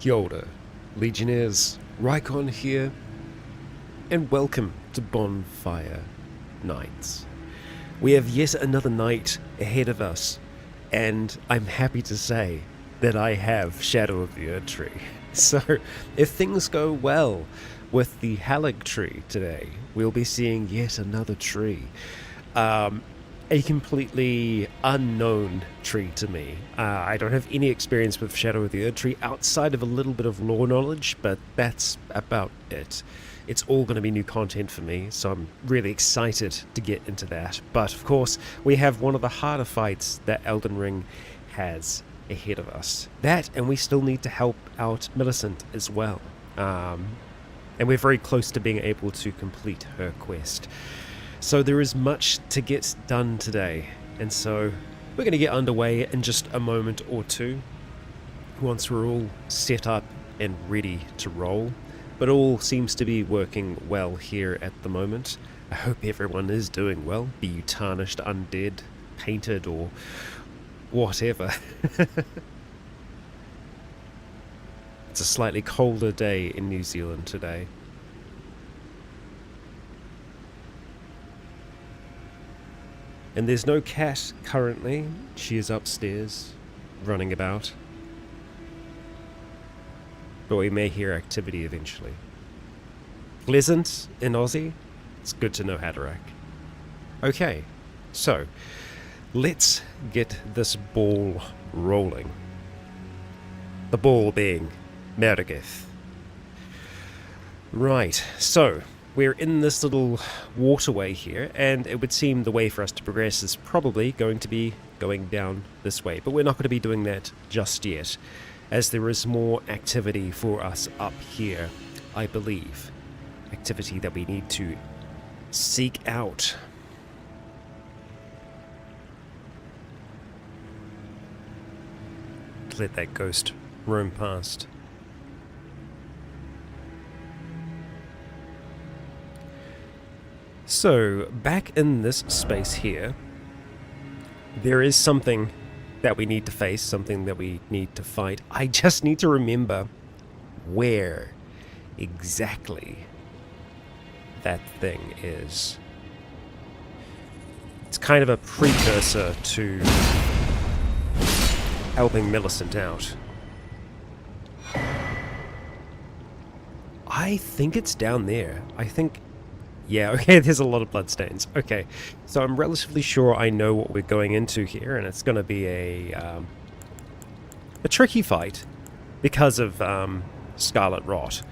Kia ora, Legionnaires, Rycon here, and welcome to Bonfire Knights. We have yet another night ahead of us, and I'm happy to say that I have Shadow of the Erd Tree. So, if things go well with the Halig tree today, we'll be seeing yet another tree. A completely unknown tree to me. I don't have any experience with Shadow of the Erd Tree outside of a little bit of lore knowledge, but that's about it. It's all going to be new content for me, so I'm really excited to get into that. But of course, we have one of the harder fights that Elden Ring has ahead of us. That, and we still need to help out Millicent as well. And we're very close to being able to complete her quest. So there is much to get done today, and so we're going to get underway in just a moment or two, once we're all set up and ready to roll. But all seems to be working well here at the moment. I hope everyone is doing well, be you tarnished, undead, painted, or whatever. It's a slightly colder day in New Zealand today. And there's no cat currently. She is upstairs, running about. But we may hear activity eventually. Pleasant in Aussie? It's good to know Haderach. Okay, so let's get this ball rolling. The ball being Meredith. Right, so we're in this little waterway here, and it would seem the way for us to progress is probably going to be going down this way. But we're not going to be doing that just yet, as there is more activity for us up here, I believe. Activity that we need to seek out. Let that ghost roam past. So, back in this space here, there is something that we need to face, something that we need to fight. I just need to remember where exactly that thing is. It's kind of a precursor to helping Millicent out. I think it's down there. Yeah, okay, there's a lot of bloodstains. Okay, so I'm relatively sure I know what we're going into here, and it's going to be a tricky fight because of Scarlet Rot.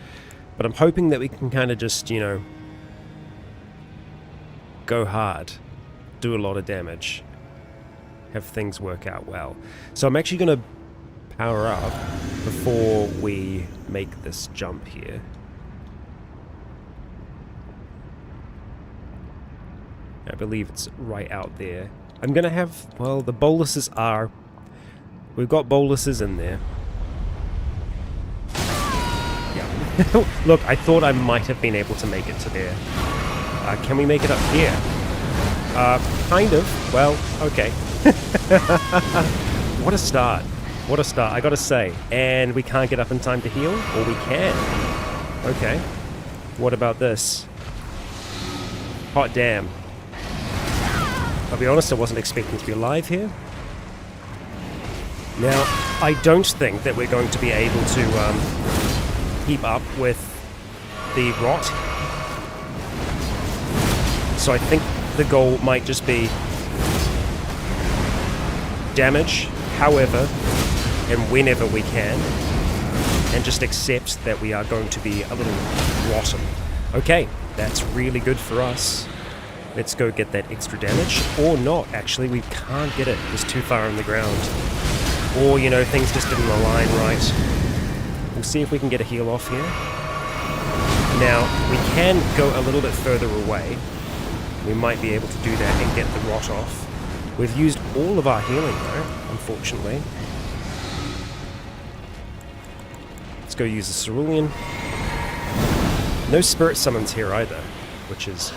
But I'm hoping that we can kind of just, go hard, do a lot of damage, have things work out well. So I'm actually going to power up before we make this jump here. I believe it's right out there. I'm going to have, well, the boluses are... We've got boluses in there. Yeah. Look, I thought I might have been able to make it to there. Can we make it up here? Kind of. Well, okay. What a start. What a start, I gotta say. And we can't get up in time to heal? Or we can. Okay. What about this? Hot damn. I'll be honest, I wasn't expecting to be alive here. Now, I don't think that we're going to be able to keep up with the rot. So I think the goal might just be damage, however, and whenever we can, and just accept that we are going to be a little rotten. Okay, that's really good for us. Let's go get that extra damage. Or not, actually. We can't get it. It's too far on the ground. Or, things just didn't align right. We'll see if we can get a heal off here. Now, we can go a little bit further away. We might be able to do that and get the rot off. We've used all of our healing, though, unfortunately. Let's go use the Cerulean. No spirit summons here either, which is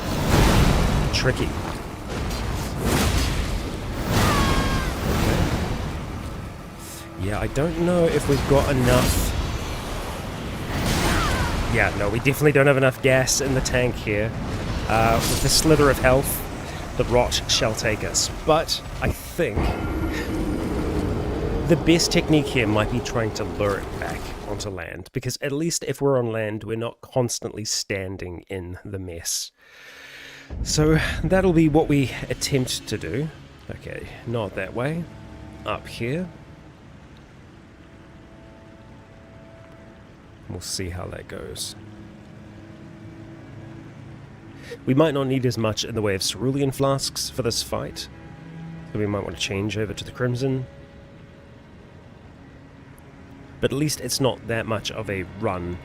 tricky. Yeah, I don't know if we've got enough Yeah, no, we definitely don't have enough gas in the tank here. With the slither of health, the rot shall take us. But I think the best technique here might be trying to lure it back onto land, because at least if we're on land, we're not constantly standing in the mess. So that'll be what we attempt to do. Okay, not that way. Up here. We'll see how that goes. We might not need as much in the way of cerulean flasks for this fight, so we might want to change over to the crimson. But at least it's not that much of a run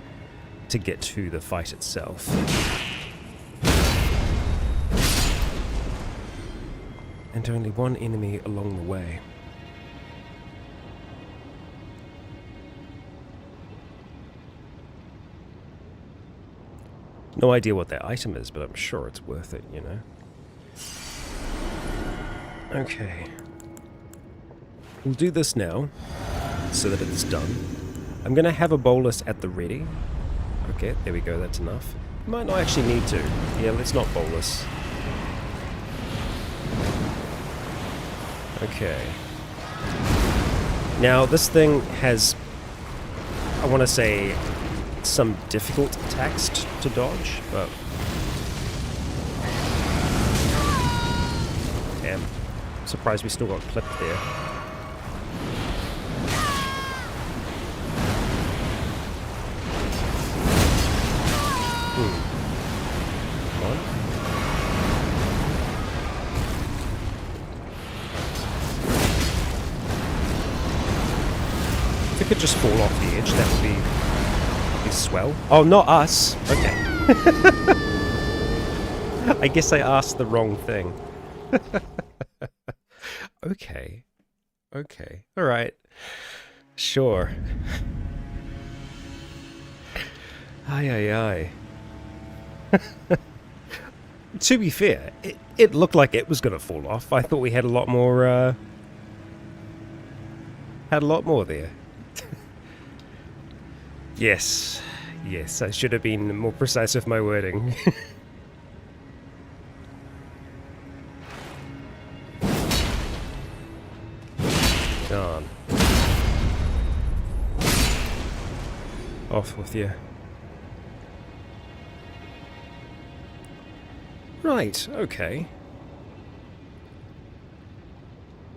to get to the fight itself. And only one enemy along the way. No idea what that item is, but I'm sure it's worth it, you know? Okay. We'll do this now, so that it's done. I'm gonna have a bolus at the ready. Okay, there we go, that's enough. Might not actually need to. Yeah, let's not bolus. Okay. Now, this thing has, I want to say, some difficult attacks to dodge, but... Damn. Surprised we still got clipped there. Come on. If it could just fall off the edge, that would be swell. Oh, not us. Okay. I guess I asked the wrong thing. Okay. Okay. Alright. Sure. Aye. To be fair, it looked like it was going to fall off. I thought we had a lot more, there. Yes, I should have been more precise with my wording. Darn. Off with you. Right, okay.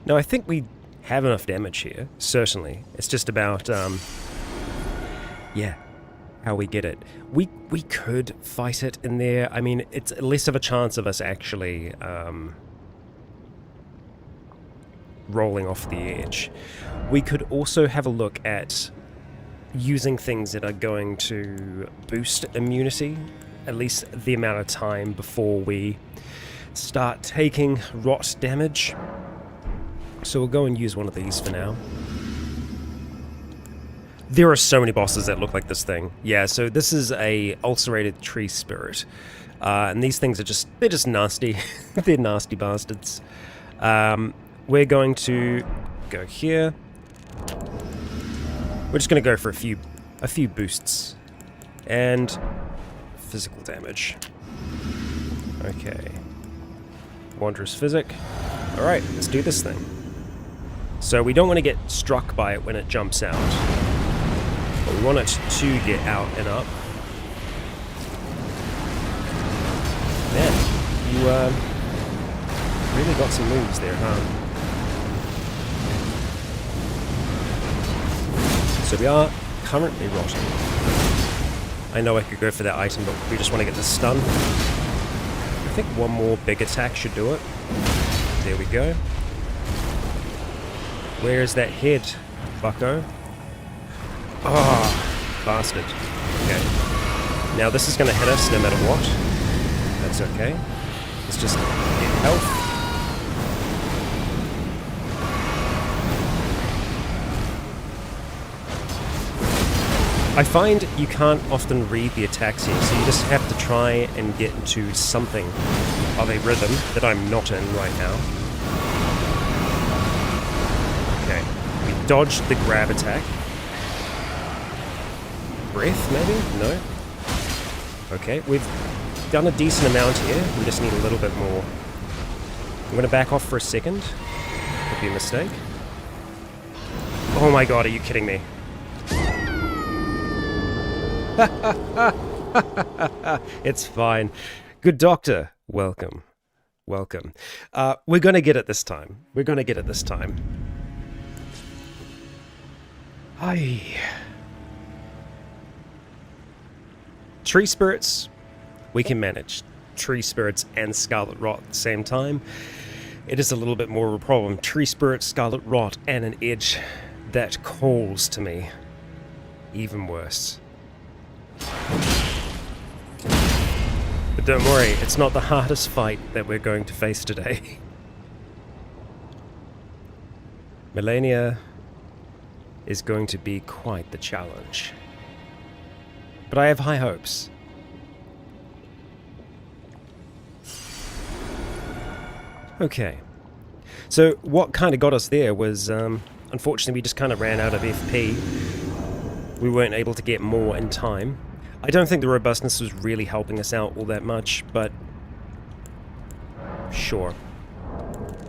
Now I think we have enough damage here, certainly. It's just about, yeah, how we get it. We could fight it in there. I mean, it's less of a chance of us actually rolling off the edge. We could also have a look at using things that are going to boost immunity, at least the amount of time before we start taking rot damage. So we'll go and use one of these for now. There are so many bosses that look like this thing. Yeah, so this is a ulcerated tree spirit. And these things are just, they're just nasty. They're nasty bastards. We're going to go here. We're just going to go for a few boosts. And physical damage. Okay. Wondrous physic. Alright, let's do this thing. So we don't want to get struck by it when it jumps out. But we want it to get out and up. Man, you really got some moves there, huh? So we are currently rotting. I know I could go for that item, but we just want to get the stun. I think one more big attack should do it. There we go. Where is that head, bucko? Oh, bastard. Okay. Now this is going to hit us no matter what. That's okay. Let's just get health. I find you can't often read the attacks here, so you just have to try and get into something of a rhythm that I'm not in right now. Okay, we dodged the grab attack. Breath, maybe? No. Okay, we've done a decent amount here. We just need a little bit more. I'm going to back off for a second. Could be a mistake. Oh my god, are you kidding me? It's fine. Good doctor. Welcome. Welcome. We're going to get it this time. We're going to get it this time. Aye. Tree spirits, we can manage. Tree spirits and scarlet rot at the same time. It is a little bit more of a problem. Tree spirit, scarlet rot, and an edge that calls to me. Even worse. But don't worry, it's not the hardest fight that we're going to face today. Melania is going to be quite the challenge. But I have high hopes. Okay. So what kind of got us there was, unfortunately we just kind of ran out of FP. We weren't able to get more in time. I don't think the robustness was really helping us out all that much, but sure.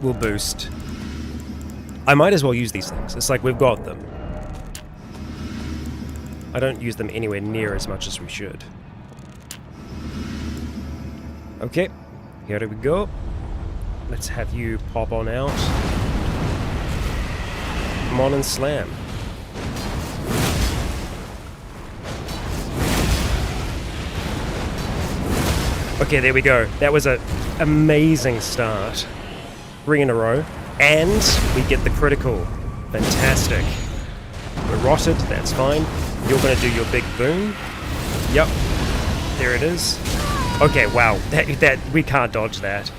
We'll boost. I might as well use these things. It's like we've got them. I don't use them anywhere near as much as we should. Okay, here we go. Let's have you pop on out. Come on and slam. Okay, there we go. That was an amazing start. 3 in a row. And we get the critical. Fantastic. We're rotted, that's fine. You're going to do your big boom. Yep. There it is. Okay, wow. That we can't dodge that.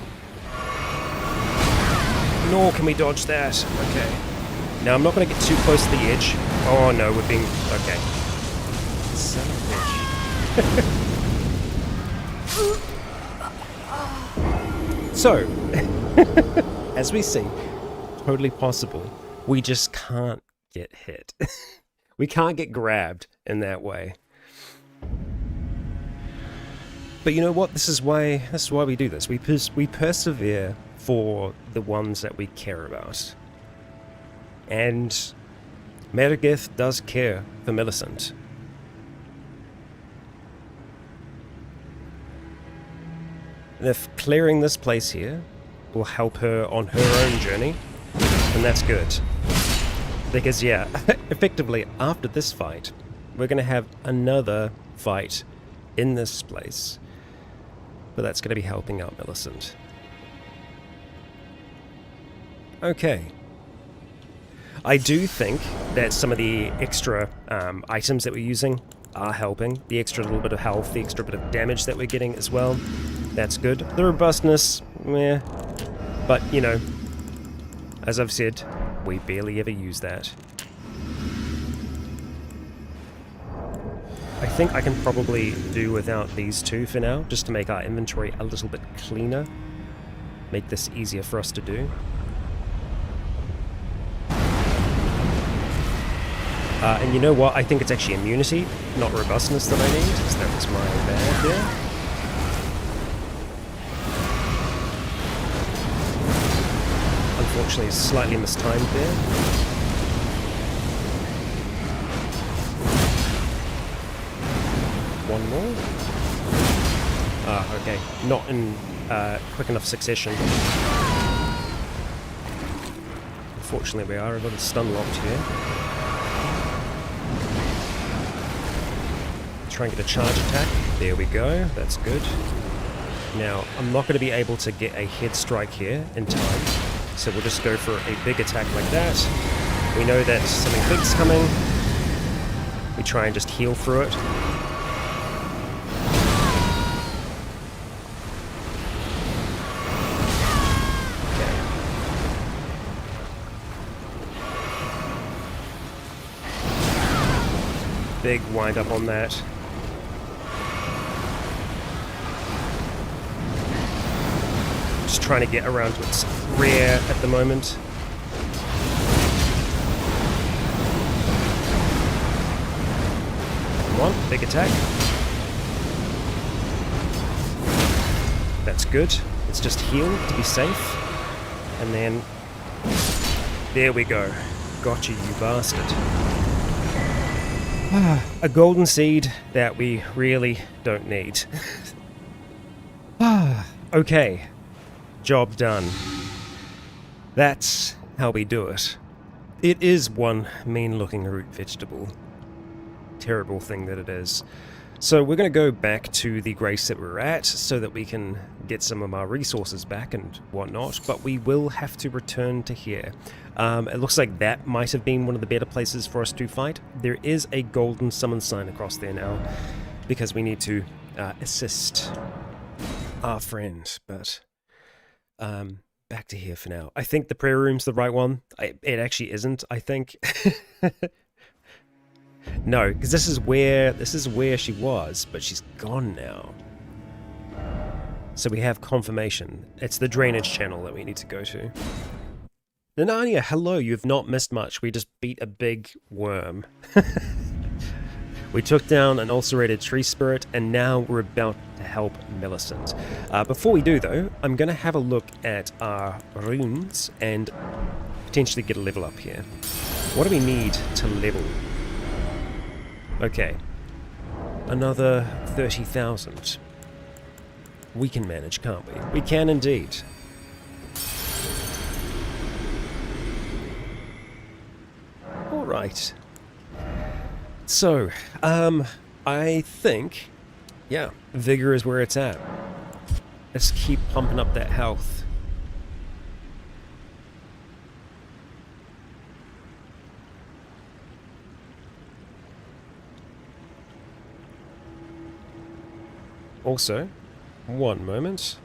Nor can we dodge that. Okay. Now, I'm not going to get too close to the edge. Oh, no, we're being... Okay. Son of a bitch. So, as we see, totally possible. We just can't get hit. We can't get grabbed in that way. But you know what? This is why we do this. We persevere for the ones that we care about. And Meredith does care for Millicent. And if clearing this place here will help her on her own journey, then that's good. Because yeah, effectively after this fight, we're going to have another fight in this place. But that's going to be helping out Millicent. Okay. I do think that some of the extra items that we're using are helping. The extra little bit of health, the extra bit of damage that we're getting as well. That's good. The robustness, meh. But, you know, as I've said, we barely ever use that. I think I can probably do without these two for now, just to make our inventory a little bit cleaner. Make this easier for us to do. And you know what? I think it's actually immunity, not robustness that I need, so that was my bad there. Unfortunately, slightly mistimed there. One more. Ah, okay. Not in quick enough succession. Unfortunately, we are a little stun locked here. Try and get a charge attack. There we go. That's good. Now, I'm not going to be able to get a head strike here in time, so we'll just go for a big attack like that. We know that something big's coming. We try and just heal through it. Big wind up on that. Just trying to get around to its rear at the moment. Come on, big attack. that's good. Let's just heal to be safe. And then... there we go. Gotcha, you bastard. A golden seed that we really don't need. Okay. Job done. That's how we do it. It is one mean-looking root vegetable. Terrible thing that it is. So we're going to go back to the grace that we're at so that we can get some of our resources back and whatnot, but we will have to return to here. It looks like that might have been one of the better places for us to fight. There is a golden summon sign across there now because we need to assist our friend, but back to here for now. I think the prayer room's the right one. It actually isn't, I think. No, because this is where she was, but she's gone now. So we have confirmation. It's the drainage channel that we need to go to. Nanania, hello, you've not missed much. We just beat a big worm. We took down an ulcerated tree spirit, and now we're about to help Millicent. Before we do, though, I'm going to have a look at our runes and potentially get a level up here. What do we need to level? Okay, another 30,000. We can manage, can't we? We can indeed. Alright. So, I think, yeah, vigor is where it's at. Let's keep pumping up that health. Also, one moment.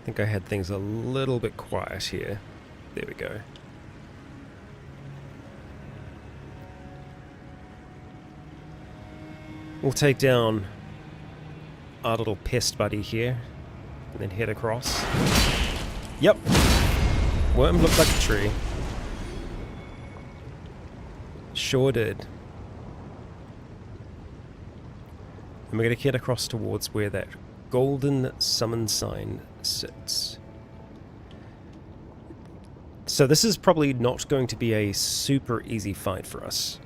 I think I had things a little bit quiet here. There we go. We'll take down our little pest buddy here, and then head across. Yep. Worm looked like a tree. Sure did. And we're going to head across towards where that golden summon sign sits. So this is probably not going to be a super easy fight for us.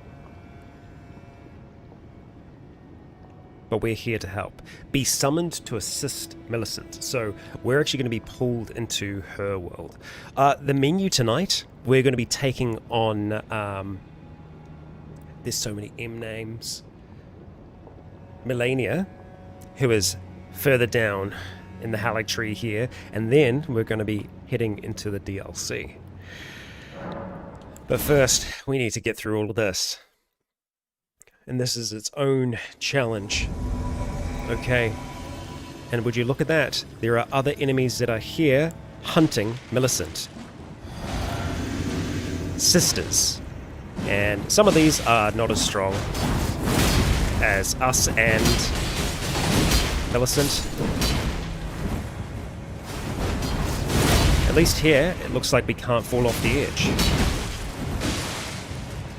But we're here to help. Be summoned to assist Millicent. So we're actually going to be pulled into her world. The menu tonight, we're going to be taking on... there's so many M names. Melania, who is further down in the Halleck tree here, and then we're going to be heading into the DLC. But first, we need to get through all of this. And this is its own challenge. Okay. And would you look at that? There are other enemies that are here hunting Millicent. Sisters. And some of these are not as strong as us and Millicent. At least here, it looks like we can't fall off the edge.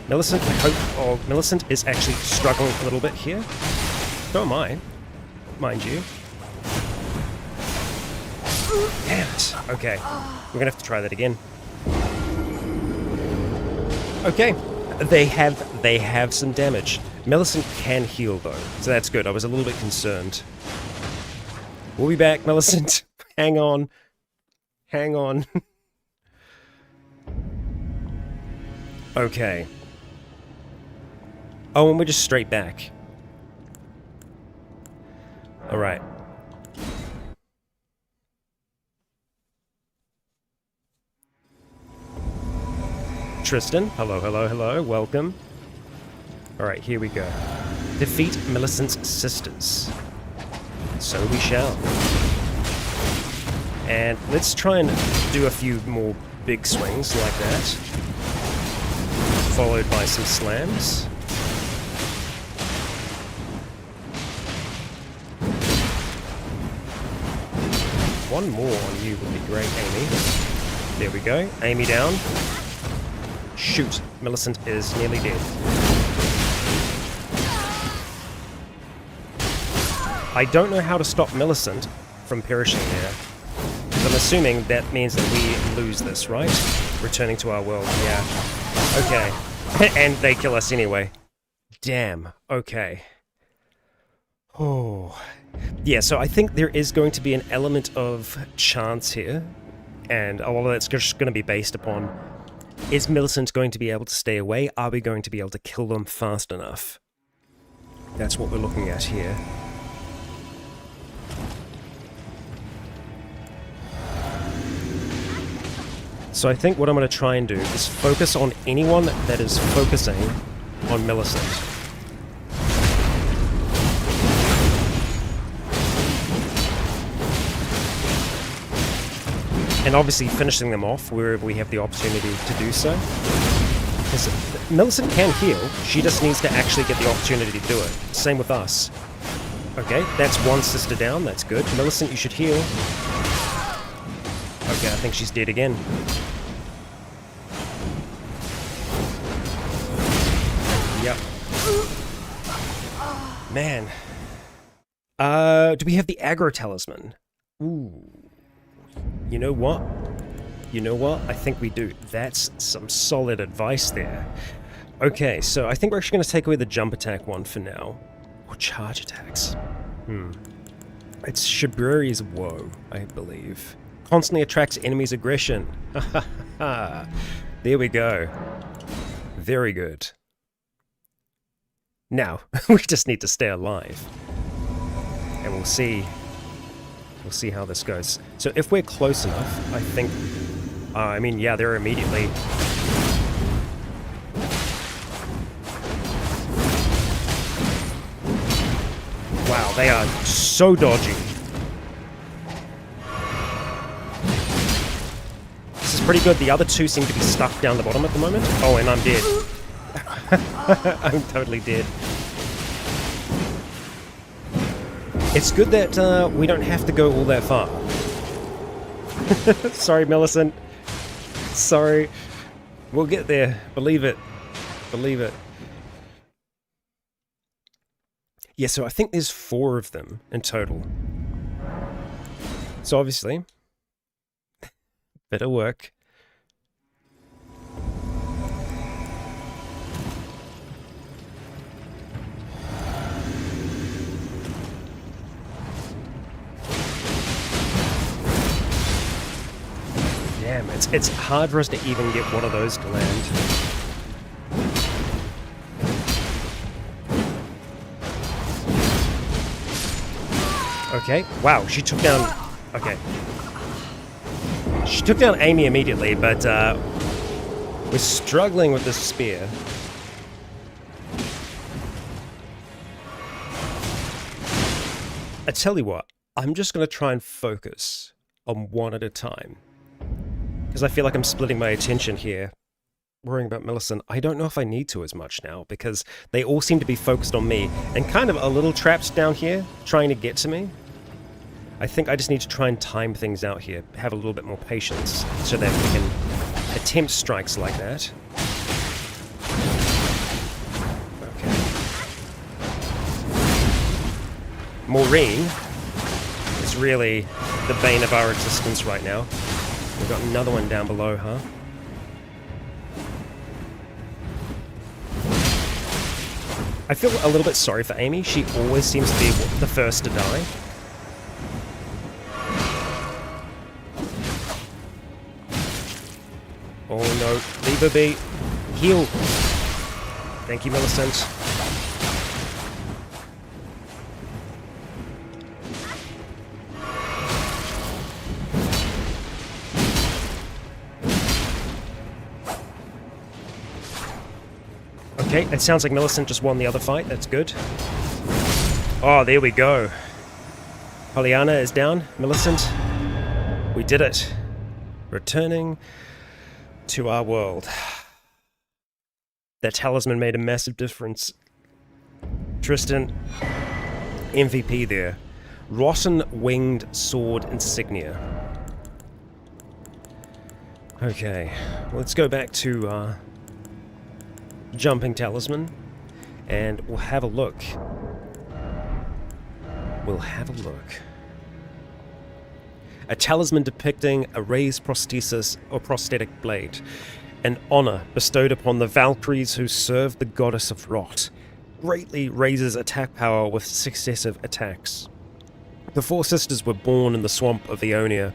Millicent, I hope, Millicent is actually struggling a little bit here. So am I, mind you. Damn it. Okay, we're gonna have to try that again. Okay, they have some damage. Millicent can heal though, so that's good. I was a little bit concerned. We'll be back, Millicent. Hang on. Hang on. Okay. Oh, and we're just straight back. Alright. Tristan, hello, hello, hello, welcome. Alright, here we go. Defeat Millicent's sisters. So we shall. And let's try and do a few more big swings like that. Followed by some slams. One more on you would be great, Amy. There we go. Amy down. Shoot. Millicent is nearly dead. I don't know how to stop Millicent from perishing there. I'm assuming that means that we lose this, right? Returning to our world, yeah. Okay. And they kill us anyway. Damn, okay. Oh. Yeah, so I think there is going to be an element of chance here. And a lot of that's just going to be based upon, is Millicent going to be able to stay away? Are we going to be able to kill them fast enough? That's what we're looking at here. So I think what I'm going to try and do is focus on anyone that is focusing on Millicent. And obviously finishing them off wherever we have the opportunity to do so. Because Millicent can heal, she just needs to actually get the opportunity to do it. Same with us. Okay, that's one sister down, that's good. Millicent, you should heal. Okay, I think she's dead again. Yep. Man. Do we have the aggro talisman? Ooh. You know what? You know what? I think we do. That's some solid advice there. Okay, so I think we're actually going to take away the jump attack one for now. Or charge attacks. It's Shiburi's Woe, I believe. Constantly attracts enemies' aggression. There we go. Very good. Now, we just need to stay alive. And we'll see how this goes. So if we're close enough, I think... I mean, yeah, they're immediately... Wow, they are so dodgy. This is pretty good. The other two seem to be stuck down the bottom at the moment. Oh, and I'm dead. I'm totally dead. It's good that we don't have to go all that far. Sorry, Millicent. Sorry. We'll get there. Believe it. Believe it. Yeah, so I think there's 4 of them in total. So obviously, bit of work. Damn, it's hard for us to even get one of those to land. Okay, wow, she took down... Okay. She took down Amy immediately, but we're struggling with this spear. I tell you what, I'm just going to try and focus on one at a time. Because I feel like I'm splitting my attention here, worrying about Millicent. I don't know if I need to as much now, because they all seem to be focused on me, and kind of a little trapped down here, trying to get to me. I think I just need to try and time things out here, have a little bit more patience, so that we can attempt strikes like that. Okay. Maureen is really the bane of our existence right now. We've got another one down below, huh? I feel a little bit sorry for Amy. She always seems to be the first to die. Oh no, leave her be. Heal. Thank you, Millicent. Okay, it sounds like Millicent just won the other fight. That's good. Oh, there we go. Pollyanna is down. Millicent, we did it. Returning to our world. That talisman made a massive difference. Tristan, MVP there. Rotten Winged Sword Insignia. Okay, let's go back to Jumping Talisman, and we'll have a look. We'll have a look. A talisman depicting a raised prosthesis or prosthetic blade. An honor bestowed upon the Valkyries who serve the goddess of rot. Greatly raises attack power with successive attacks. The four sisters were born in the swamp of Ionia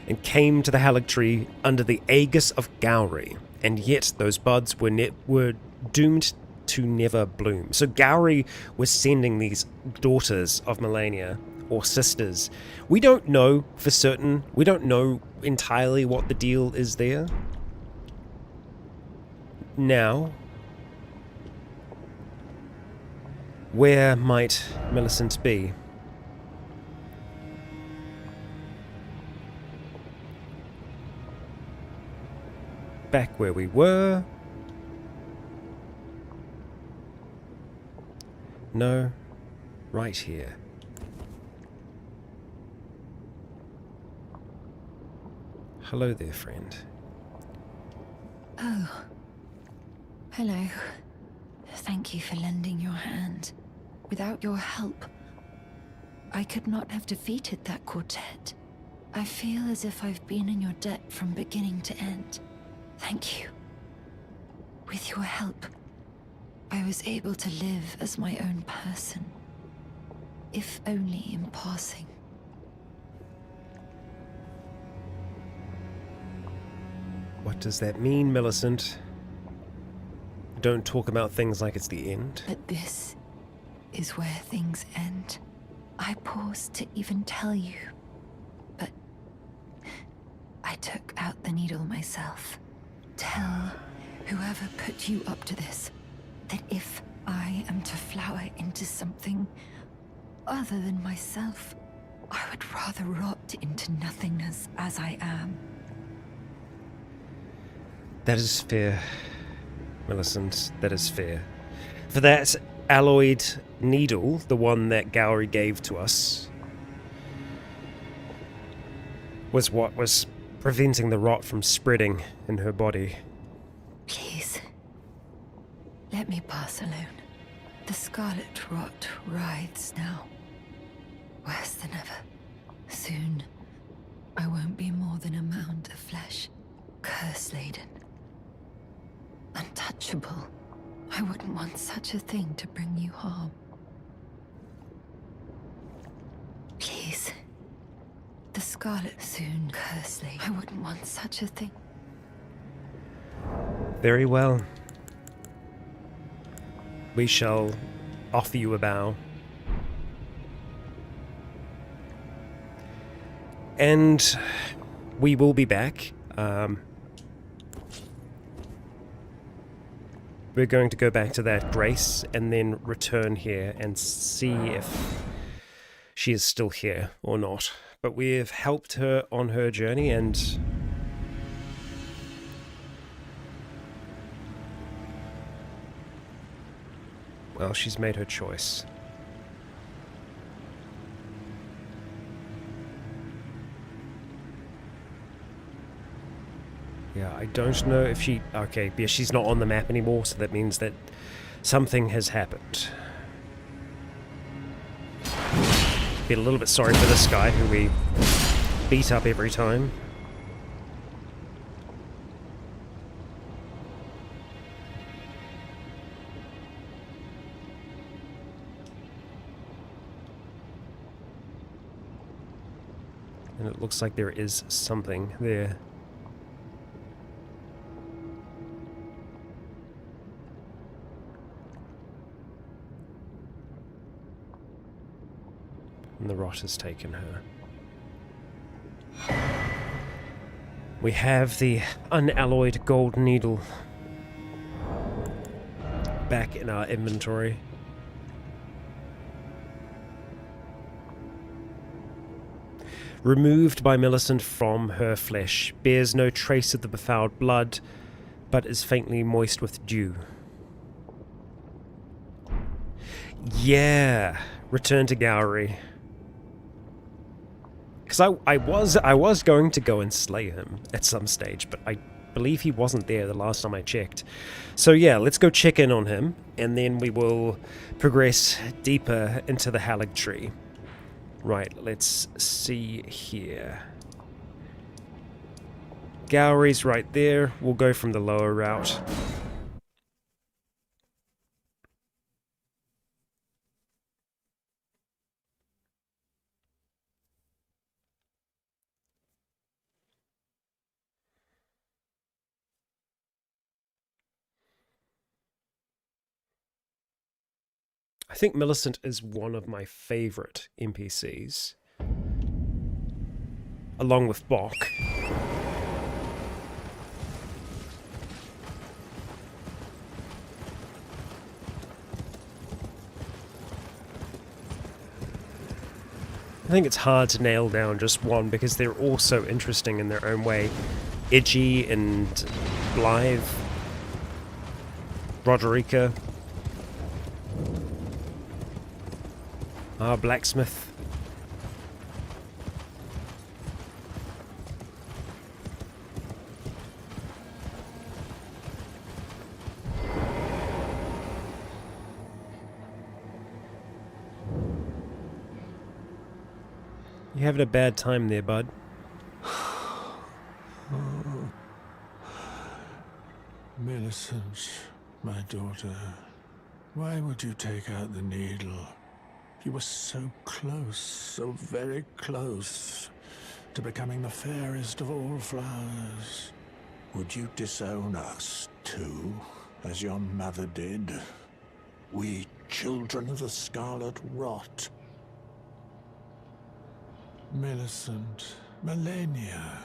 and came to the Haligtree under the aegis of Gowry, and yet those buds were doomed to never bloom. So Gowry was sending these daughters of Melania, or sisters. We don't know for certain. We don't know entirely what the deal is there. Now, where might Millicent be? Back where we were. No, right here. Hello there, friend. Oh. Hello. Thank you for lending your hand. Without your help, I could not have defeated that quartet. I feel as if I've been in your debt from beginning to end. Thank you. With your help, I was able to live as my own person. If only in passing. What does that mean, Millicent? Don't talk about things like it's the end. But this is where things end. I paused to even tell you, but I took out the needle myself. Tell whoever put you up to this that if I am to flower into something other than myself, I would rather rot into nothingness as I am. That is fair, Millicent. That is fair. For that alloyed needle, the one that Gowry gave to us, was what was preventing the rot from spreading in her body. Please, let me pass alone. The scarlet rot writhes now. Worse than ever. Soon, I won't be more than a mound of flesh, curse-laden. Untouchable. I wouldn't want such a thing to bring you harm. Please. The scarlet soon, curse-laden. I wouldn't want such a thing. Very well. We shall offer you a bow. And we will be back. We're going to go back to that Grace and then return here and see if she is still here or not. But we have helped her on her journey, and well, she's made her choice. Yeah, I don't know if she... Okay, yeah, she's not on the map anymore, so that means that something has happened. Feel a little bit sorry for this guy who we beat up every time. And it looks like there is something there. And the rot has taken her. We have the unalloyed gold needle back in our inventory. Removed by Millicent from her flesh, bears no trace of the befouled blood, but is faintly moist with dew. Yeah, return to Gowry. Because I was going to go and slay him at some stage, but I believe he wasn't there the last time I checked. So yeah, let's go check in on him, and then we will progress deeper into the Haligtree. Right, let's see here. Gallery's right there. We'll go from the lower route. I think Millicent is one of my favorite NPCs, along with Bok. I think it's hard to nail down just one because they're all so interesting in their own way. Edgy and blithe. Roderica. Blacksmith. You having a bad time there, bud? Millicent, my daughter, why would you take out the needle? You were so close, so very close, to becoming the fairest of all flowers. Would you disown us, too, as your mother did? We, children of the Scarlet Rot. Millicent, Melania,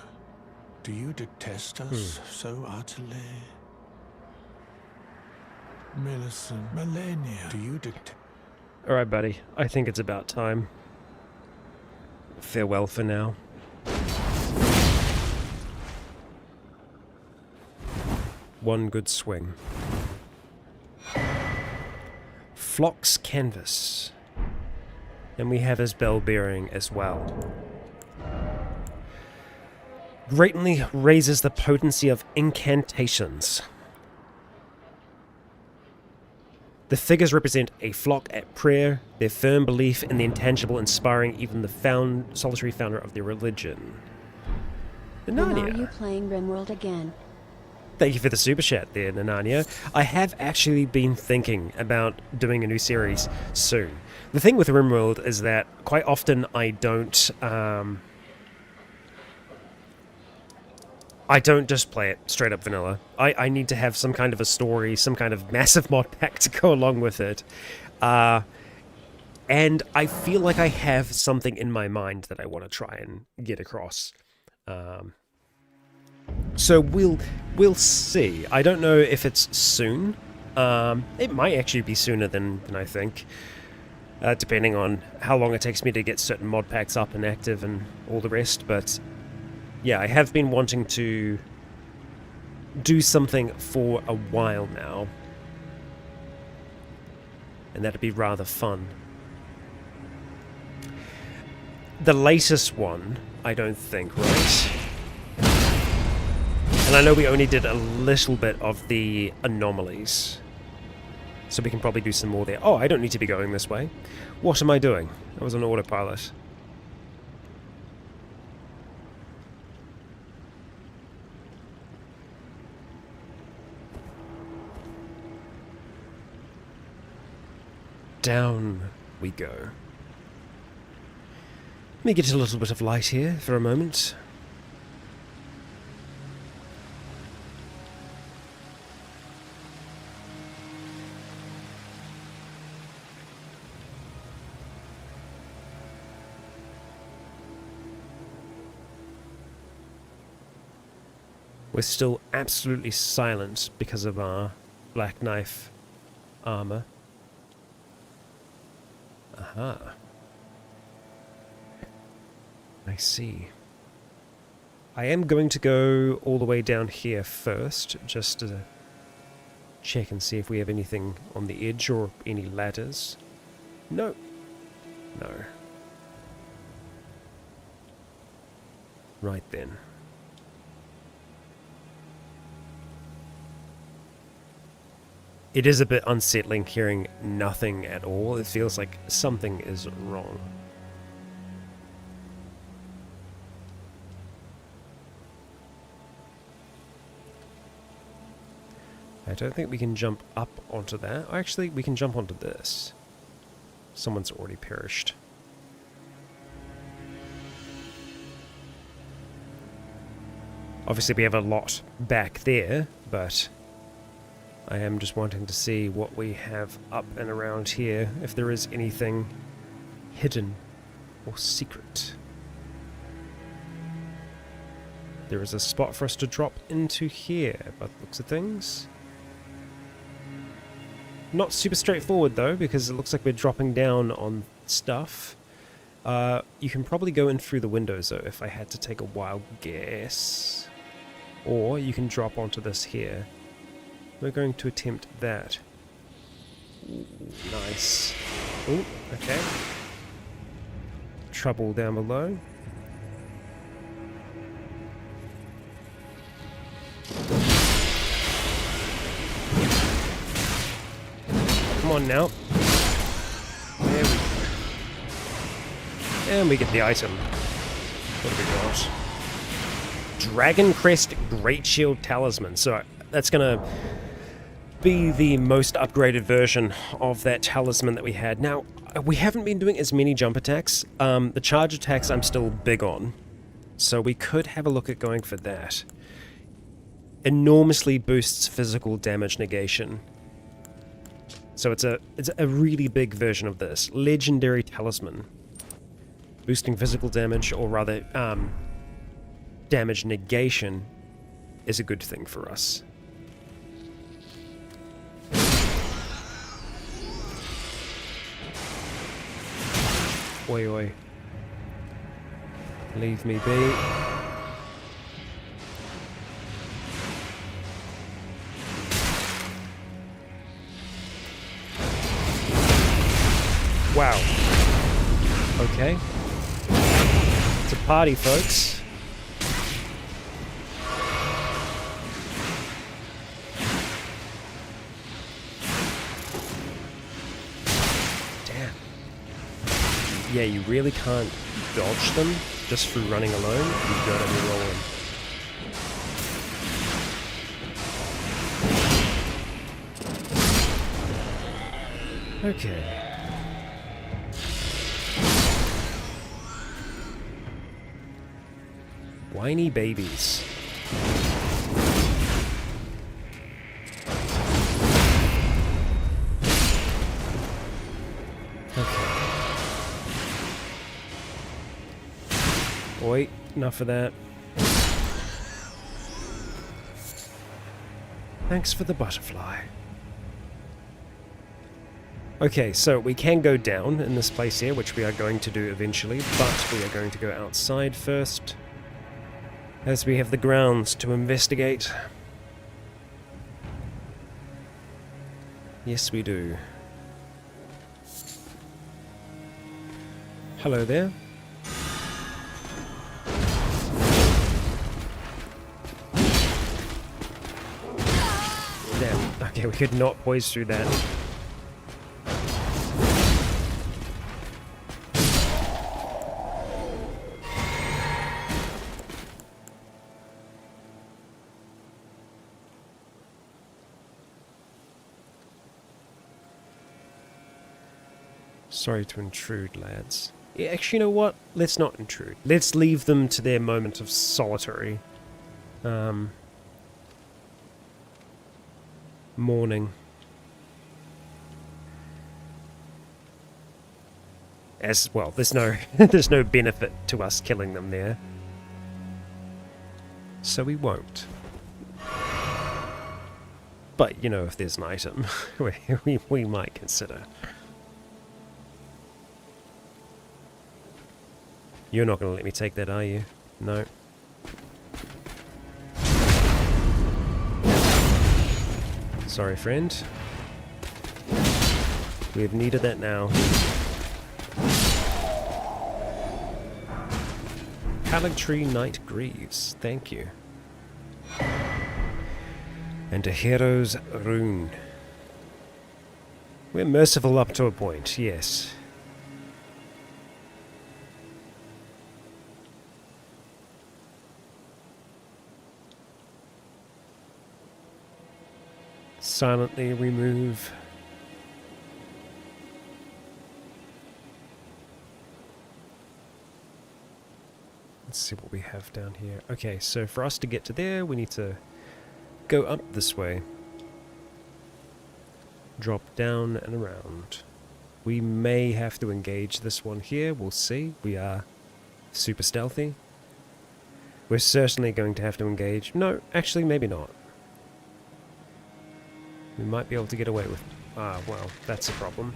do you detest us so utterly? Millicent, Melania, do you detest... Alright, buddy. I think it's about time. Farewell for now. One good swing. Flock's canvas. And we have his bell bearing as well. Greatly raises the potency of incantations. The figures represent a flock at prayer, their firm belief in the intangible inspiring even the solitary founder of their religion. Nanania. Are you playing RimWorld again? Thank you for the super chat there, Nanania. I have actually been thinking about doing a new series soon. The thing with RimWorld is that quite often I don't just play it straight up vanilla. I need to have some kind of a story, some kind of massive mod pack to go along with it. And I feel like I have something in my mind that I want to try and get across. So we'll see. I don't know if it's soon. It might actually be sooner than I think. Depending on how long it takes me to get certain mod packs up and active and all the rest, but... yeah, I have been wanting to do something for a while now. And that'd be rather fun. The latest one, I don't think, right? And I know we only did a little bit of the anomalies. So we can probably do some more there. Oh, I don't need to be going this way. What am I doing? I was on autopilot. Down we go. Let me get a little bit of light here for a moment. We're still absolutely silent because of our Black Knife armor. Aha. I see. I am going to go all the way down here first, just to check and see if we have anything on the edge or any ladders. No. No. Right then. It is a bit unsettling hearing nothing at all. It feels like something is wrong. I don't think we can jump up onto that. Actually, we can jump onto this. Someone's already perished. Obviously, we have a lot back there, but I am just wanting to see what we have up and around here, if there is anything hidden or secret. There is a spot for us to drop into here, by the looks of things. Not super straightforward though, because it looks like we're dropping down on stuff. You can probably go in through the windows though, if I had to take a wild guess. Or you can drop onto this here. We're going to attempt that. Ooh, nice. Oh, okay. Trouble down below. Come on now. There we go. And we get the item. What have we got? Dragon Crest Great Shield Talisman. So that's going to be the most upgraded version of that talisman that we had. Now, we haven't been doing as many jump attacks. The charge attacks I'm still big on. So we could have a look at going for that. Enormously boosts physical damage negation. So it's a really big version of this. Legendary Talisman. Boosting physical damage, or rather, damage negation is a good thing for us. Oi oi. Leave me be. Wow. Okay. It's a party, folks. Damn. Yeah, you really can't dodge them just through running alone. You've got to be rolling. Okay. Whiny babies. Okay. Wait, enough of that. Thanks for the butterfly. Okay, so we can go down in this place here, which we are going to do eventually, but we are going to go outside first, as we have the grounds to investigate. Yes, we do. Hello there. Damn. Okay, we could not poise through that. Sorry to intrude, lads. Yeah, actually, you know what? Let's not intrude. Let's leave them to their moment of solitary. Mourning. As well, there's no there's no benefit to us killing them there. So we won't. But, you know, if there's an item, we might consider. You're not going to let me take that, are you? No. Sorry, friend. We've needed that now. Palantree Knight Greaves. Thank you. And a hero's rune. We're merciful up to a point, yes. silently remove. Let's see what we have down here. Okay, so for us to get to there, we need to go up this way. Drop down and around. We may have to engage this one here, we'll see. We are super stealthy. We're certainly going to have to engage. No, actually, maybe not. We might be able to get away with... Ah, well, that's a problem.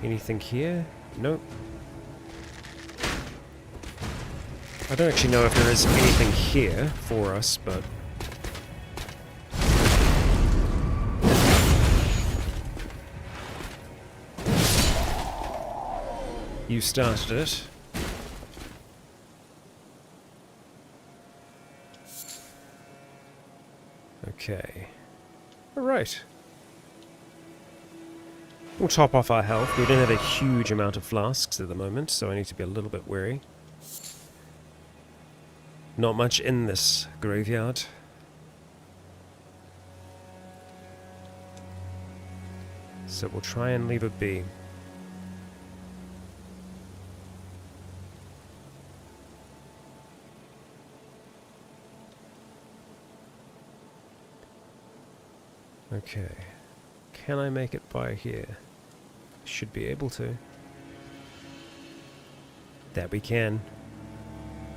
Anything here? Nope. I don't actually know if there is anything here for us, but... You started it. Okay. Alright. We'll top off our health. We don't have a huge amount of flasks at the moment, so I need to be a little bit wary. Not much in this graveyard. So we'll try and leave it be. Okay. Can I make it by here? Should be able to. That we can.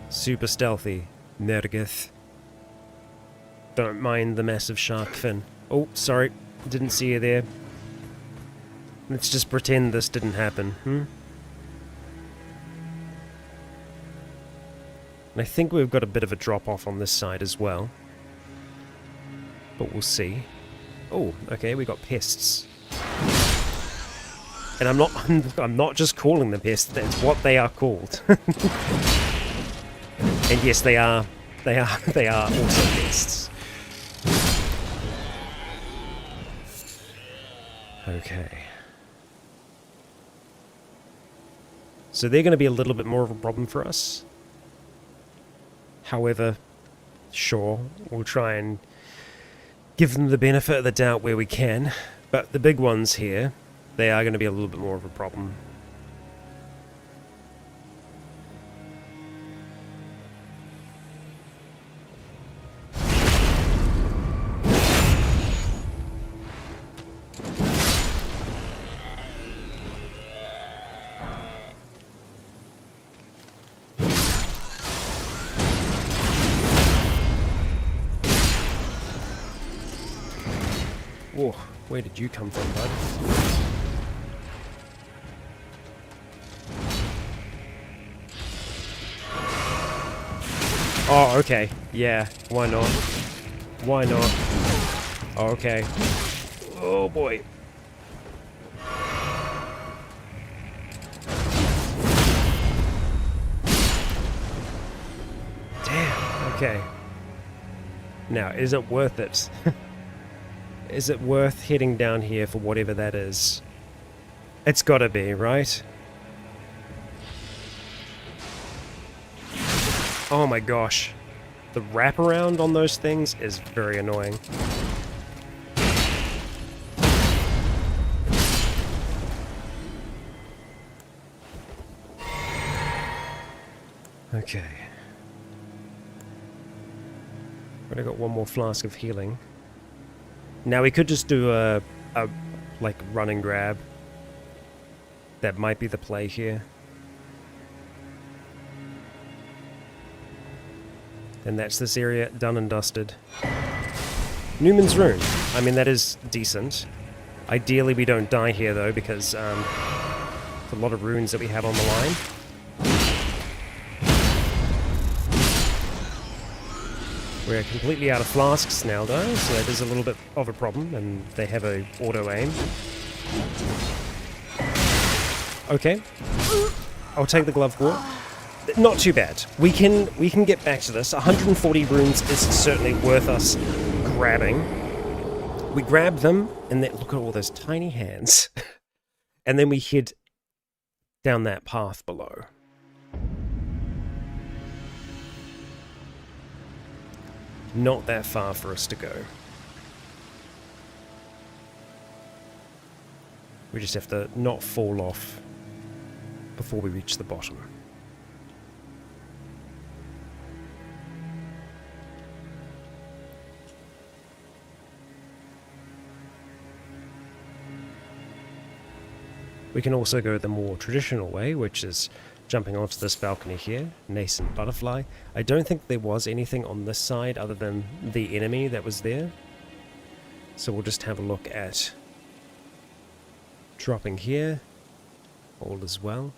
Super stealthy, Nergith. Don't mind the massive shark fin. Oh, sorry. Didn't see you there. Let's just pretend this didn't happen, And I think we've got a bit of a drop-off on this side as well. But we'll see. Oh, okay, we got pests. And I'm not just calling them pests, that's what they are called. And yes, they are also pests. Okay. So they're going to be a little bit more of a problem for us. However, sure, we'll try and give them the benefit of the doubt where we can. But the big ones here, they are going to be a little bit more of a problem. Whoa, where did you come from, bud? Oh, okay. Yeah, why not? Why not? Oh, okay. Oh, boy. Damn, okay. Now, is it worth it? Is it worth heading down here for whatever that is? It's gotta be, right? Oh my gosh. The wraparound on those things is very annoying. Okay. Already got one more flask of healing. Now we could just do a like run and grab. That might be the play here. And that's this area done and dusted. Newman's Rune. I mean, that is decent. Ideally we don't die here though, because there's a lot of runes that we have on the line. We're completely out of flasks now though, so that is a little bit of a problem, and they have a auto-aim. Okay. I'll take the glove ward. Not too bad. We can get back to this. 140 runes is certainly worth us grabbing. We grab them, and then look at all those tiny hands. And then we head down that path below. Not that far for us to go. We just have to not fall off before we reach the bottom. We can also go the more traditional way, which is jumping onto this balcony here, nascent butterfly. I don't think there was anything on this side other than the enemy that was there. So we'll just have a look at dropping here. All is well.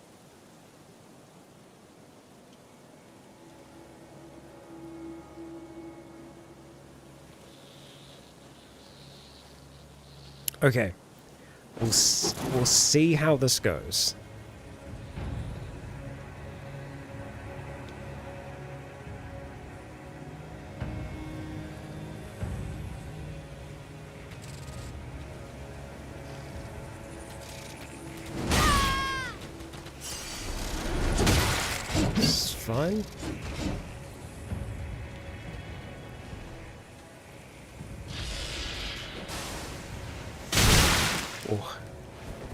Okay. We'll see how this goes. It's fine. Oh.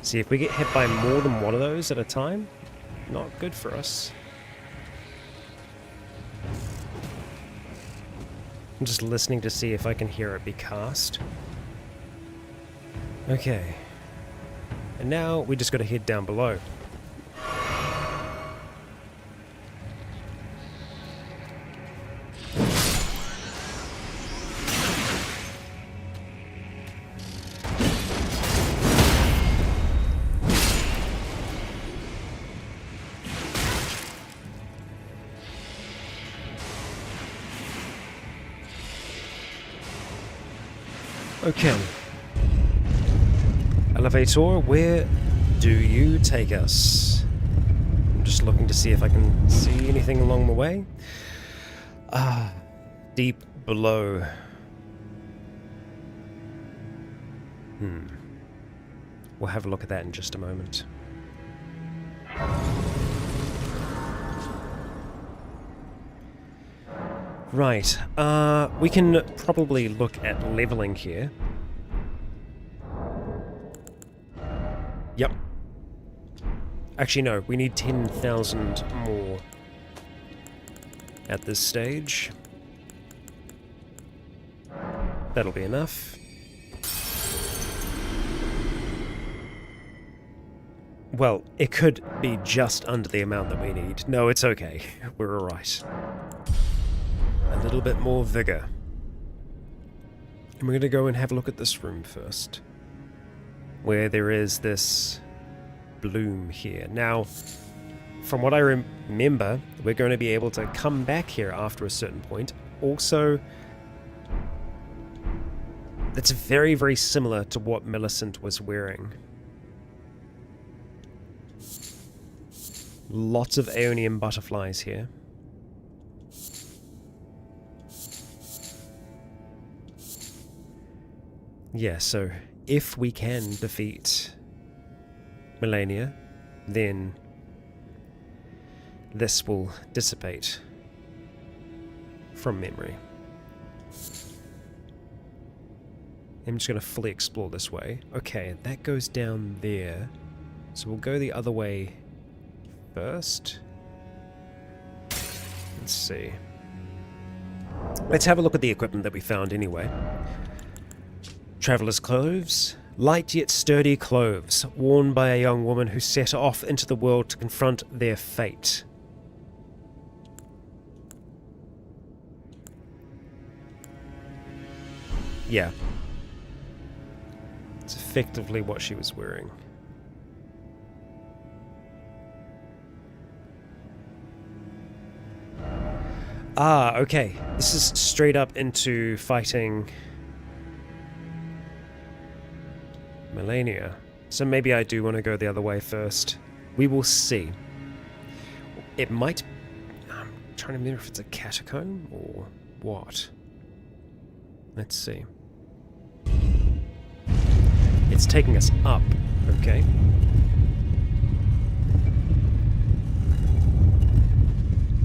See, if we get hit by more than one of those at a time, not good for us. I'm just listening to see if I can hear it be cast. Okay. And now we just got to head down below. Okay. Elevator, where do you take us? I'm just looking to see if I can see anything along the way. Ah, deep below. We'll have a look at that in just a moment. Right, we can probably look at leveling here. Yep. Actually, no, we need 10,000 more at this stage. That'll be enough. Well, it could be just under the amount that we need. No, it's okay. We're alright. A little bit more vigor. And we're going to go and have a look at this room first, where there is this bloom here. Now, from what I remember, we're going to be able to come back here after a certain point. Also, that's very, very similar to what Millicent was wearing. Lots of Aeonian butterflies here. Yeah, so if we can defeat Melania, then this will dissipate from memory. I'm just going to fully explore this way. Okay, that goes down there. So we'll go the other way first. Let's see. Let's have a look at the equipment that we found anyway. Traveler's clothes. Light yet sturdy clothes, worn by a young woman who set off into the world to confront their fate. Yeah. It's effectively what she was wearing. Ah, okay. This is straight up into fighting Melania. So maybe I do want to go the other way first. We will see. It might... I'm trying to remember if it's a catacomb or what. Let's see. It's taking us up, okay.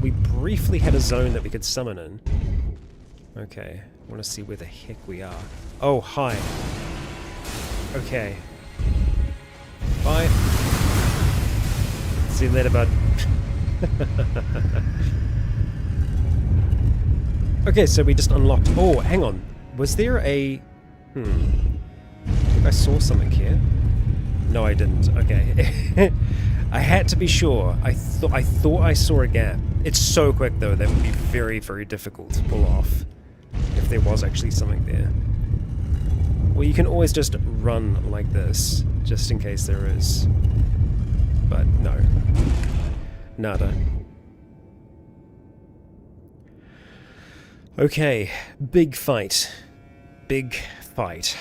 We briefly had a zone that we could summon in. Okay, I want to see where the heck we are. Oh, hi. Okay. Bye. See you later, bud. Okay, so we just unlocked... Oh, hang on. Was there a... I think I saw something here. No, I didn't. Okay. I had to be sure. I thought I saw a gap. It's so quick, though, that would be very, very difficult to pull off if there was actually something there. Well, you can always just run like this, just in case there is. But no. Nada. Okay, big fight. Big fight.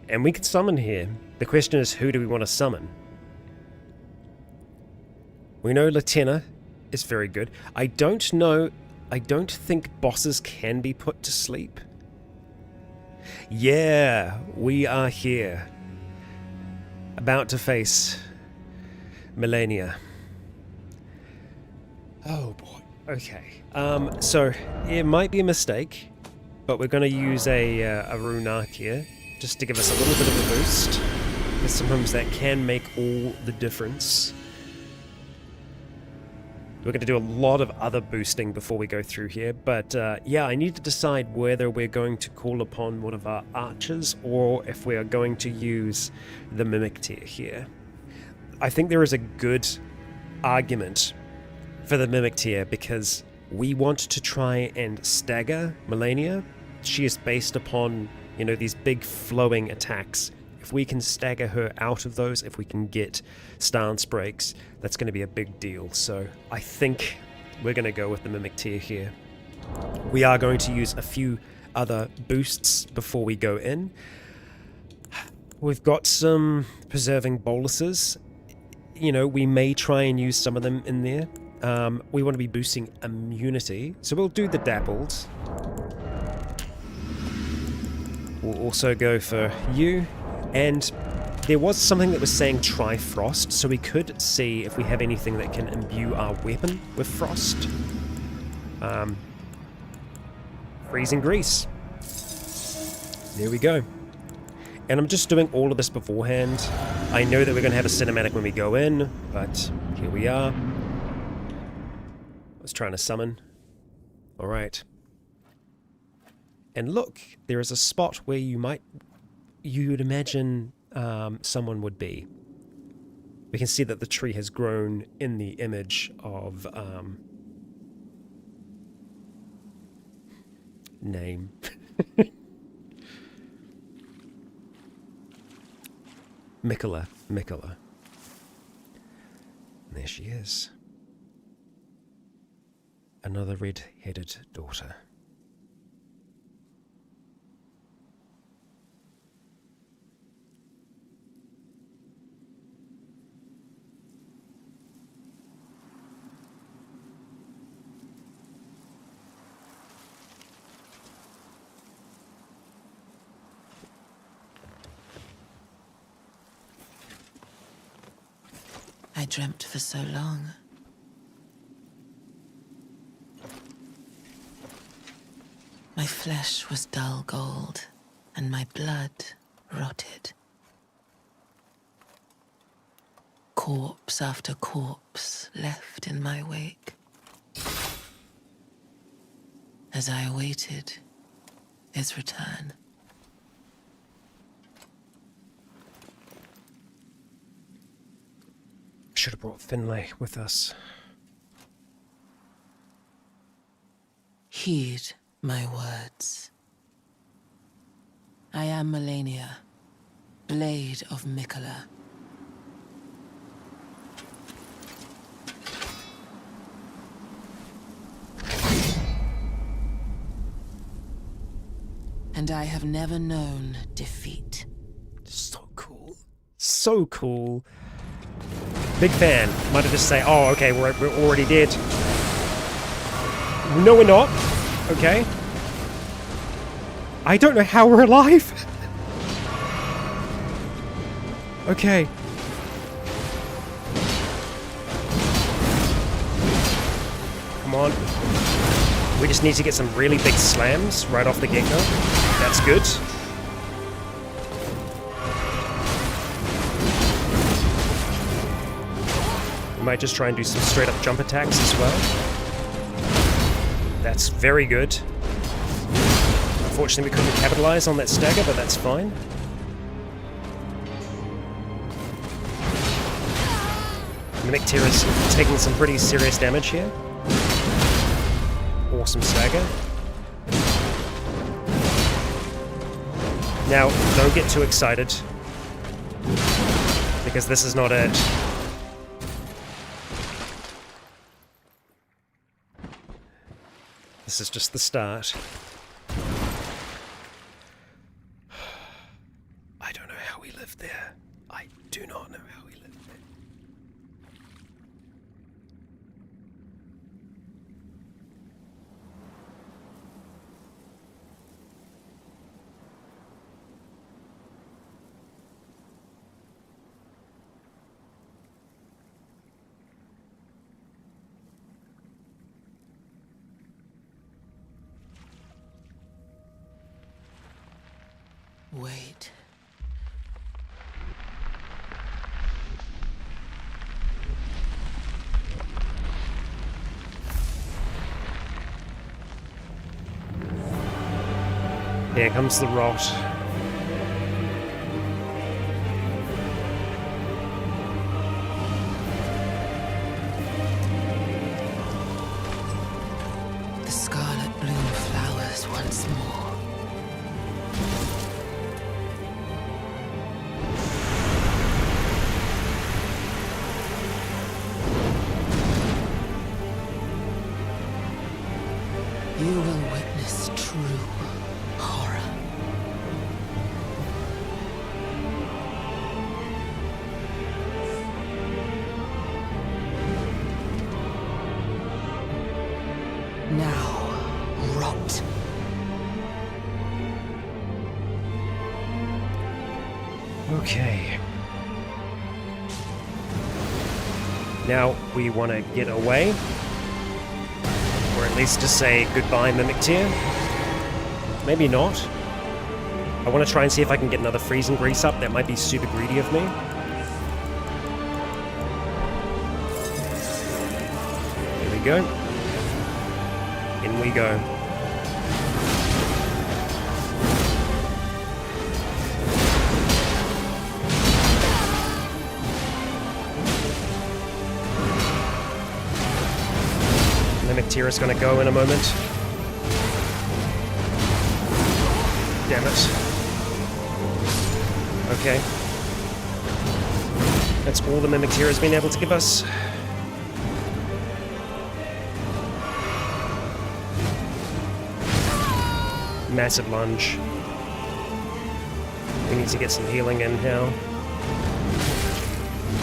And we can summon here. The question is, who do we want to summon? We know Latenna is very good. I don't think bosses can be put to sleep. Yeah, we are here. About to face Malenia. Oh boy. Okay. So it might be a mistake, but we're going to use a rune here just to give us a little bit of a boost. Because sometimes that can make all the difference. We're going to do a lot of other boosting before we go through here, but yeah, I need to decide whether we're going to call upon one of our archers or if we are going to use the Mimic tier here. I think there is a good argument for the Mimic tier because we want to try and stagger Malenia. She is based upon, you know, these big flowing attacks. If we can stagger her out of those, if we can get stance breaks, that's going to be a big deal. So I think we're going to go with the Mimic tier here. We are going to use a few other boosts before we go in. We've got some preserving boluses. You know, we may try and use some of them in there. We want to be boosting immunity, so we'll do the dappled. We'll also go for you. And there was something that was saying try frost, so we could see if we have anything that can imbue our weapon with frost. Freezing grease. There we go. And I'm just doing all of this beforehand. I know that we're going to have a cinematic when we go in, but here we are. I was trying to summon. Alright. And look, there is a spot where you'd imagine someone would be. We can see that the tree has grown in the image of name. Mikola. And there she is. Another red-headed daughter. I dreamt for so long. My flesh was dull gold, and my blood rotted. Corpse after corpse left in my wake. As I awaited his return. Should have brought Finlay with us. Heed my words. I am Malenia, Blade of Mikola. And I have never known defeat. So cool. So cool. Big fan. Might have just say, oh, okay, we're already dead. No, we're not. Okay. I don't know how we're alive. Okay. Come on. We just need to get some really big slams right off the get-go. That's good. We might just try and do some straight up jump attacks as well. That's very good. Unfortunately, we couldn't capitalize on that stagger, but that's fine. Mimic Tear is taking some pretty serious damage here. Awesome stagger. Now, don't get too excited, because this is not it. This is just the start. I don't know how we lived there. I do not know how we lived there. Wait. Here comes the rot. The scarlet bloom flowers once more. You will witness true horror. Now, rot. Okay. Now we want to get away. Or at least just say goodbye, Mimic Tear. Maybe not. I want to try and see if I can get another freezing grease up. That might be super greedy of me. Here we go. In we go. Mimic Tear is going to go in a moment. Damn it. Okay. That's all the Mimic Tear has been able to give us. Massive lunge. We need to get some healing in now.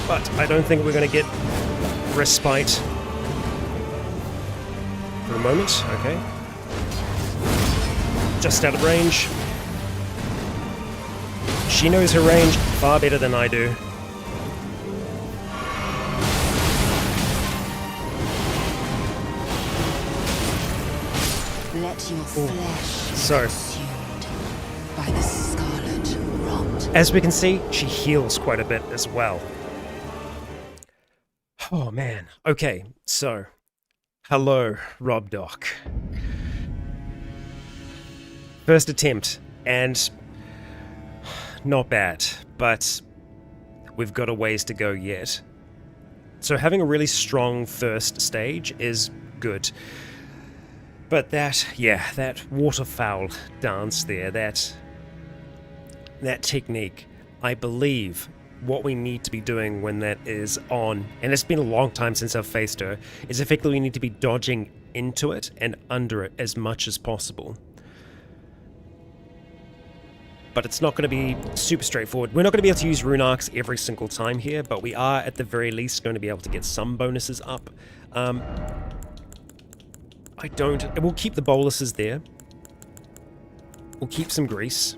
But I don't think we're going to get respite for a moment. Okay. Just out of range. She knows her range far better than I do. Let your flesh So, be consumed by the scarlet rot. as we can see, she heals quite a bit as well. Oh man. Okay, so hello, Rob Doc. First attempt, and not bad, but we've got a ways to go yet. So having a really strong first stage is good. But that waterfowl dance there, that technique, I believe what we need to be doing when that is on, and it's been a long time since I've faced her, is effectively we need to be dodging into it and under it as much as possible. But it's not going to be super straightforward. We're not going to be able to use rune arcs every single time here, but we are at the very least going to be able to get some bonuses up. We'll keep the boluses there. We'll keep some grease,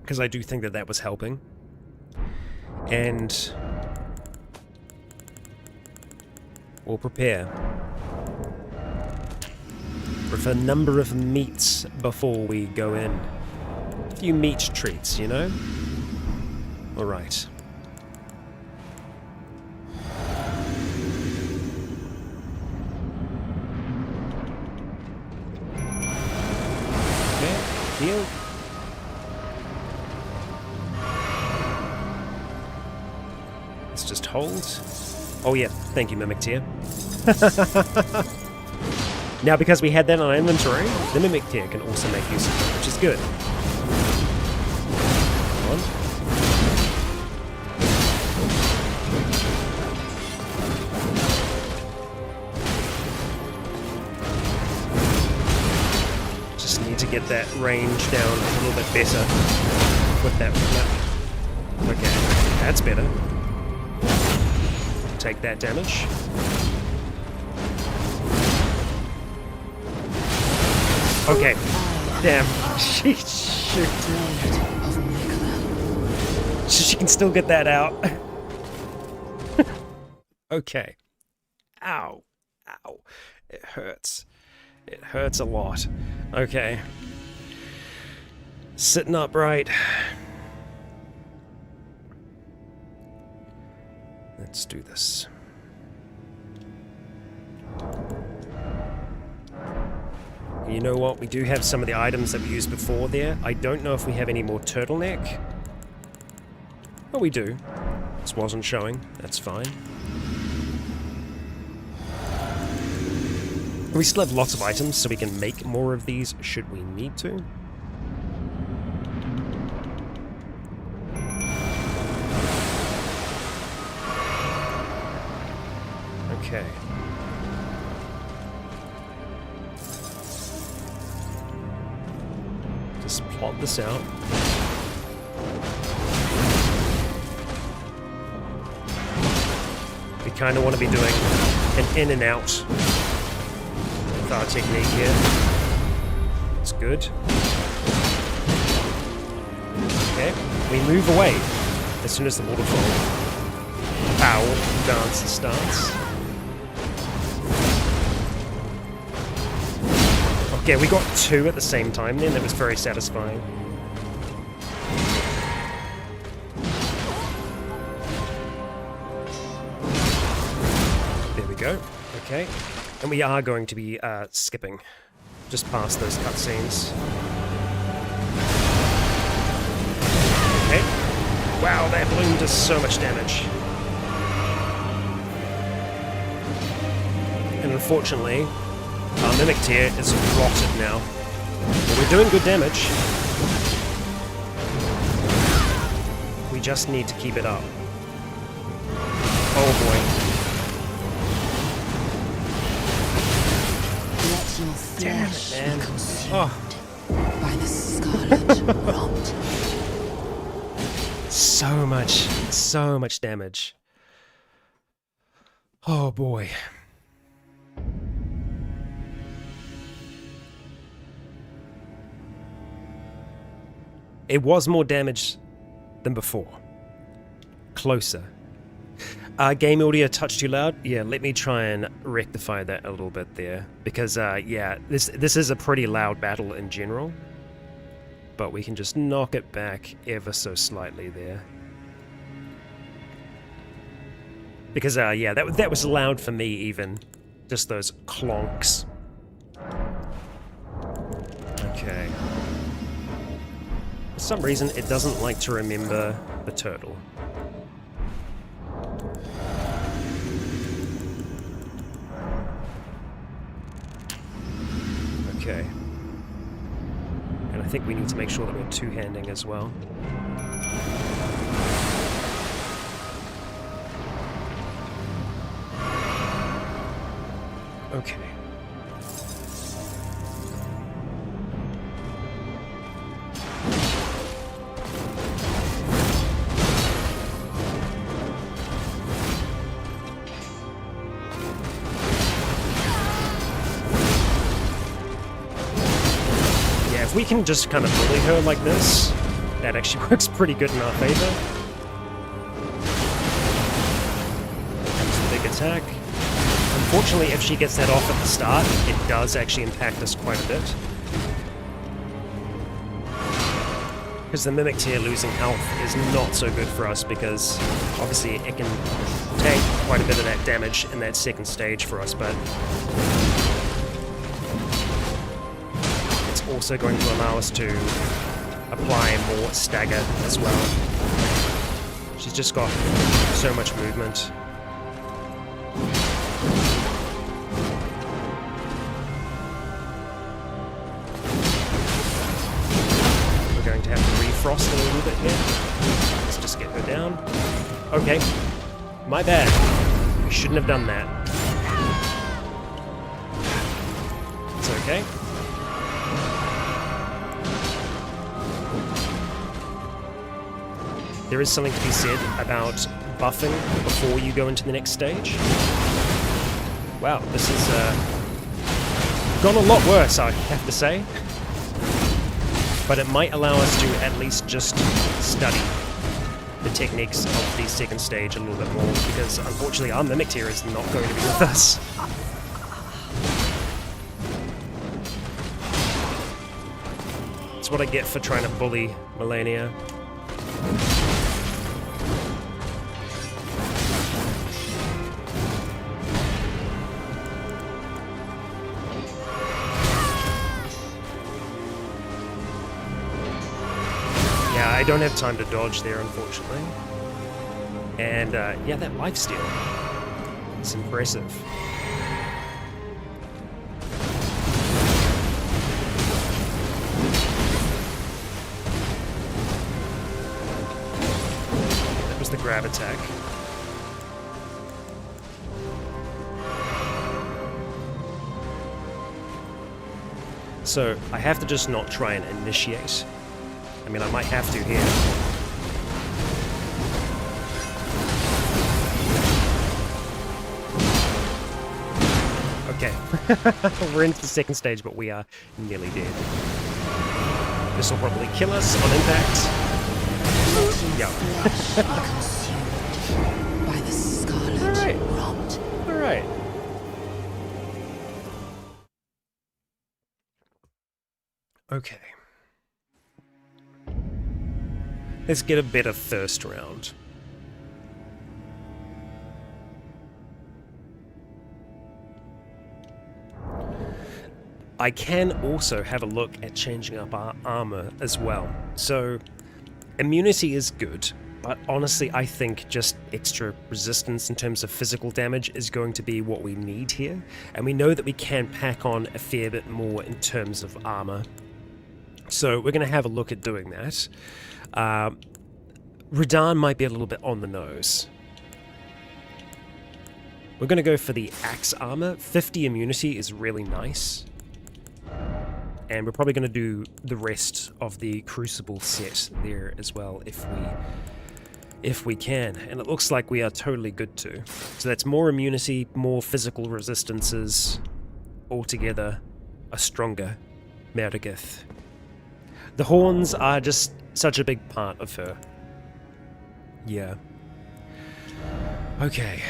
because I do think that was helping. And we'll prepare with a number of meats before we go in. A few meat treats, you know? Alright. heal. Let's just hold. Oh yeah, thank you, Mimic Tear. Now, because we had that on our inventory, the Mimic Tear can also make use of it, which is good. Come on. Just need to get that range down a little bit better with that flip. Okay, that's better. Take that damage. Okay. Damn. Shoot. She can still get that out. Okay. Ow. Ow. It hurts. It hurts a lot. Okay. Sitting upright. Let's do this. You know what? We do have some of the items that we used before there. I don't know if we have any more turtleneck. Oh, we do. This wasn't showing. That's fine. We still have lots of items, so we can make more of these should we need to. Okay. Just plot this out. We kind of want to be doing an in and out with our technique here. It's good. Okay, we move away as soon as the waterfall owl dance starts. Okay, we got two at the same time then. That was very satisfying. There we go. Okay. And we are going to be skipping just past those cutscenes. Okay. Wow, that balloon does so much damage. And unfortunately, our Mimic Tear is rotted now. But we're doing good damage. We just need to keep it up. Oh boy. Let your flesh be consumed by the scarlet rot. So much damage. Oh boy. It was more damage than before. Closer. Game audio touch too loud? Yeah, let me try and rectify that a little bit there. Because, yeah, this is a pretty loud battle in general. But we can just knock it back ever so slightly there. Because, yeah, that was loud for me even. Just those clonks. Okay. For some reason, it doesn't like to remember the turtle. Okay. And I think we need to make sure that we're two-handing as well. Okay. If we can just kind of bully her like this, that actually works pretty good in our favor. Comes the big attack. Unfortunately, if she gets that off at the start, it does actually impact us quite a bit. Because the Mimic Tear losing health is not so good for us, because obviously it can take quite a bit of that damage in that second stage for us, but also going to allow us to apply more stagger as well. She's just got so much movement. We're going to have to refrost a little bit here. Let's just get her down. Okay, my bad. We shouldn't have done that. It's okay. There is something to be said about buffing before you go into the next stage. Wow, this has gone a lot worse, I have to say. But it might allow us to at least just study the techniques of the second stage a little bit more, because unfortunately our Mimic tier is not going to be with us. That's what I get for trying to bully Melania. I don't have time to dodge there, unfortunately. And yeah, that lifesteal. It's impressive. That was the grab attack. So I have to just not try and initiate. I mean, I might have to here. Okay. We're into the second stage, but we are nearly dead. This will probably kill us on impact. Yeah. By the scarlet rot. Alright. Okay. Let's get a better first round. I can also have a look at changing up our armor as well. So, immunity is good, but honestly I think just extra resistance in terms of physical damage is going to be what we need here. And we know that we can pack on a fair bit more in terms of armor. So we're going to have a look at doing that. Radahn might be a little bit on the nose. We're going to go for the axe armor. 50 immunity is really nice. And we're probably going to do the rest of the crucible set there as well if we can. And it looks like we are totally good to. So that's more immunity, more physical resistances, altogether a stronger Meredith. The horns are just such a big part of her. Yeah. Okay.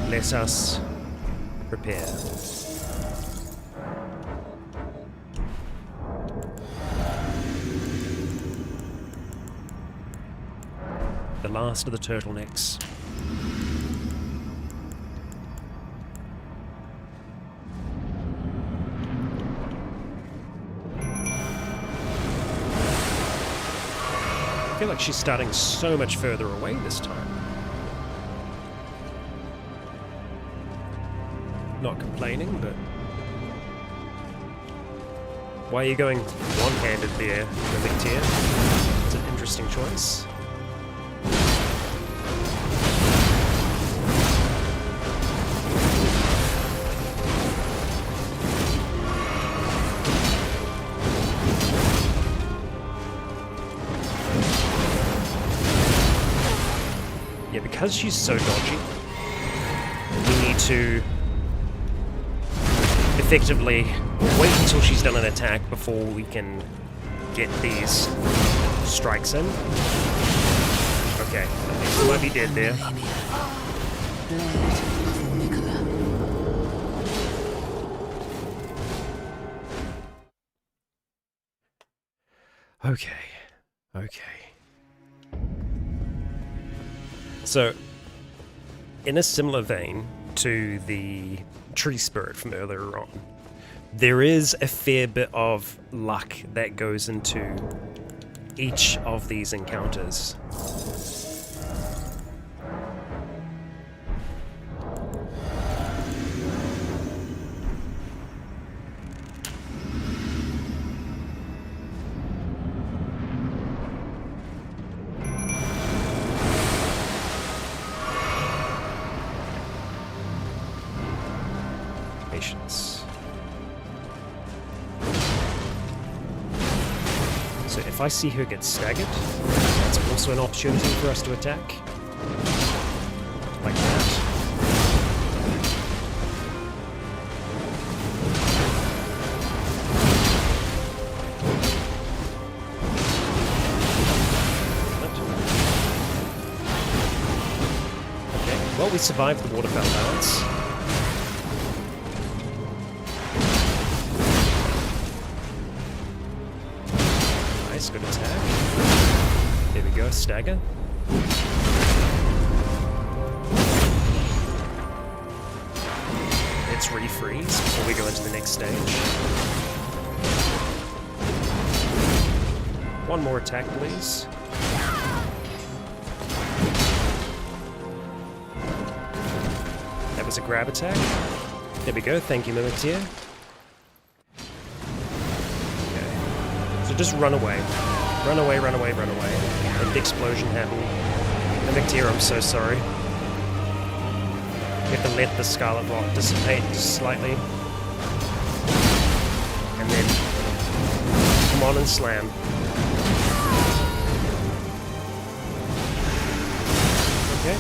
Let us prepare. The last of the turtlenecks. I feel like she's starting so much further away this time. Not complaining, but... Why are you going one-handed there, Mimic tier? It's an interesting choice. Yeah, because she's so dodgy, we need to effectively wait until she's done an attack before we can get these strikes in. Okay, I think she might be dead there. Okay, okay. So, in a similar vein to the tree spirit from earlier on, There is a fair bit of luck that goes into each of these encounters. Patience. So if I see her get staggered, that's also an opportunity for us to attack. Like that. Okay, well, we survived the waterfowl balance. Good attack. There we go, stagger. Let's refreeze before we go into the next stage. One more attack, please. That was a grab attack. There we go, thank you, Mimictier. So just run away. Run away, run away, run away. And the explosion happened. Mimictier, I'm so sorry. You have to let the Scarlet Rot dissipate just slightly. And then come on and slam. Okay.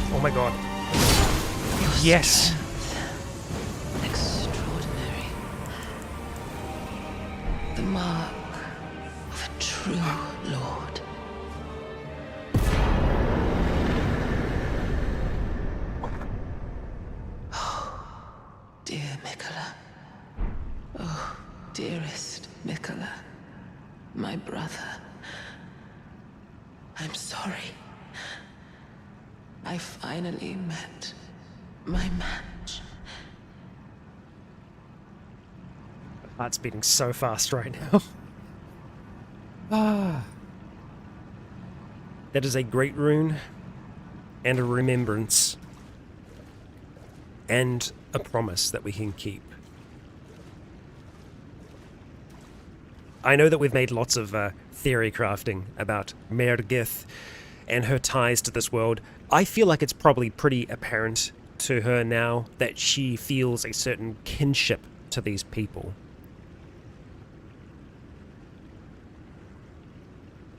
Oh my god. Yes! Extraordinary. The mark of a true lord. Oh, dear Mikola. Oh, dearest Mikola. My brother. I'm sorry. I finally met my match. My heart's beating so fast right now. Ah. That is a great rune, and a remembrance, and a promise that we can keep. I know that we've made lots of theory crafting about Mergith and her ties to this world. I feel like it's probably pretty apparent to her now that she feels a certain kinship to these people.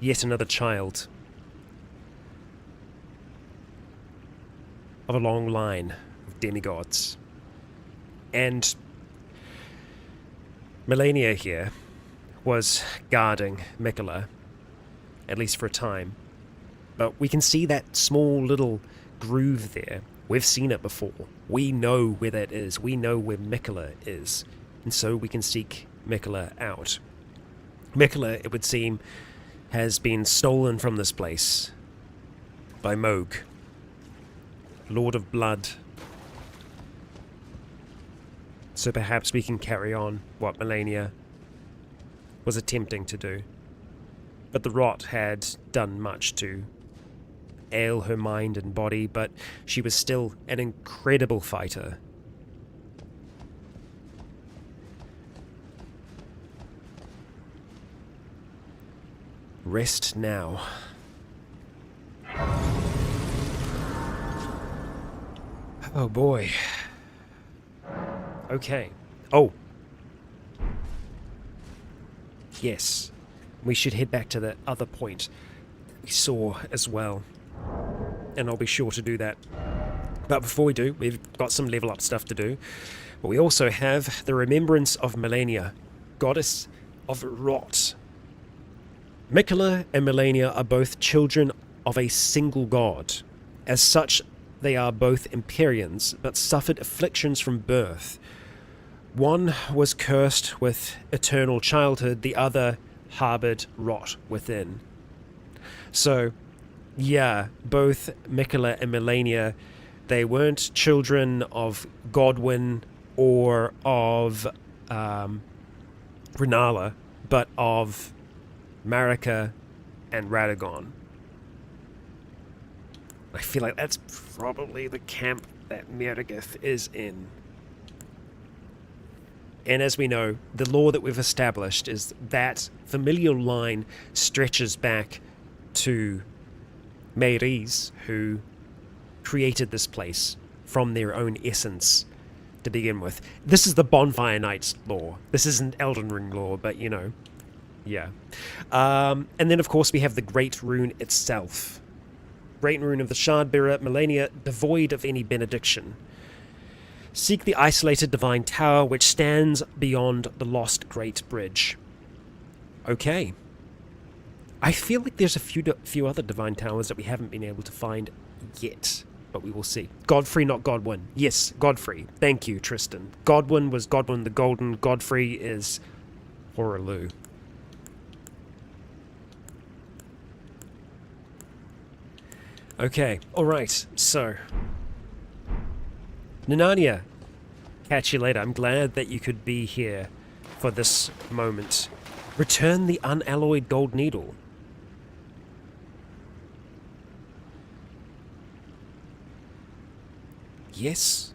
Yet another child of a long line of demigods. And Melania here was guarding Mikola, at least for a time. But we can see that small little groove there. We've seen it before. We know where that is. We know where Mikola is. And so we can seek Mikola out. Mikola, it would seem, has been stolen from this place by Moog, Lord of Blood. So perhaps we can carry on what Melania was attempting to do. But the rot had done much to ail her mind and body, but she was still an incredible fighter. Rest now. Oh boy. Okay. Oh. Yes. We should head back to the other point we saw as well. And I'll be sure to do that But before we do, we've got some level up stuff to do. But we also have the remembrance of Melania, goddess of rot. Miquella and Melania are both children of a single god. As such, they are both Empyreans, but suffered afflictions from birth. One was cursed with eternal childhood, the other harbored rot within. So, yeah, both Miquella and Melania, they weren't children of Godwyn or of Renala, but of Marika and Radagon. I feel like that's probably the camp that Meredith is in. And as we know, the law that we've established is that familial line stretches back to Meiris, who created this place from their own essence to begin with. This is the Bonfire Knights law. This isn't Elden Ring law, but you know, yeah. And then of course we have the Great Rune itself. Great Rune of the Shardbearer, Melania, devoid of any benediction. Seek the isolated divine tower which stands beyond the lost Great Bridge. Okay. I feel like there's a few other divine towers that we haven't been able to find yet, but we will see. Godfrey, not Godwyn. Yes, Godfrey. Thank you, Tristan. Godwyn was Godwyn the Golden. Godfrey is Horaloo. Okay, alright, so Nanania, catch you later. I'm glad that you could be here for this moment. Return the unalloyed gold needle. Yes.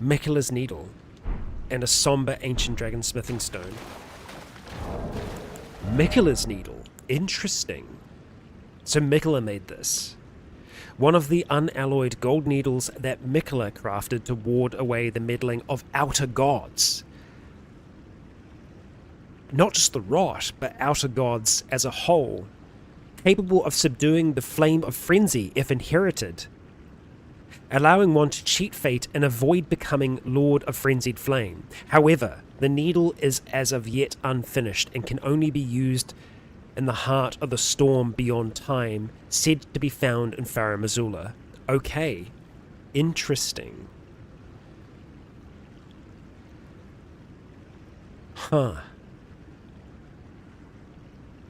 Miquella's needle and a somber ancient dragon smithing stone. Miquella's needle. Interesting. So Miquella made this. One of the unalloyed gold needles that Miquella crafted to ward away the meddling of outer gods. Not just the rot, but outer gods as a whole. Capable of subduing the flame of frenzy if inherited. Allowing one to cheat fate and avoid becoming Lord of Frenzied Flame. However, the needle is as of yet unfinished and can only be used in the heart of the storm beyond time, said to be found in Farum Azula. Okay, interesting. Huh.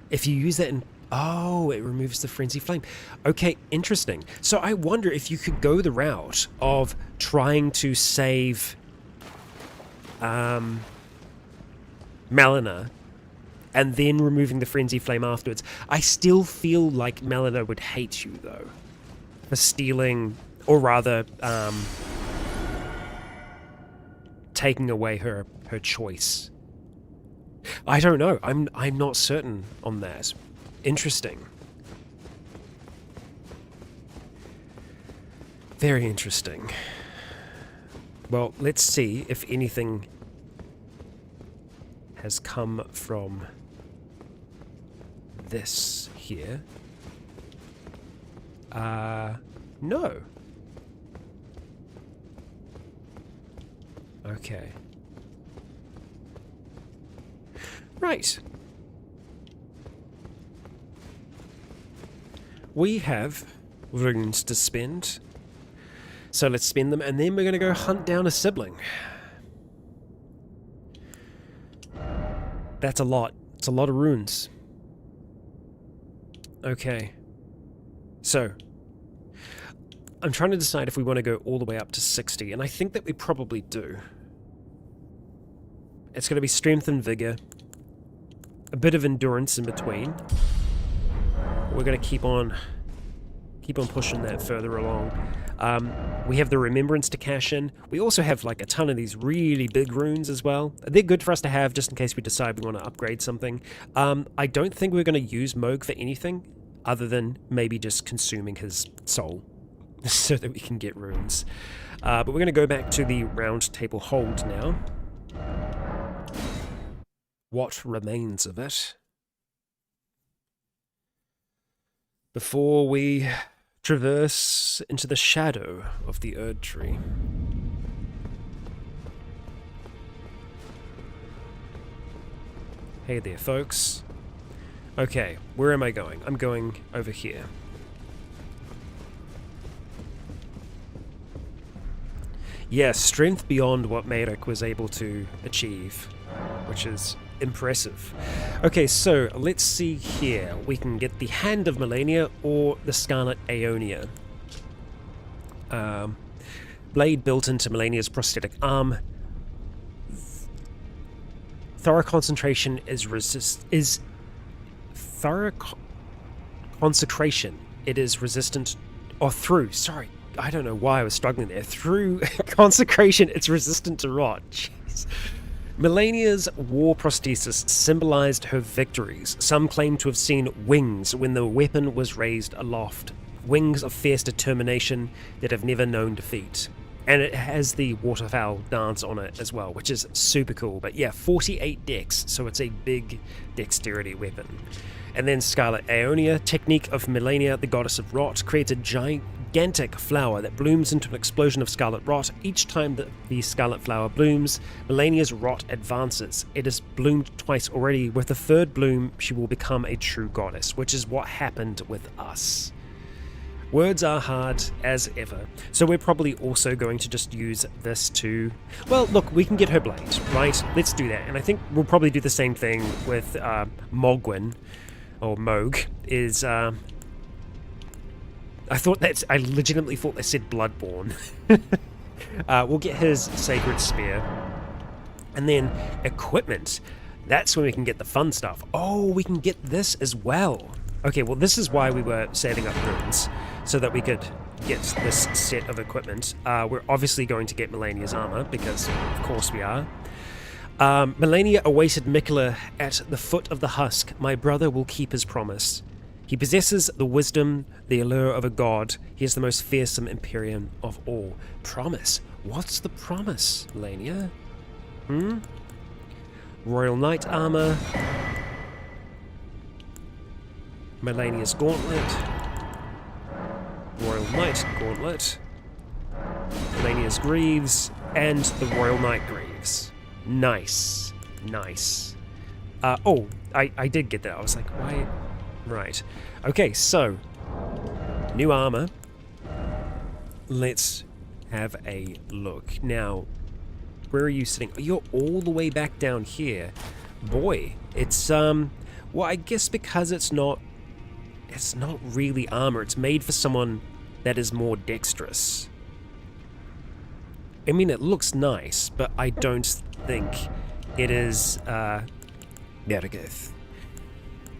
If you use that in... Oh, it removes the Frenzy Flame. Okay, interesting. So I wonder if you could go the route of trying to save Melina and then removing the Frenzy Flame afterwards. I still feel like Melina would hate you, though, for stealing, or rather, taking away her choice. I don't know. I'm not certain on that. Interesting. Very interesting. Well, let's see if anything has come from this here. No. Okay. Right. We have runes to spend. So let's spend them, and then we're going to go hunt down a sibling. That's a lot. It's a lot of runes. Okay. So, I'm trying to decide if we want to go all the way up to 60, and I think that we probably do. It's going to be strength and vigor. A bit of endurance in between. We're going to keep on pushing that further along. We have the remembrance to cash in. We also have like a ton of these really big runes as well. They're good for us to have just in case we decide we want to upgrade something. I don't think we're going to use Moog for anything other than maybe just consuming his soul so that we can get runes. But we're going to go back to the round table hold now. What remains of it? Before we traverse into the shadow of the Erd Tree. Hey there, folks. Okay, where am I going? I'm going over here. Yeah, strength beyond what Merrick was able to achieve, which is impressive. Okay, so let's see here. We can get the Hand of Melania or the Scarlet Aeonia. Blade built into Melania's prosthetic arm. Thorough concentration is thorough consecration. It is resistant, or through. Sorry, I don't know why I was struggling there. Through consecration, it's resistant to rot. Jeez. Melania's war prosthesis symbolized her victories. Some claim to have seen wings when the weapon was raised aloft. Wings of fierce determination that have never known defeat. And it has the waterfowl dance on it as well, which is super cool. But yeah, 48 dex, so it's a big dexterity weapon. And then Scarlet Aeonia, technique of Melania, the goddess of rot, creates a gigantic flower that blooms into an explosion of scarlet rot. Each time that the scarlet flower blooms, Melania's rot advances. It has bloomed twice already. With the third bloom, she will become a true goddess, which is what happened with us. Words are hard as ever, so we're probably also going to just use this to... Well, look, we can get her blade, right? Let's do that. And I think we'll probably do the same thing with Mogwin, or Moog, is... I legitimately thought they said Bloodborne. We'll get his Sacred Spear. And then equipment. That's when we can get the fun stuff. Oh, we can get this as well. Okay, well this is why we were setting up runes, so that we could get this set of equipment. We're obviously going to get Melania's armor, because of course we are. Melania awaited Mikola at the foot of the husk. My brother will keep his promise. He possesses the wisdom, the allure of a god. He is the most fearsome Empyrean of all. Promise? What's the promise, Melania? Royal Knight armor. Melania's gauntlet. Royal Knight gauntlet. Melania's greaves. And the Royal Knight greaves. Nice. Nice. Oh, I did get that. I was like, why? Right. Okay, so. New armor. Let's have a look. Now, where are you sitting? You're all the way back down here. Boy, it's, well, I guess because it's not really armor. It's made for someone that is more dexterous. I mean, it looks nice, but I don't think it is, Nergith.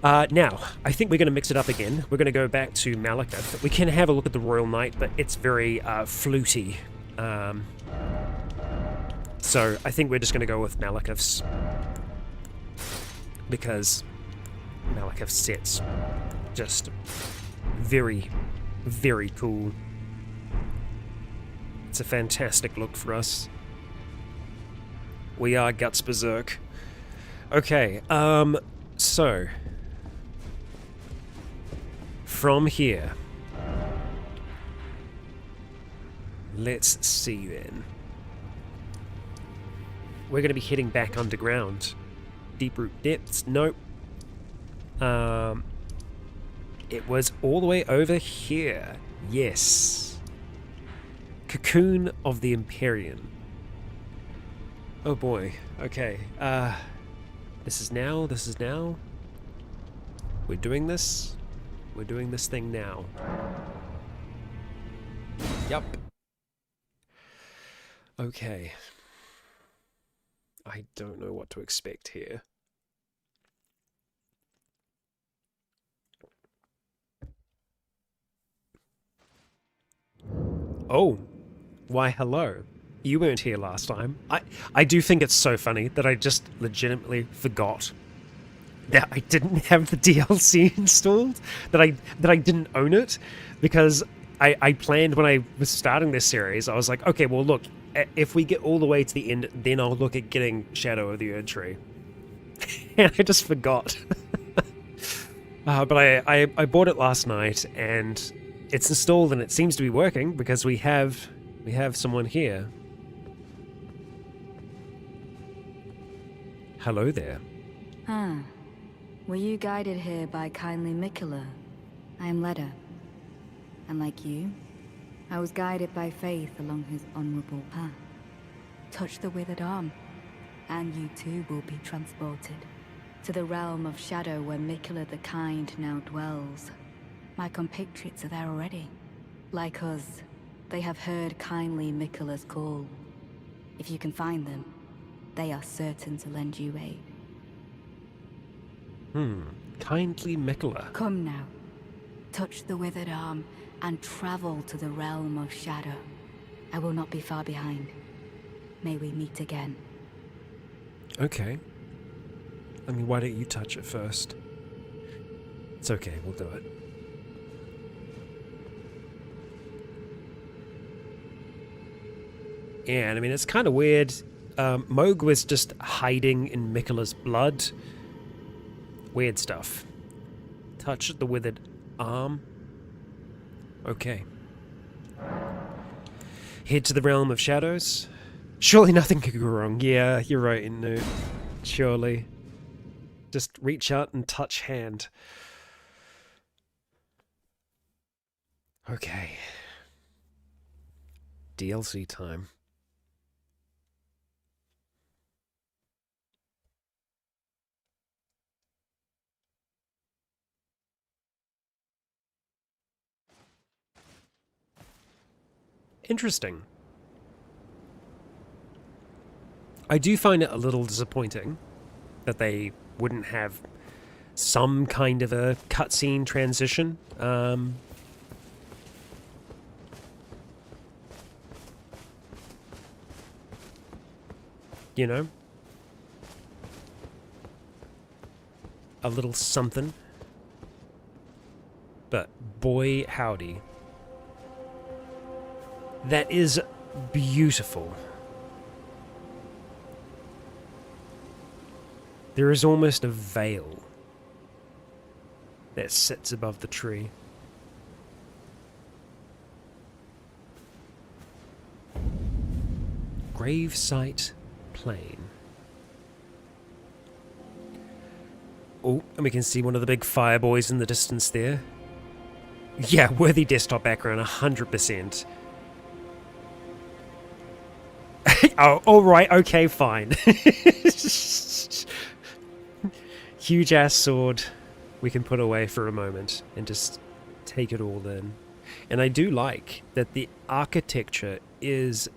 Now, I think we're going to mix it up again. We're going to go back to Malekith. We can have a look at the Royal Knight, but it's very, fluty. So I think we're just going to go with Malekith's. Because Malekith's set's just very, very cool. It's a fantastic look for us. We are Guts Berserk. Okay, so from here, let's see then. We're going to be heading back underground. Deep Root Depths, nope. It was all the way over here. Yes. Cocoon of the Empyrean. Oh boy. Okay. This is now. We're doing this. We're doing this thing now. Yup. Okay. I don't know what to expect here. Oh, why hello. You weren't here last time. I do think it's so funny that I just legitimately forgot that I didn't have the DLC installed, that I didn't own it, because I planned when I was starting this series, I was like, okay, well look, if we get all the way to the end, then I'll look at getting Shadow of the Erd Tree. And I just forgot. But I bought it last night, and it's installed and it seems to be working because we have someone here. Hello there. Ah, were you guided here by kindly Mikula? I am Leda. And like you, I was guided by faith along his honorable path. Touch the withered arm, and you too will be transported to the realm of shadow where Mikula the Kind now dwells. My compatriots are there already. Like us, they have heard kindly Mikula's call. If you can find them, they are certain to lend you aid. Kindly Mikula. Come now. Touch the withered arm and travel to the realm of shadow. I will not be far behind. May we meet again. Okay. I mean, why don't you touch it first? It's okay, we'll do it. Yeah, and I mean, it's kind of weird. Moog was just hiding in Mikula's blood. Weird stuff. Touch the withered arm. Okay. Head to the realm of shadows. Surely nothing could go wrong. Yeah, you're right, Inu. Surely. Just reach out and touch hand. Okay. DLC time. Interesting. I do find it a little disappointing that they wouldn't have some kind of a cutscene transition. You know? A little something. But boy howdy. That is beautiful. There is almost a veil that sits above the tree. Gravesite Plain. Oh, and we can see one of the big fireboys in the distance there. Yeah, worthy desktop background, 100%. Oh, alright, okay, fine. Huge ass sword we can put away for a moment and just take it all in. And I do like that the architecture is...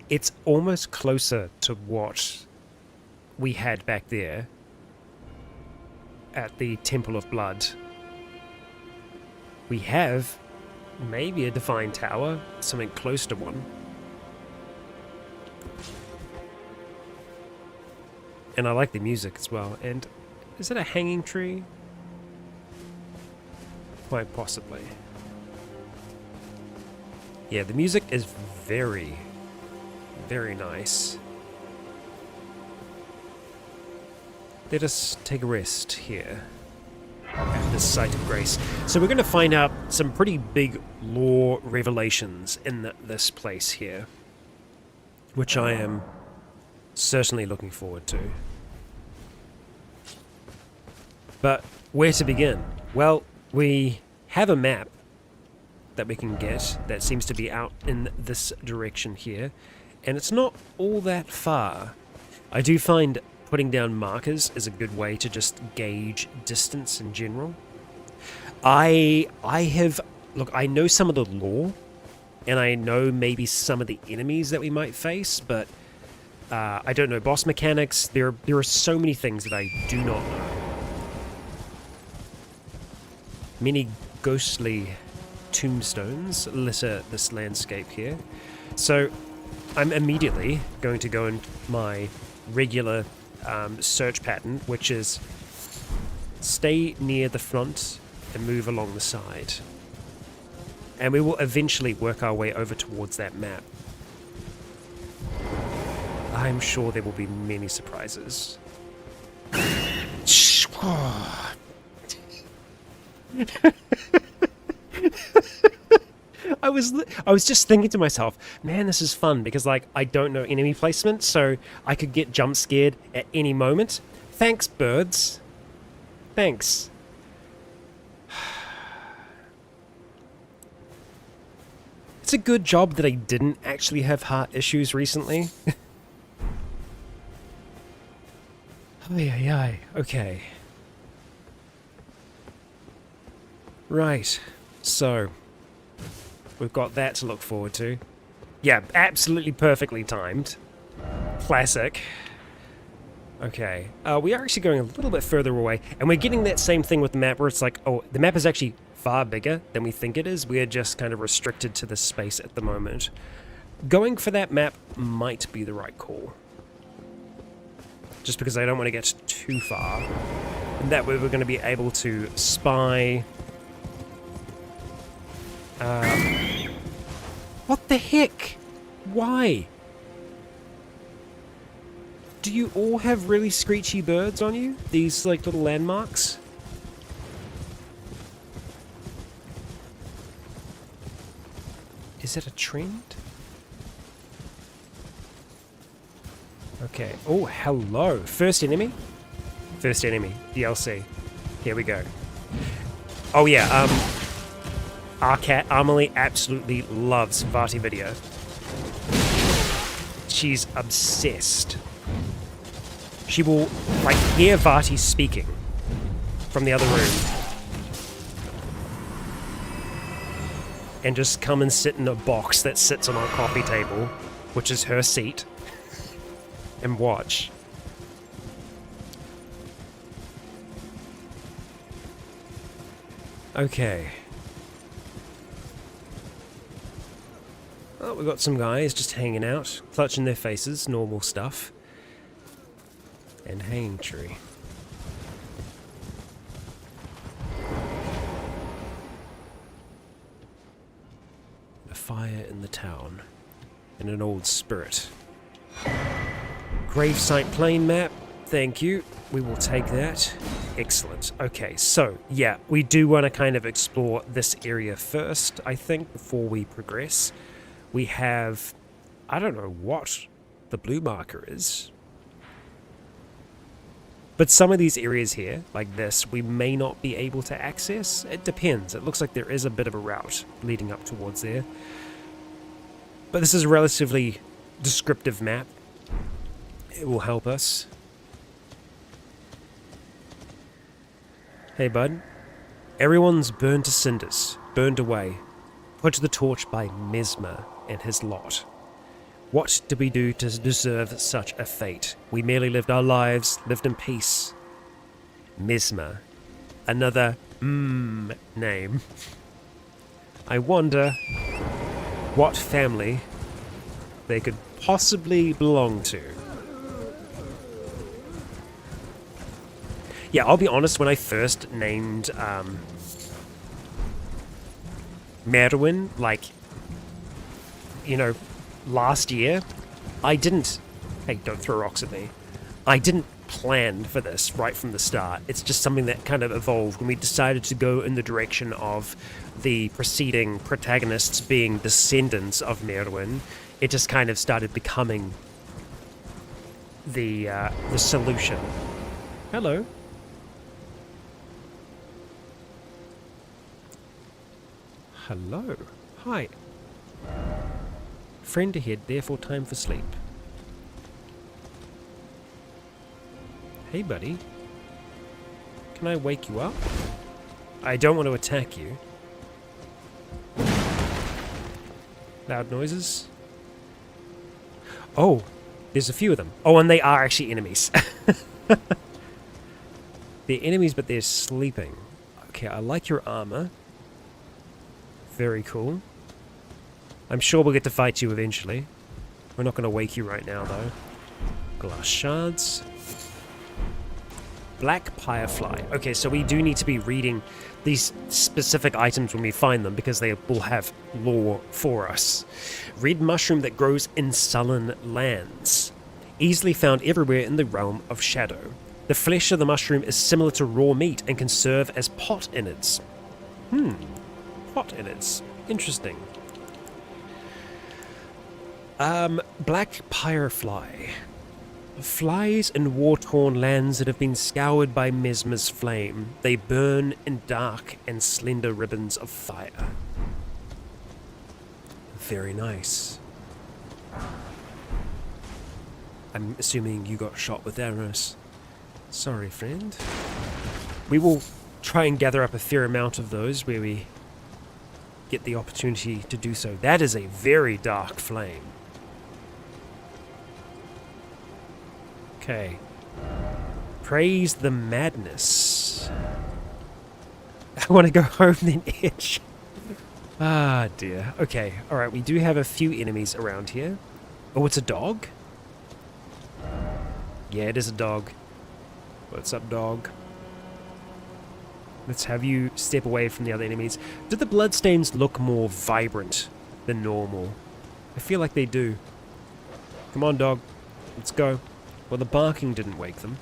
It's almost closer to what we had back there at the Temple of Blood. We have maybe a Divine Tower, something close to one. And I like the music as well. And is it a hanging tree? Quite possibly. Yeah, the music is very, very nice. Let us take a rest here at this site of grace. So we're going to find out some pretty big lore revelations in this place here, which I am certainly looking forward to. But where to begin? Well, we have a map that we can get that seems to be out in this direction here, and it's not all that far. I do find putting down markers is a good way to just gauge distance in general. I know some of the lore, and I know maybe some of the enemies that we might face, but I don't know boss mechanics. There are so many things that I do not know. Many ghostly tombstones litter this landscape here. So I'm immediately going to go in my regular search pattern, which is stay near the front and move along the side. And we will eventually work our way over towards that map. I'm sure there will be many surprises. I was just thinking to myself, man, this is fun because like I don't know enemy placement, so I could get jump scared at any moment. Thanks, birds. Thanks. It's a good job that I didn't actually have heart issues recently. Ay. Okay. Right. So, we've got that to look forward to. Yeah, absolutely perfectly timed. Classic. Okay. We are actually going a little bit further away, and we're getting that same thing with the map where it's like, oh, the map is actually far bigger than we think it is. We are just kind of restricted to this space at the moment. Going for that map might be the right call. Just because I don't want to get too far. And that way we're going to be able to spy... what the heck? Why? Do you all have really screechy birds on you? These, like, little landmarks? Is it a trend? Okay. Oh, hello. First enemy? First enemy. DLC. Here we go. Oh, yeah, our cat, Amelie, absolutely loves Vati video. She's obsessed. She will, like, hear Vati speaking from the other room. And just come and sit in a box that sits on our coffee table, which is her seat, and watch. Okay. Oh, we've got some guys just hanging out, clutching their faces, normal stuff. And hanging tree. A fire in the town. And an old spirit. Gravesite plain map. Thank you. We will take that. Excellent. Okay, so, yeah, we do want to kind of explore this area first, I think, before we progress. We have... I don't know what the blue marker is. But some of these areas here, like this, we may not be able to access. It depends. It looks like there is a bit of a route leading up towards there. But this is a relatively descriptive map. It will help us. Hey, bud. Everyone's burned to cinders, burned away, put to the torch by Mesmer and his lot. What did we do to deserve such a fate? We merely lived our lives, lived in peace. Mesmer. Another name. I wonder what family they could possibly belong to. Yeah, I'll be honest, when I first named Merwin, like, you know, last year, I didn't... Hey, don't throw rocks at me. I didn't plan for this right from the start. It's just something that kind of evolved when we decided to go in the direction of the preceding protagonists being descendants of Merwin. It just kind of started becoming the solution. Hello. Hello. Hi. Friend ahead, therefore time for sleep. Hey, buddy. Can I wake you up? I don't want to attack you. Loud noises. Oh, there's a few of them. Oh, and they are actually enemies. They're enemies, but they're sleeping. Okay, I like your armor. Very cool. I'm sure we'll get to fight you eventually. We're not going to wake you right now, though. Glass shards. Black Firefly. Okay, so we do need to be reading these specific items when we find them because they will have lore for us. Red mushroom that grows in sullen lands. Easily found everywhere in the realm of shadow. The flesh of the mushroom is similar to raw meat and can serve as pot innards. Pot hot it is. Interesting. Black Pyrefly. Flies in war-torn lands that have been scoured by Mesmer's flame. They burn in dark and slender ribbons of fire. Very nice. I'm assuming you got shot with arrows. Sorry, friend. We will try and gather up a fair amount of those where we get the opportunity to do so. That is a very dark flame. Okay. Praise the madness. I want to go home then itch. Ah, dear. Okay, alright, we do have a few enemies around here. Oh, it's a dog? Yeah, it is a dog. What's up, dog? Let's have you step away from the other enemies. Do the bloodstains look more vibrant than normal? I feel like they do. Come on, dog. Let's go. Well, the barking didn't wake them.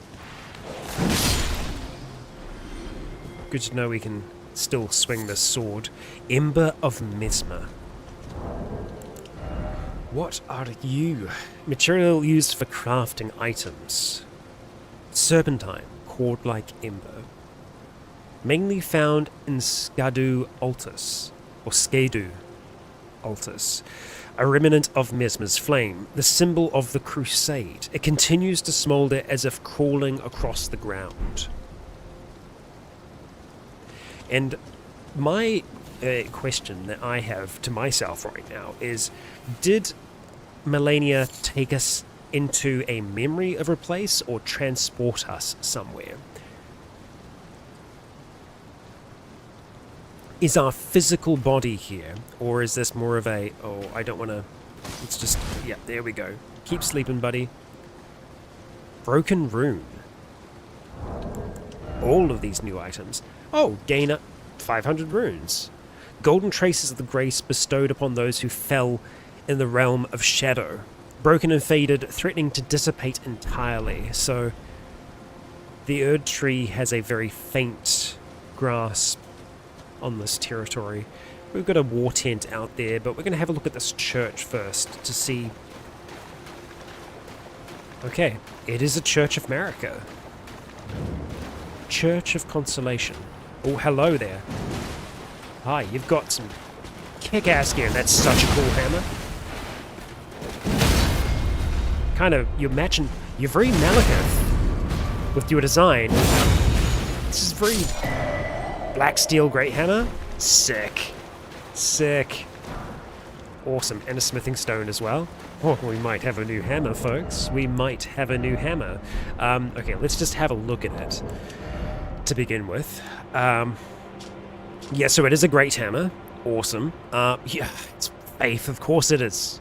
Good to know we can still swing this sword. Ember of Mesmer. What are you? Material used for crafting items. Serpentine, cord-like ember. Mainly found in Skadu Altus, or Skadu Altus, a remnant of Mesmer's flame, the symbol of the crusade. It continues to smoulder as if crawling across the ground. And my question that I have to myself right now is, did Melania take us into a memory of a place or transport us somewhere? Is our physical body here, or is this more of a, oh, I don't want to, it's just, yeah, there we go. Keep sleeping, buddy. Broken rune. All of these new items. Oh, gain up 500 runes. Golden traces of the grace bestowed upon those who fell in the realm of shadow. Broken and faded, threatening to dissipate entirely. So, the Erd Tree has a very faint grasp on this territory. We've got a war tent out there, but we're going to have a look at this church first to see. Okay, it is a Church of Marika. Church of Consolation. Oh, hello there. Hi, you've got some kick-ass gear, and that's such a cool hammer. Kind of, you're very Malekith with your design. This is very black steel great hammer. Sick. Sick. Awesome. And a smithing stone as well. Oh, we might have a new hammer, folks. We might have a new hammer. Okay, let's just have a look at it to begin with. Yeah, so it is a great hammer. Awesome. Yeah, it's faith. Of course it is.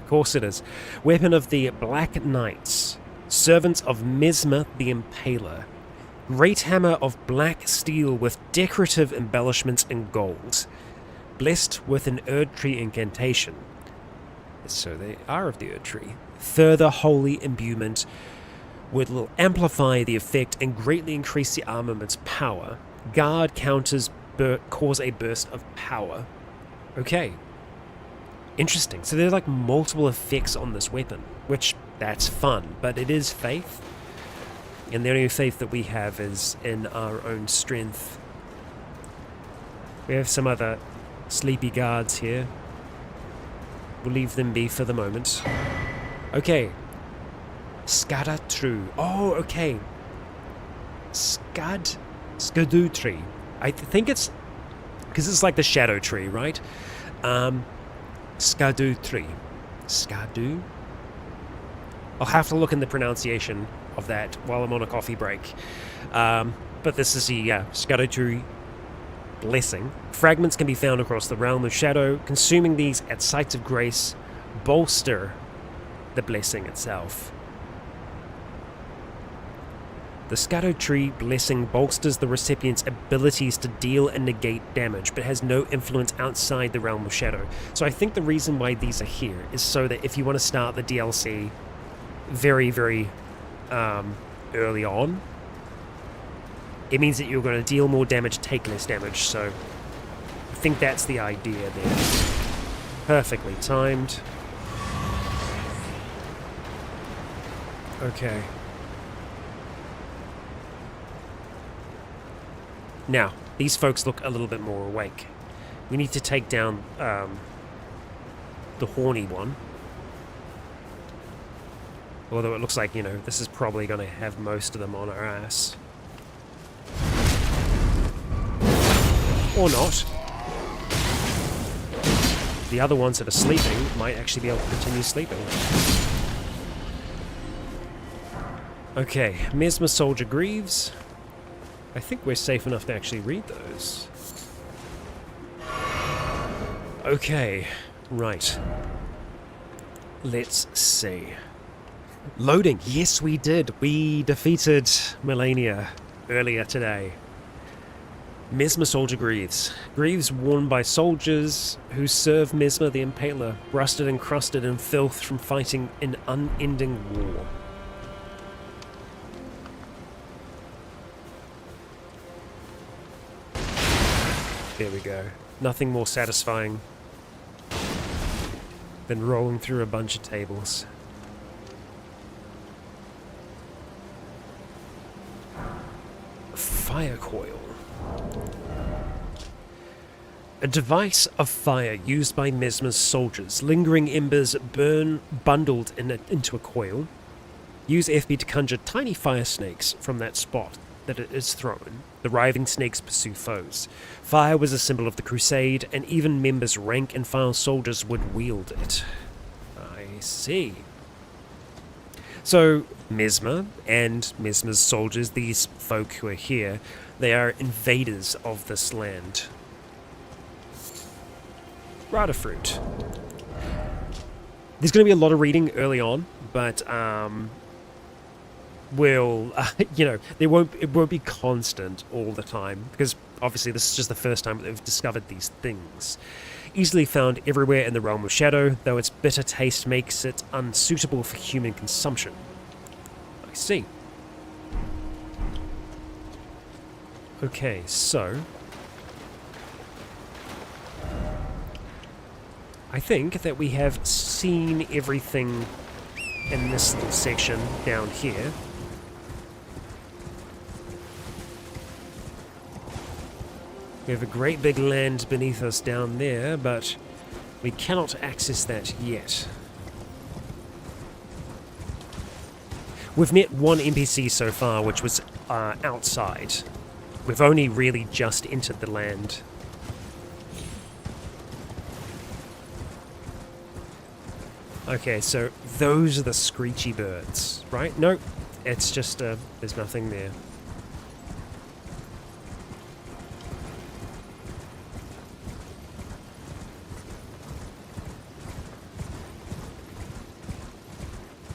Of course it is. Weapon of the Black Knights. Servants of Mesmer the Impaler. Great hammer of black steel with decorative embellishments in gold. Blessed with an Erd Tree incantation. So they are of the Erd Tree. Further holy imbuement will amplify the effect and greatly increase the armament's power. Guard counters cause a burst of power. Okay. Interesting. So there are like multiple effects on this weapon, which that's fun, but it is faith. And the only faith that we have is in our own strength. We have some other sleepy guards here. We'll leave them be for the moment. Okay. Skada True. Oh, okay. Skadu Tree. I think it's because it's like the shadow tree, right? Skadu Tree. Skadu? I'll have to look in the pronunciation of that while I'm on a coffee break. But this is the Skadu Tree blessing. Fragments can be found across the realm of shadow. Consuming these at sites of grace bolster the blessing itself. The Skadu Tree blessing bolsters the recipient's abilities to deal and negate damage, but has no influence outside the realm of shadow. So I think the reason why these are here is so that if you want to start the DLC very, very early on, it means that you're going to deal more damage, take less damage. So think that's the idea there. Perfectly timed. Okay. Now, these folks look a little bit more awake. We need to take down the horny one. Although it looks like, you know, this is probably going to have most of them on our ass. Or not. The other ones that are sleeping might actually be able to continue sleeping. Okay, Mesmer Soldier Greaves. I think we're safe enough to actually read those. Okay, right. Let's see. Loading. Yes, we did. We defeated Melania earlier today. Mesmer Soldier Greaves. Greaves worn by soldiers who serve Mesmer the Impaler, rusted and crusted in filth from fighting in unending war. There we go. Nothing more satisfying than rolling through a bunch of tables. Fire coil. A device of fire used by Mesmer's soldiers. Lingering embers burn bundled into a coil. Use FB to conjure tiny fire snakes from that spot that it is thrown. The writhing snakes pursue foes. Fire was a symbol of the crusade, and even members rank and file soldiers would wield it. I see. So, Mesmer and Mesmer's soldiers, these folk who are here, they are invaders of this land. Rada fruit. There's going to be a lot of reading early on, but you know, it won't be constant all the time, because obviously this is just the first time that they've discovered these things. Easily found everywhere in the realm of shadow, though its bitter taste makes it unsuitable for human consumption. I see. Okay, so I think that we have seen everything in this little section down here. We have a great big land beneath us down there, but we cannot access that yet. We've met one NPC so far, which was outside. We've only really just entered the land. Okay, so those are the screechy birds, right? Nope, it's just, there's nothing there.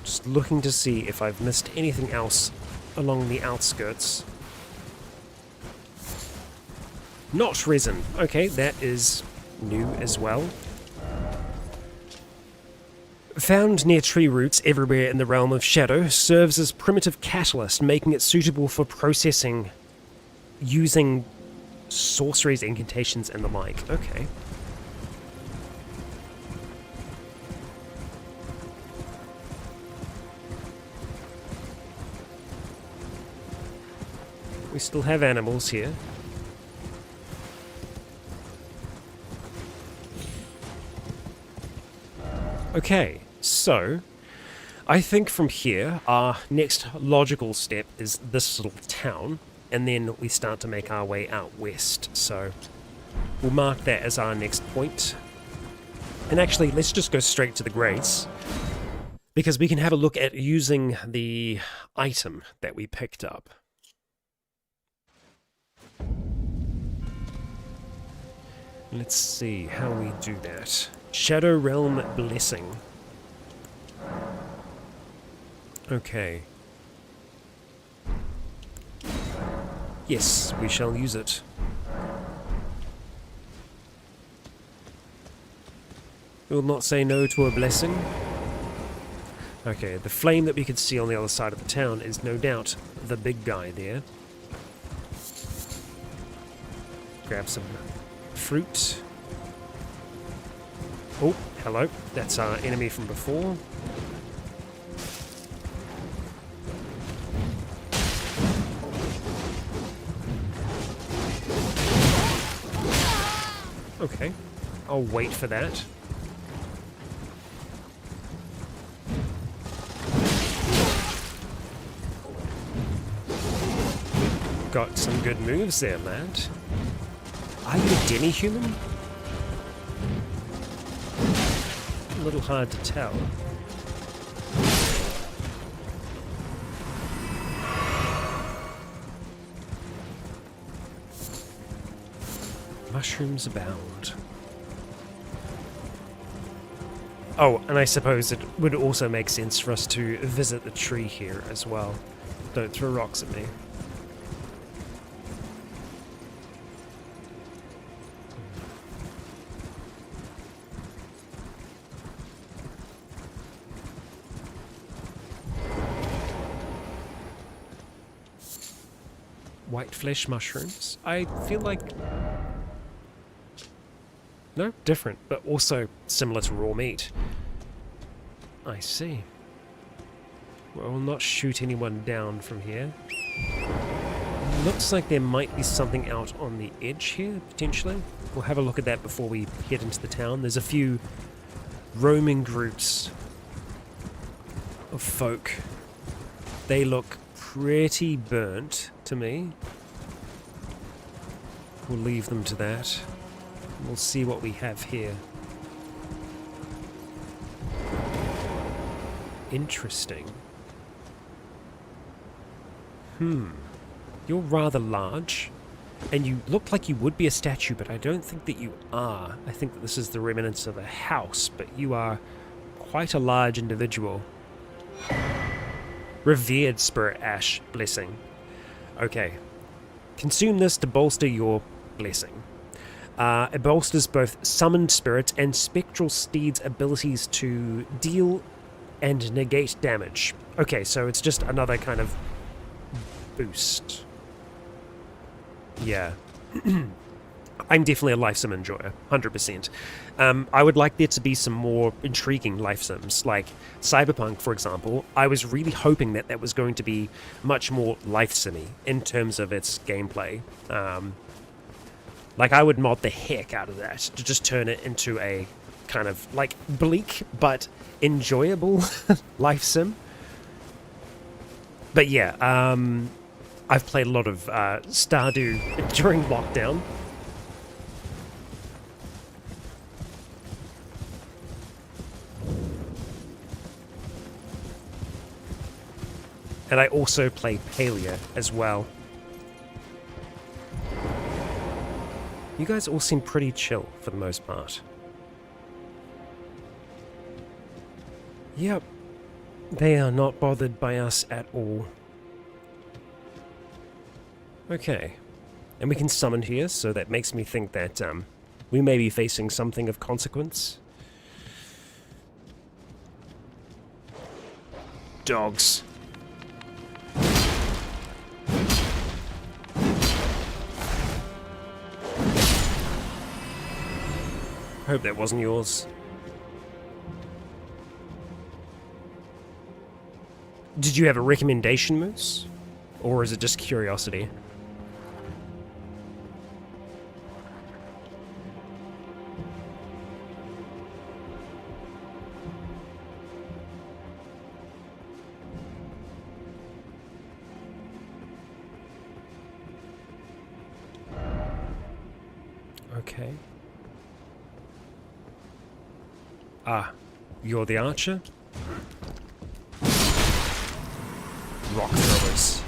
Just looking to see if I've missed anything else along the outskirts. Not resin. Okay, that is new as well. Found near tree roots everywhere in the realm of shadow, serves as primitive catalyst, making it suitable for processing using sorceries, incantations, and the like. Okay. We still have animals here. Okay, so I think from here our next logical step is this little town, and then we start to make our way out west. So we'll mark that as our next point. And actually, let's just go straight to the Grace, because we can have a look at using the item that we picked up. Let's see how we do that. Shadow Realm Blessing. Okay. Yes, we shall use it. We'll not say no to a blessing. Okay, the flame that we could see on the other side of the town is no doubt the big guy there. Grab some fruit. Oh, hello. That's our enemy from before. Okay, I'll wait for that. Got some good moves there, lad. Are you a demi-human? A little hard to tell. Mushrooms abound. Oh, and I suppose it would also make sense for us to visit the tree here as well. Don't throw rocks at me. White flesh mushrooms. I feel like... No, different, but also similar to raw meat. I see. Well, we'll not shoot anyone down from here. Looks like there might be something out on the edge here, potentially. We'll have a look at that before we head into the town. There's a few roaming groups of folk. They look pretty burnt to me. We'll leave them to that. We'll see what we have here. Interesting. You're rather large, and you look like you would be a statue, but I don't think that you are. I think that this is the remnants of a house, but you are quite a large individual. Revered Spirit Ash Blessing. Okay. Consume this to bolster your blessing. It bolsters both summoned spirits and spectral steeds' abilities to deal and negate damage. Okay, so it's just another kind of boost. Yeah. I'm definitely a life sim enjoyer, 100%. I would like there to be some more intriguing life sims, like Cyberpunk, for example. I was really hoping that that was going to be much more life simmy in terms of its gameplay. Like, I would mod the heck out of that to just turn it into a kind of, like, bleak but enjoyable life sim. But yeah, I've played a lot of Stardew during lockdown. And I also play Palia as well. You guys all seem pretty chill for the most part. Yep. They are not bothered by us at all. Okay. And we can summon here, so that makes me think that we may be facing something of consequence. Dogs. Hope that wasn't yours. Did you have a recommendation, Moose? Or is it just curiosity? Okay. Ah, you're the archer? Rock throwers.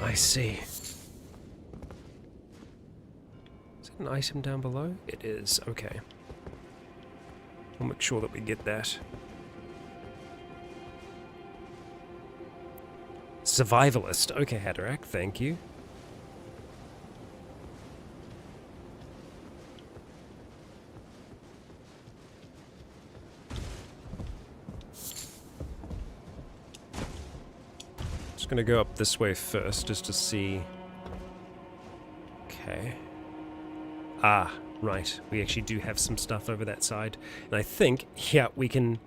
I see. Is it an item down below? It is, okay. We'll make sure that we get that. Survivalist. Okay, Haderach, thank you. Just gonna go up this way first, just to see. Okay. Ah, right. We actually do have some stuff over that side. And I think, yeah, we can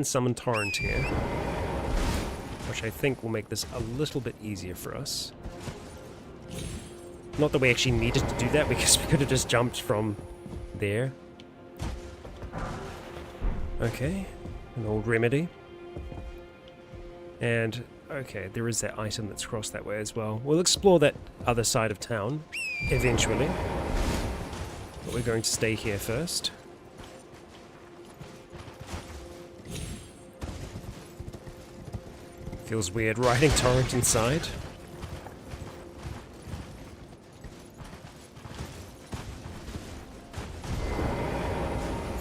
summon Torrent here. Which I think will make this a little bit easier for us. Not that we actually needed to do that, because we could have just jumped from there. Okay, an old remedy. And, okay, there is that item that's crossed that way as well. We'll explore that other side of town, eventually. But we're going to stay here first. Feels weird riding Torrent inside.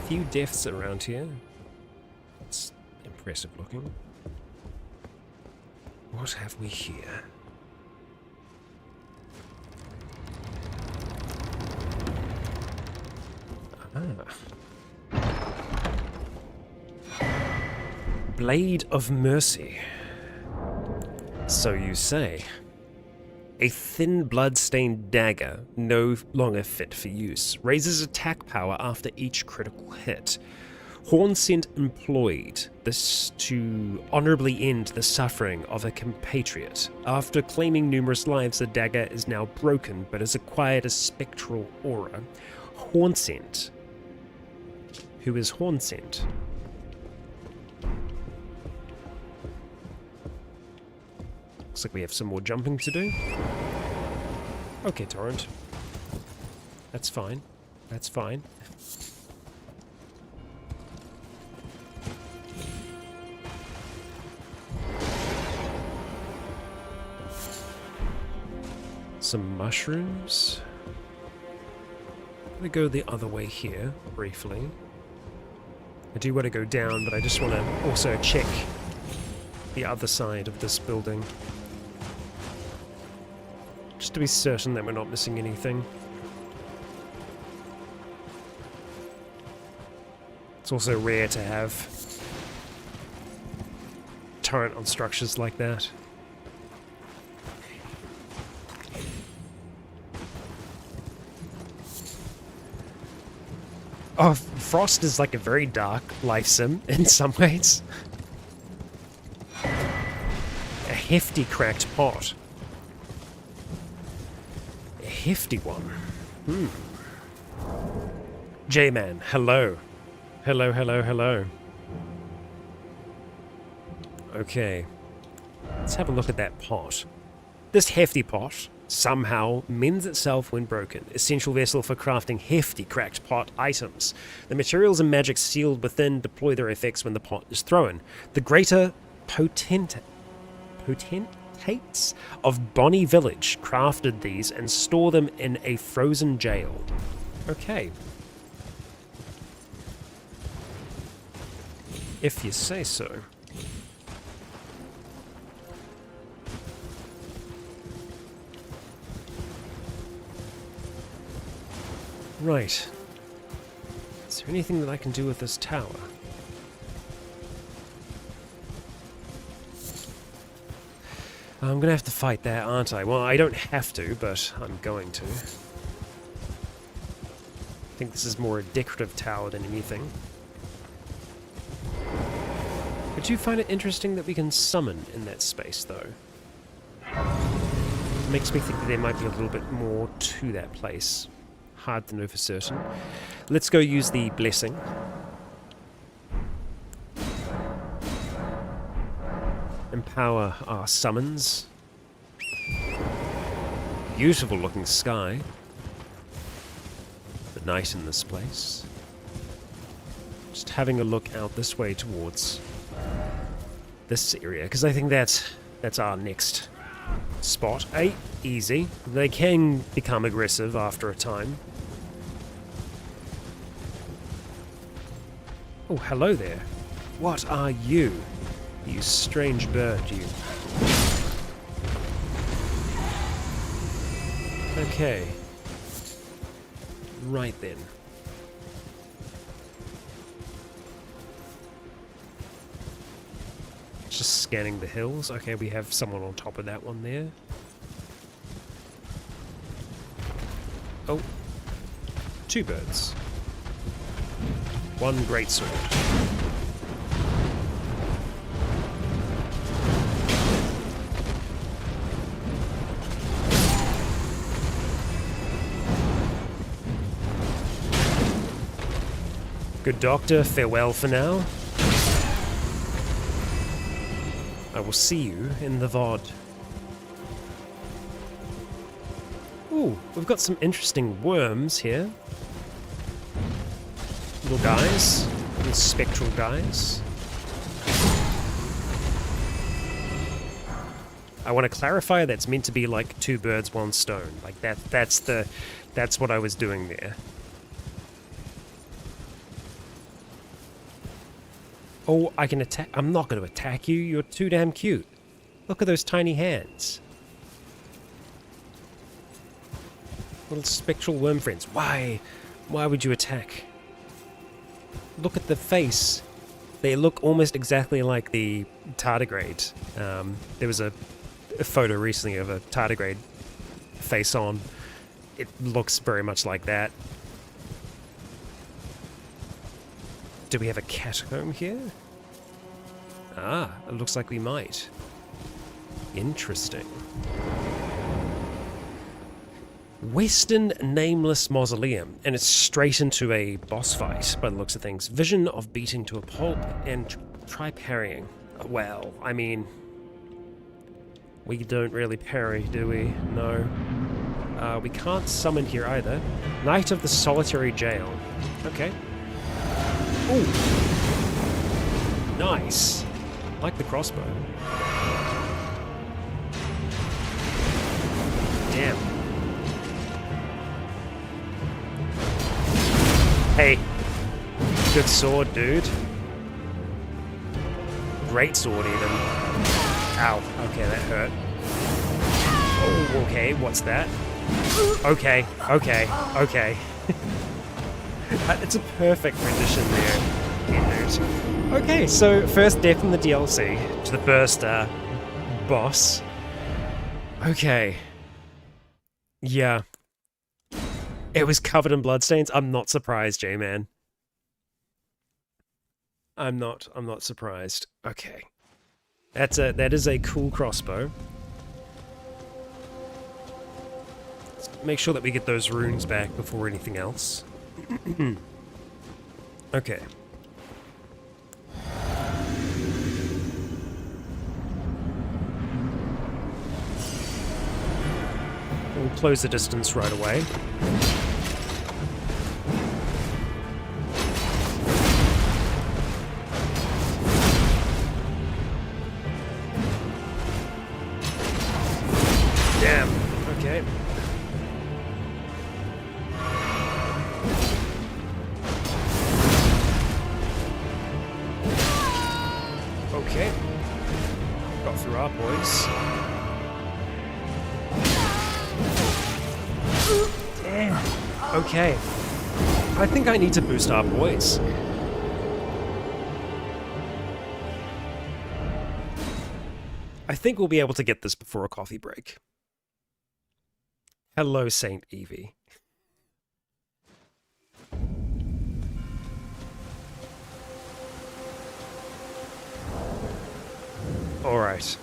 Few deaths around here. It's impressive looking. What have we here? Blade of Mercy. So you say. A thin blood-stained dagger, no longer fit for use, raises attack power after each critical hit. Hornsent employed this to honorably end the suffering of a compatriot. After claiming numerous lives, the dagger is now broken, but has acquired a spectral aura. Hornsent. Who is Hornsent? Looks like we have some more jumping to do. Okay, Torrent. That's fine. That's fine. Some mushrooms. I'm gonna go the other way here, briefly. I do want to go down, but I just want to also check the other side of this building. Just to be certain that we're not missing anything. It's also rare to have turret on structures like that. Oh, Frost is like a very dark life sim in some ways. A hefty cracked pot. A hefty one. J-Man, hello. Hello, hello, hello. Okay. Let's have a look at that pot. This hefty pot somehow mends itself when broken. Essential vessel for crafting hefty cracked pot items. The materials and magic sealed within deploy their effects when the pot is thrown. The greater potentates of Bonnie Village crafted these and store them in a frozen jail. Okay. If you say so. Right. Is there anything that I can do with this tower? I'm gonna have to fight that, aren't I? Well, I don't have to, but I'm going to. I think this is more a decorative tower than anything. I do find it interesting that we can summon in that space, though. It makes me think that there might be a little bit more to that place. Hard to know for certain. Let's go use the blessing. Empower our summons. Beautiful looking sky. The night in this place. Just having a look out this way towards this area, because I think that's our next spot. Easy. They can become aggressive after a time. Oh, hello there. What are you? You strange bird, you. Okay. Right then. Just scanning the hills. Okay, we have someone on top of that one there. Oh. 2 birds. 1 great sword. Good doctor, farewell for now. I will see you in the VOD. Ooh, we've got some interesting worms here. Little guys, little spectral guys. I want to clarify that's meant to be like 2 birds, 1 stone. Like that's what I was doing there. Oh, I can attack. I'm not going to attack you. You're too damn cute. Look at those tiny hands. Little spectral worm friends. Why? Why would you attack? Look at the face. They look almost exactly like the tardigrade. There was a photo recently of a tardigrade face on. It looks very much like that. Do we have a catacomb here? Ah, it looks like we might. Interesting. Western Nameless Mausoleum, and it's straight into a boss fight by the looks of things. Vision of beating to a pulp and try parrying. Well, I mean, we don't really parry, do we? No. We can't summon here either. Knight of the Solitary Jail. Okay. Ooh. Nice. Like the crossbow. Damn. Hey. Good sword, dude. Great sword, even. Ow. Okay, that hurt. Oh, okay. What's that? Okay. Okay. Okay. It's a perfect rendition there. Okay, so first death in the DLC to the first boss. Okay. Yeah. It was covered in bloodstains. I'm not surprised, J-Man. I'm not surprised. Okay. That is a cool crossbow. Let's make sure that we get those runes back before anything else. Okay. We'll close the distance right away. Damn. Okay. Okay. Got through our boys. Damn. Okay. I think I need to boost our boys. I think we'll be able to get this before a coffee break. Hello, Saint Evie. Alright.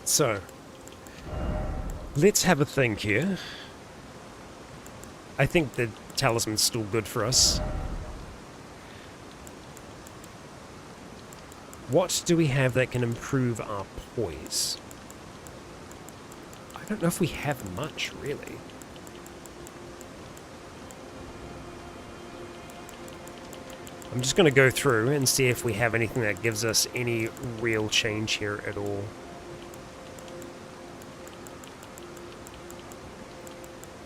So, let's have a think here. I think the talisman's still good for us. What do we have that can improve our poise? I don't know if we have much, really. I'm just going to go through and see if we have anything that gives us any real change here at all.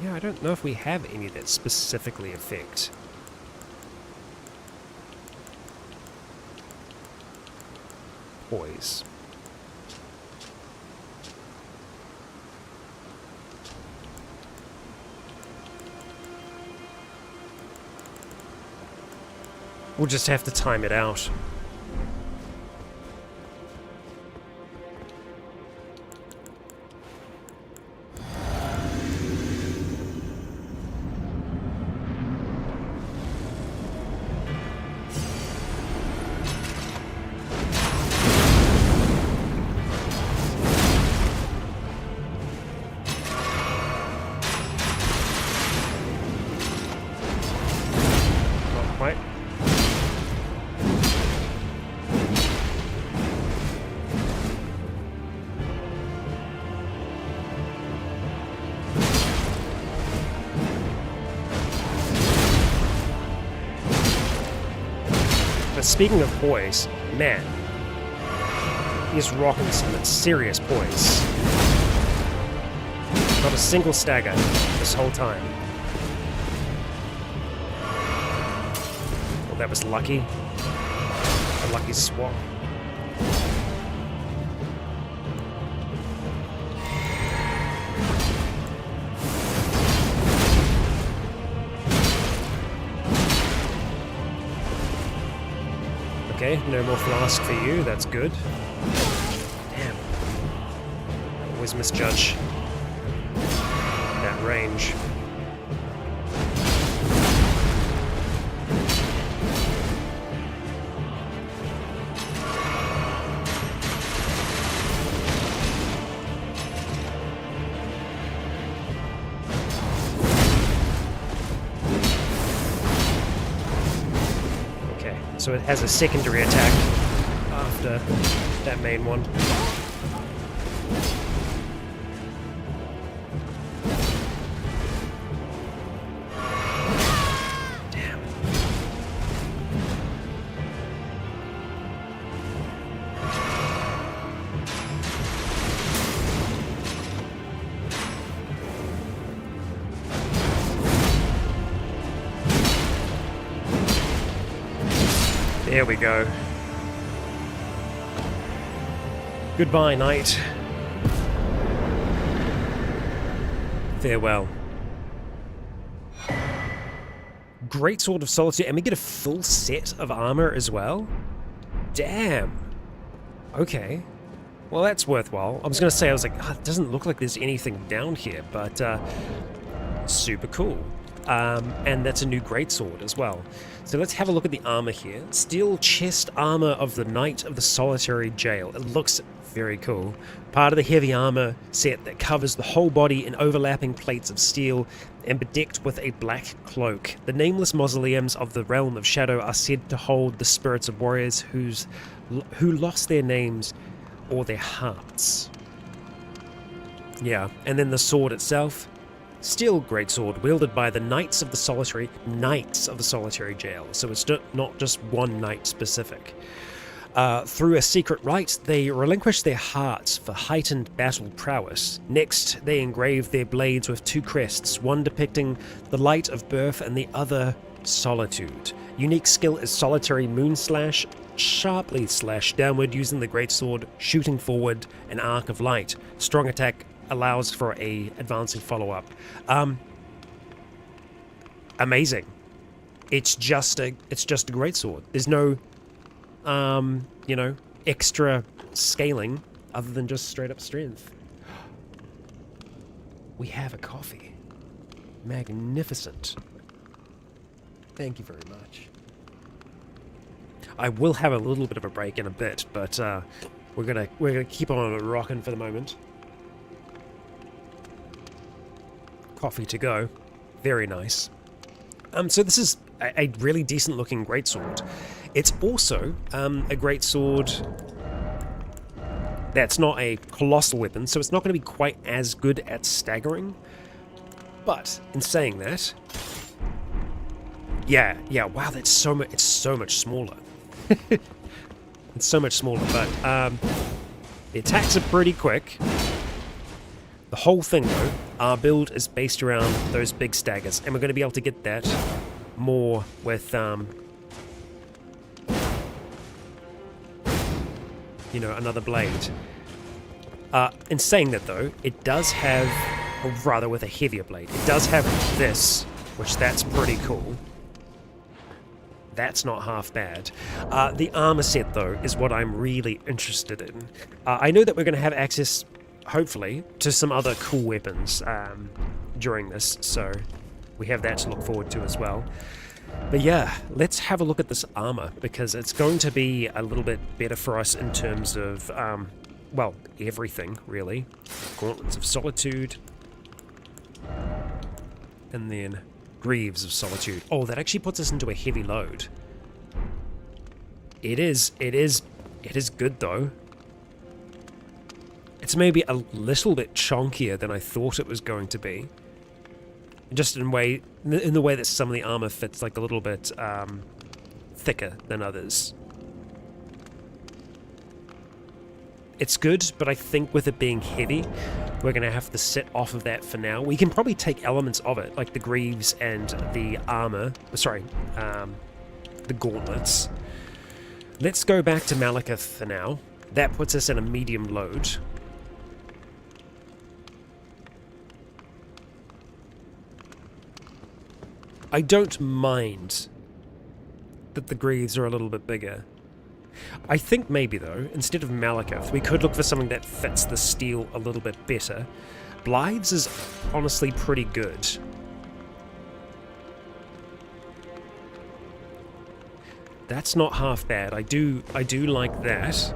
Yeah, I don't know if we have any that specifically affect poise. We'll just have to time it out. quite. But speaking of poise, man, he's rocking some serious poise. Not a single stagger this whole time. Well, that was lucky. A lucky swap. Okay, no more flask for you, that's good. Damn. Always misjudge that range. So it has a secondary attack after that main one. Damn. There we go. Goodbye, knight. Farewell. Great Sword of Solitude, and we get a full set of armor as well? Damn. Okay. Well, that's worthwhile. I was going to say, I was like, oh, it doesn't look like there's anything down here, but super cool. And that's a new greatsword as well. So let's have a look at the armor here. Steel chest armor of the Knight of the Solitary Jail. It looks very cool. Part of the heavy armor set that covers the whole body in overlapping plates of steel and bedecked with a black cloak. The nameless mausoleums of the realm of shadow are said to hold the spirits of warriors who lost their names or their hearts. Yeah, and then the sword itself. Steel greatsword wielded by the Knights of the Solitary Jail. So it's not just one knight specific. Through a secret rite, they relinquish their hearts for heightened battle prowess. Next, they engrave their blades with two crests, one depicting the light of birth and the other solitude. Unique skill is solitary moon slash, sharply slash downward using the greatsword, shooting forward an arc of light. Strong attack allows for a advancing follow-up. Amazing. It's just a greatsword. There's no extra scaling other than just straight up strength. We have a coffee. Magnificent. Thank you very much. I will have a little bit of a break in a bit, but we're gonna keep on rocking for the moment. Coffee to go. Very nice. So this is a really decent looking greatsword. It's also a greatsword that's not a colossal weapon, so it's not going to be quite as good at staggering. But in saying that, yeah, wow, that's so much. It's so much smaller. It's so much smaller, but the attacks are pretty quick. The whole thing, though, our build is based around those big staggers, and we're going to be able to get that more with, another blade. In saying that, though, it does have, or rather with a heavier blade, it does have this, which that's pretty cool. That's not half bad. The armor set, though, is what I'm really interested in. I know that we're going to have access, hopefully, to some other cool weapons during this, so we have that to look forward to as well. But yeah, let's have a look at this armor, because it's going to be a little bit better for us in terms of, well, everything, really. Gauntlets of Solitude. And then Greaves of Solitude. Oh, that actually puts us into a heavy load. It is good though. It's maybe a little bit chunkier than I thought it was going to be. Just in the way that some of the armor fits like a little bit thicker than others. It's good, but I think with it being heavy, we're going to have to sit off of that for now. We can probably take elements of it, like the greaves and the armor. Sorry, the gauntlets. Let's go back to Malekith for now. That puts us in a medium load. I don't mind that the greaves are a little bit bigger. I think maybe, though, instead of Malekith, we could look for something that fits the steel a little bit better. Blythe's is honestly pretty good. That's not half bad. I do like that,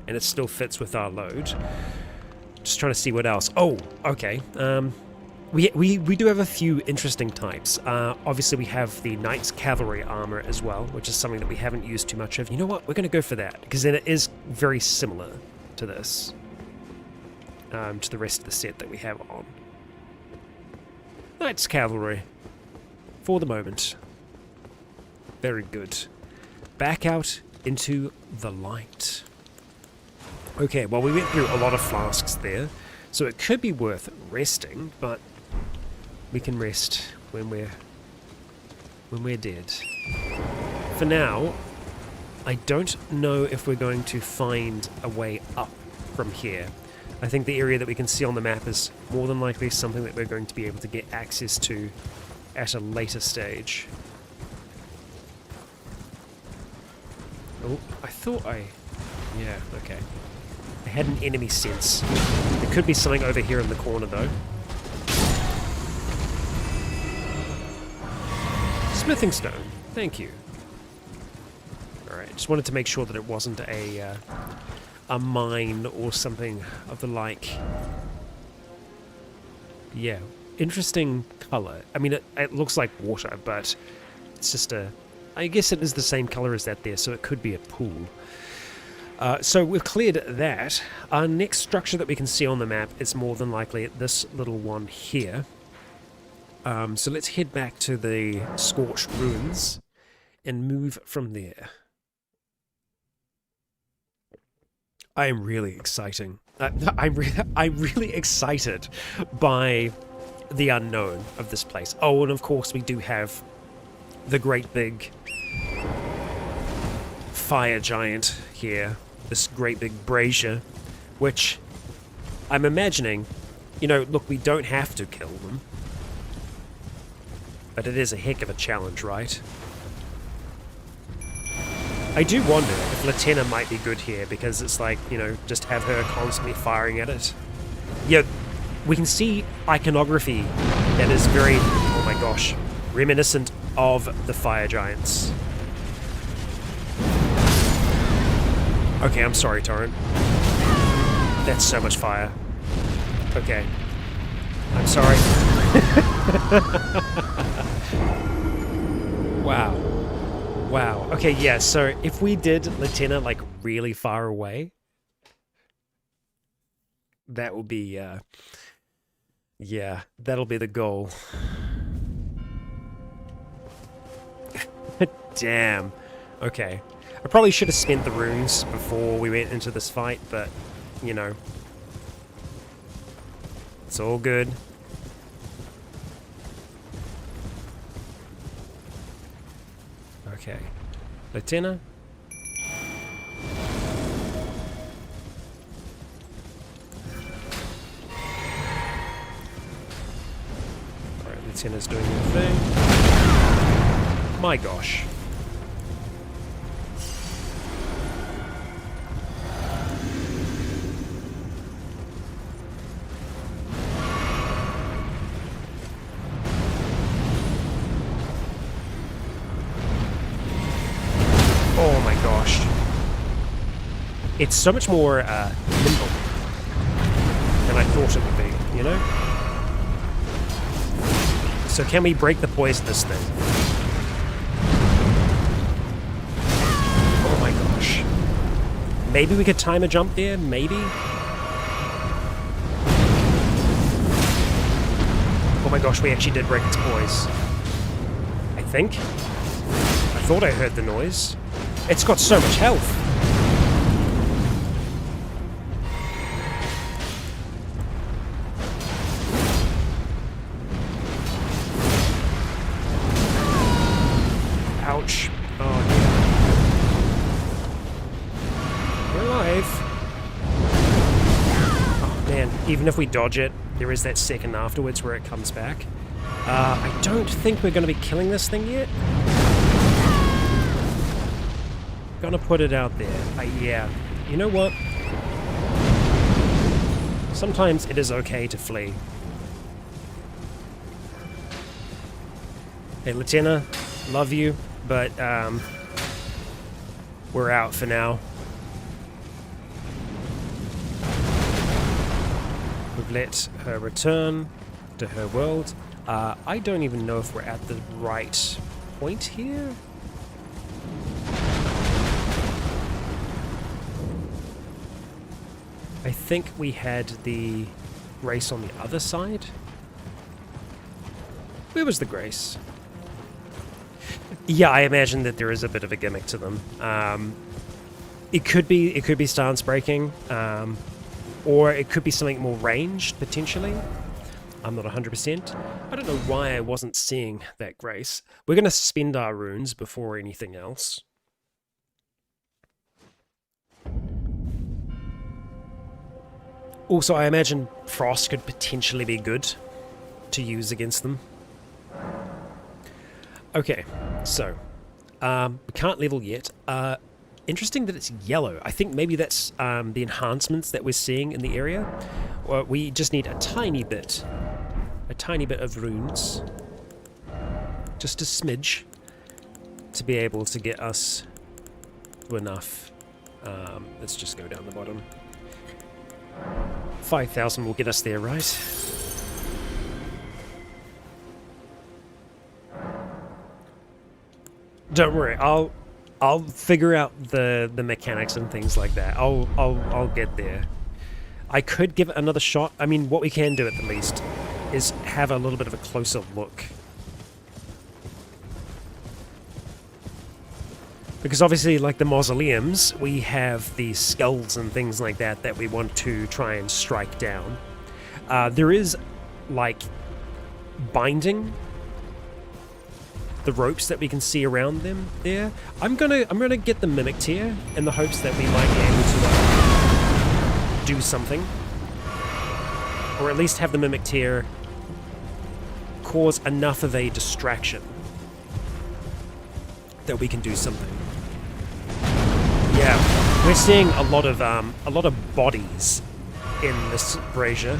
and it still fits with our load. Just trying to see what else. Oh, okay. We do have a few interesting types. Obviously, we have the Knight's Cavalry armor as well, which is something that we haven't used too much of. You know what? We're going to go for that, because then it is very similar to this, to the rest of the set that we have on. Knight's Cavalry, for the moment. Very good. Back out into the light. Okay, well, we went through a lot of flasks there, so it could be worth resting, but we can rest when we're dead. For now, I don't know if we're going to find a way up from here. I think the area that we can see on the map is more than likely something that we're going to be able to get access to at a later stage. Oh, I thought yeah, okay. I had an enemy sense. There could be something over here in the corner, though. Smithing stone. Thank you. Alright, just wanted to make sure that it wasn't a mine or something of the like. Yeah, interesting color. I mean, it looks like water, but it's just I guess it is the same color as that there, so it could be a pool. So we've cleared that. Our next structure that we can see on the map is more than likely this little one here. So let's head back to the Scorched Ruins and move from there. I am really exciting. I'm really excited by the unknown of this place. Oh, and of course we do have the great big fire giant here. This great big brazier, which I'm imagining, you know, look, we don't have to kill them, but it is a heck of a challenge, right? I do wonder if Latenna might be good here, because it's like, you know, just have her constantly firing at it. Yeah, we can see iconography that is very, oh my gosh, reminiscent of the fire giants. Okay, I'm sorry, Torrent. That's so much fire. Okay. I'm sorry. Wow. Wow. Okay, yeah, so if we did Latenna, like, really far away, that would be, yeah, that'll be the goal. Damn. Okay. I probably should have spent the runes before we went into this fight, but, you know, it's all good. Okay. Latenna. Alright, Latenna's doing her thing. My gosh. Oh my gosh. It's so much more nimble than I thought it would be, you know? So can we break the poisonous thing? Oh my gosh. Maybe we could time a jump there? Maybe? Oh my gosh, we actually did break its poise. I think. I thought I heard the noise. It's got so much health. Ouch. Oh, dear. We're alive. Oh, man. Even if we dodge it, there is that second afterwards where it comes back. I don't think we're going to be killing this thing yet. Gonna put it out there. Yeah. You know what? Sometimes it is okay to flee. Hey, Latina, love you, but we're out for now. We've let her return to her world. I don't even know if we're at the right point here. I think we had the Grace on the other side. Where was the Grace? Yeah, I imagine that there is a bit of a gimmick to them. It could be stance breaking, or it could be something more ranged potentially. I'm not 100%. I don't know why I wasn't seeing that Grace. We're going to spend our runes before anything else. Also, I imagine Frost could potentially be good to use against them. Okay, so we can't level yet. Interesting that it's yellow. I think maybe that's the enhancements that we're seeing in the area. Well, we just need a tiny bit of runes, just a smidge, to be able to get us to enough. Let's just go down the bottom. 5,000 will get us there, right? Don't worry, I'll figure out the mechanics and things like that. I'll get there. I could give it another shot. I mean, what we can do at the least is have a little bit of a closer look. Because obviously, like the mausoleums, we have these skulls and things like that that we want to try and strike down. There is, like, binding the ropes that we can see around them there. I'm gonna get the Mimic Tear in the hopes that we might be able to do something, or at least have the Mimic Tear cause enough of a distraction that we can do something. Yeah, we're seeing a lot of bodies in this brazier.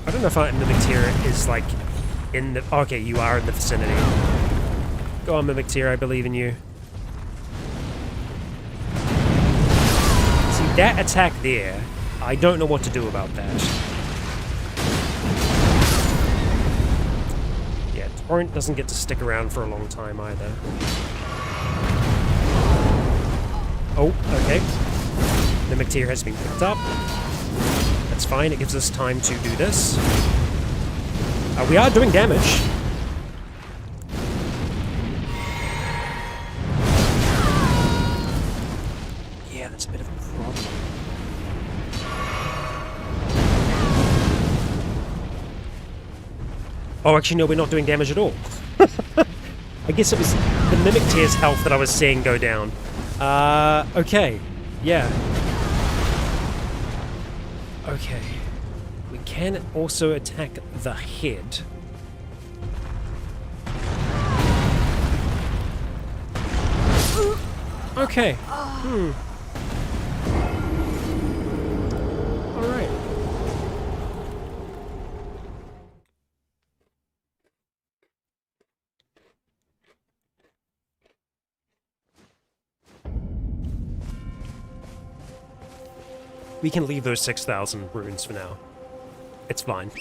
I don't know if our Mimic Tear is like in the... Okay, you are in the vicinity. Go on, Mimic Tear, I believe in you. See, that attack there, I don't know what to do about that. Torrent doesn't get to stick around for a long time either. Oh, okay. Mimic Tear has been picked up. That's fine, it gives us time to do this. We are doing damage. Yeah, that's a bit of a problem. Oh, actually, no, we're not doing damage at all. I guess it was the Mimic Tear's health that I was seeing go down. Okay. Yeah. Okay. We can also attack the head. Okay. Alright. We can leave those 6,000 runes for now. It's fine.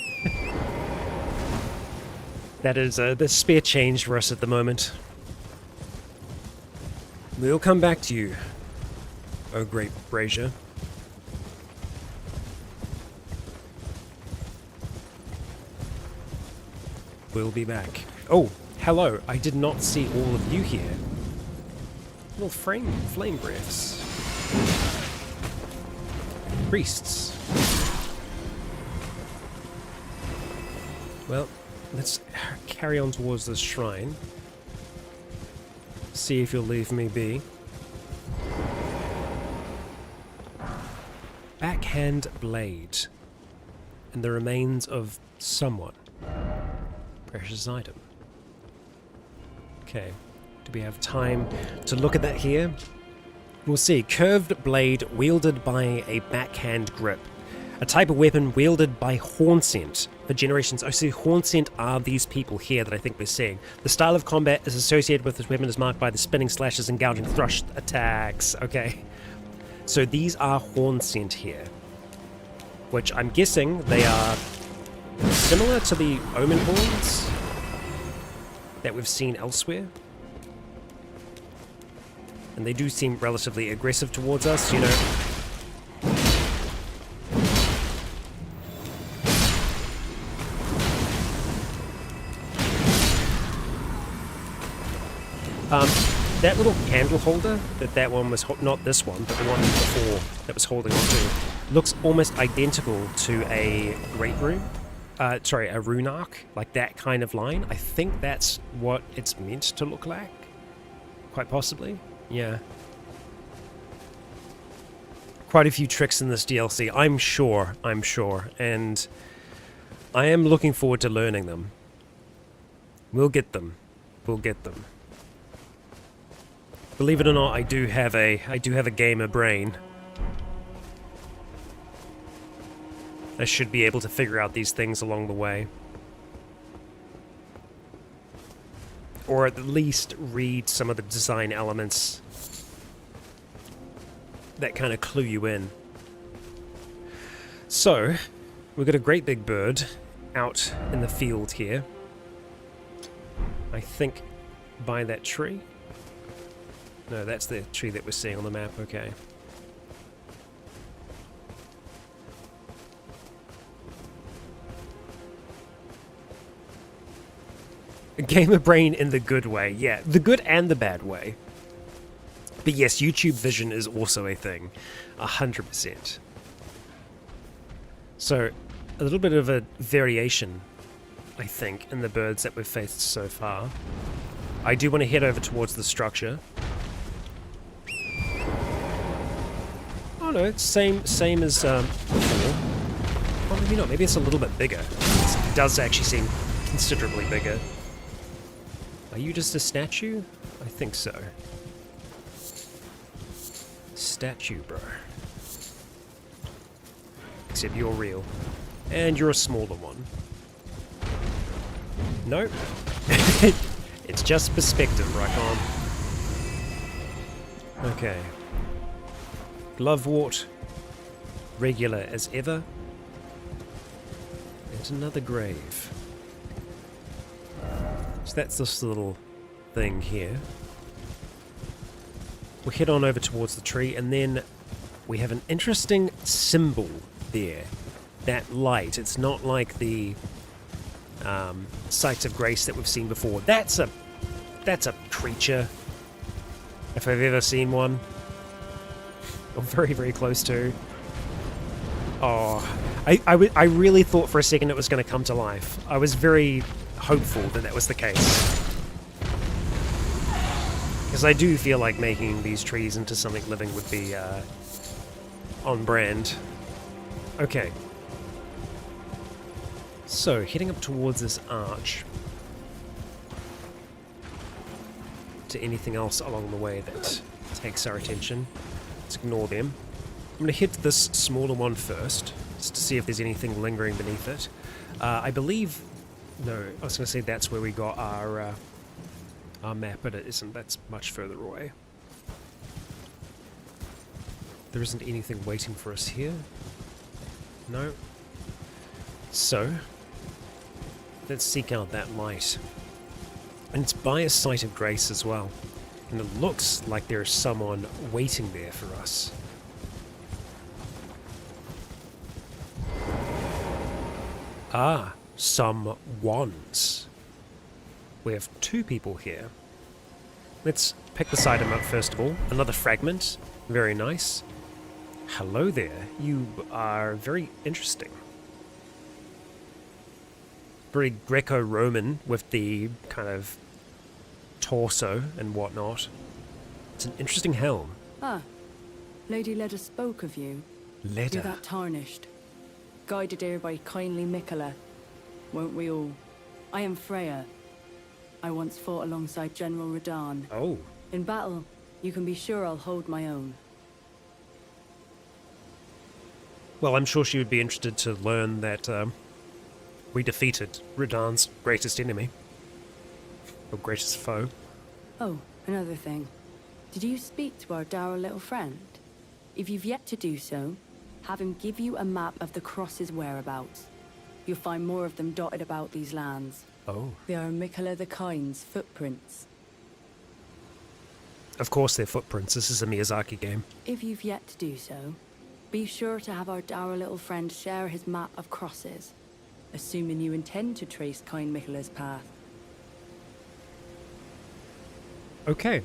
That is the spare change for us at the moment. We'll come back to you, oh great Brazier. We'll be back. Oh, hello. I did not see all of you here. Little flame breaths. Priests. Well, let's carry on towards this shrine. See if you'll leave me be. Backhand blade. And the remains of someone. Precious item. Okay. Do we have time to look at that here? We'll see. Curved blade wielded by a backhand grip. A type of weapon wielded by Hornsent for generations. Oh, so Hornsent are these people here that I think we're seeing. The style of combat is associated with this weapon is marked by the spinning slashes and gouging thrust attacks. Okay. So these are Hornsent here. Which I'm guessing they are similar to the Omen Horns that we've seen elsewhere. And they do seem relatively aggressive towards us, you know. That little candle holder that one was, not this one, but the one before that was holding onto, looks almost identical to a Great Rune. Sorry, a rune arc, like that kind of line. I think that's what it's meant to look like. Quite possibly. Yeah. Quite a few tricks in this DLC, I'm sure, and I am looking forward to learning them. We'll get them. Believe it or not, I do have a gamer brain. I should be able to figure out these things along the way. Or at least read some of the design elements that kind of clue you in. So, we've got a great big bird out in the field here. I think by that tree. No, that's the tree that we're seeing on the map, okay. Gamer brain in the good way, yeah. The good and the bad way. But yes, YouTube vision is also a thing. 100%. So, a little bit of a variation, I think, in the birds that we've faced so far. I do want to head over towards the structure. Oh no, it's same as before. Well, maybe not. Maybe it's a little bit bigger. It does actually seem considerably bigger. Are you just a statue? I think so. Statue, bro. Except you're real. And you're a smaller one. Nope. It's just perspective, Rycon. Okay. Glovewort. Regular as ever. And another grave. So that's this little thing here. We'll head on over towards the tree, and then we have an interesting symbol there. That light. It's not like the sights of grace that we've seen before. That's a creature, if I've ever seen one. Or very, very close to. Oh, I really thought for a second it was going to come to life. I was very hopeful that that was the case. Because I do feel like making these trees into something living would be on brand. Okay. So, heading up towards this arch. To anything else along the way that takes our attention. Let's ignore them. I'm going to hit this smaller one first, just to see if there's anything lingering beneath it. I believe... No, I was going to say that's where we got our map, but it isn't. That's much further away. There isn't anything waiting for us here. No. So, let's seek out that light. And it's by a site of grace as well. And it looks like there's someone waiting there for us. Ah, some wands. We have 2 people here. Let's pick this item up first of all. Another fragment. Very nice. Hello there. You are very interesting. Very Greco-Roman with the kind of torso and whatnot. It's an interesting helm. Ah, Lady Leda spoke of you. You're Leda. that tarnished. Guided here by kindly Mikola. Won't we all? I am Freya. I once fought alongside General Radahn. Oh. In battle, you can be sure I'll hold my own. Well, I'm sure she would be interested to learn that we defeated Radahn's greatest enemy. Or greatest foe. Oh, another thing. Did you speak to our dour little friend? If you've yet to do so, have him give you a map of the Cross's whereabouts. You'll find more of them dotted about these lands. Oh. They are Mikola the Kind's footprints. Of course they're footprints. This is a Miyazaki game. If you've yet to do so, be sure to have our dour little friend share his map of crosses, assuming you intend to trace kind Mikola's path. Okay.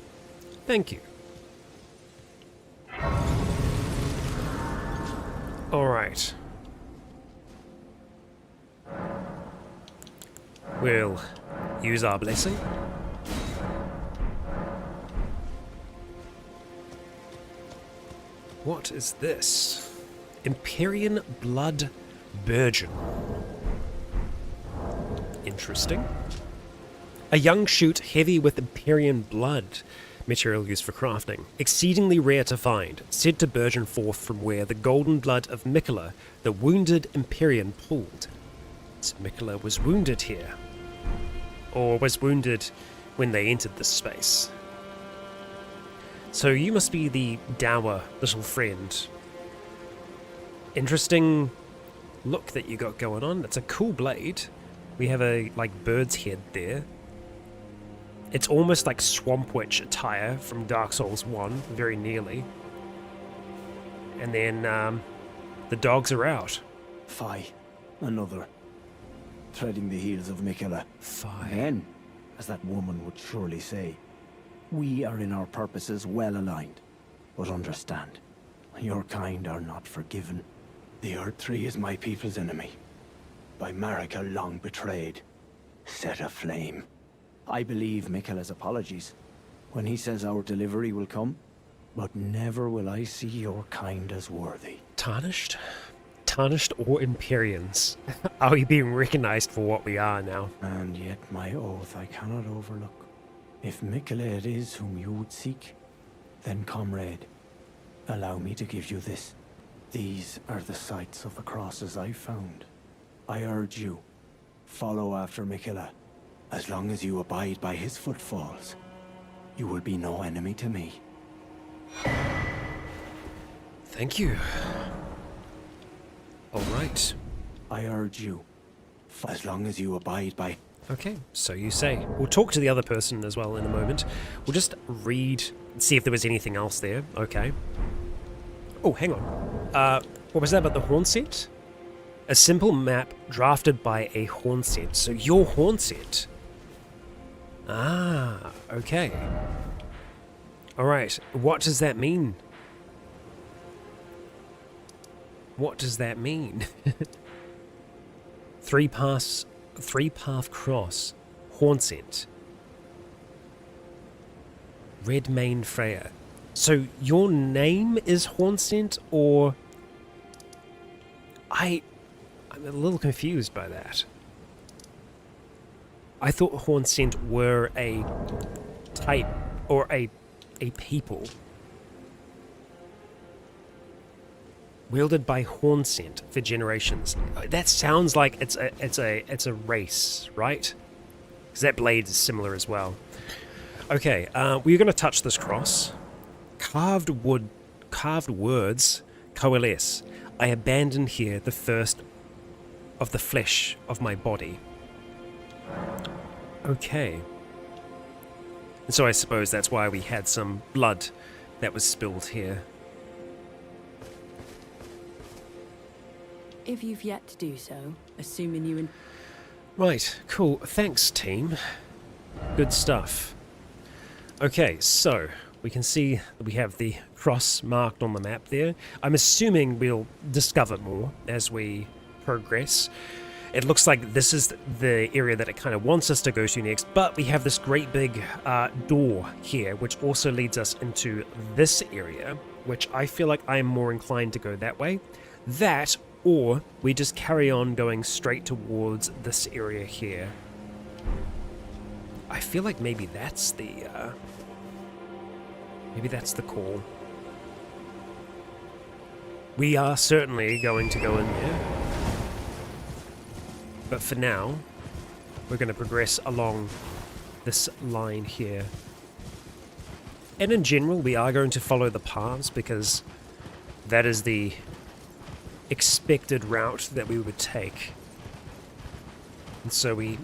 Thank you. Alright. We'll use our blessing. What is this? Empyrean Blood Burgeon. Interesting. A young shoot heavy with Empyrean blood. Material used for crafting. Exceedingly rare to find. Said to burgeon forth from where the golden blood of Mikola, the wounded Empyrean, pooled. So Mikola was wounded here. Or was wounded when they entered this space. So you must be the dour little friend. Interesting look that you got going on. It's a cool blade. We have a, like, bird's head there. It's almost like Swamp Witch attire from Dark Souls 1, very nearly. And then, the dogs are out. Fie, another. Treading the heels of Mikola. Fie. Then, as that woman would surely say, we are in our purposes well aligned. But understand, your kind are not forgiven. The Earth Tree is my people's enemy. By Marika long betrayed, set aflame. I believe Mikola's apologies when he says our delivery will come, but never will I see your kind as worthy. Tarnished? Tarnished or Empyreans? Are we being recognized for what we are now? And yet my oath I cannot overlook. If Mikola it is whom you would seek, then comrade, allow me to give you this. These are the sites of the crosses I found. I urge you, follow after Mikola. As long as you abide by his footfalls, you will be no enemy to me. Thank you. Alright. I urge you, as long as you abide by... Okay, so you say. We'll talk to the other person as well in a moment. We'll just read, see if there was anything else there. Okay. Oh, hang on. What was that about the horn set? A simple map drafted by a horn set. So your horn set. Ah, okay. Alright, what does that mean? What does that mean? Three path cross, horn set. Red Mane Freya. So your name is Hornsent, or I'm a little confused by that. I thought Hornsent were a type or a people wielded by Hornsent for generations. That sounds like it's a race, right? Because that blade is similar as well. Okay, we're going to touch this cross. Carved carved words coalesce. I abandon here the first of the flesh of my body. Okay. And so I suppose that's why we had some blood that was spilled here. If you've yet to do so, assuming you and... Right, cool. Thanks, team. Good stuff. Okay, so we can see that we have the cross marked on the map there. I'm assuming we'll discover more as we progress. It looks like this is the area that it kind of wants us to go to next, but we have this great big door here, which also leads us into this area, which I feel like I'm more inclined to go that way. That, or we just carry on going straight towards this area here. I feel like maybe that's the call. We are certainly going to go in there. But for now, we're going to progress along this line here. And in general, we are going to follow the paths because that is the expected route that we would take. And so we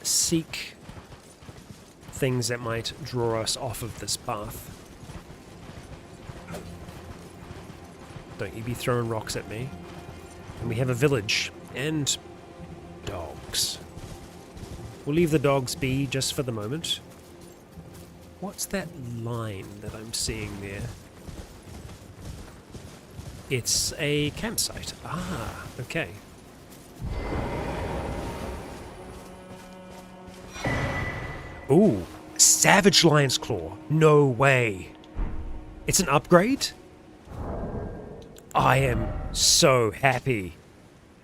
seek things that might draw us off of this path. Don't you be throwing rocks at me. And we have a village and dogs. We'll leave the dogs be just for the moment. What's that line that I'm seeing there? It's a campsite. Ah, okay. Ooh, Savage Lion's Claw. No way. It's an upgrade? I am so happy.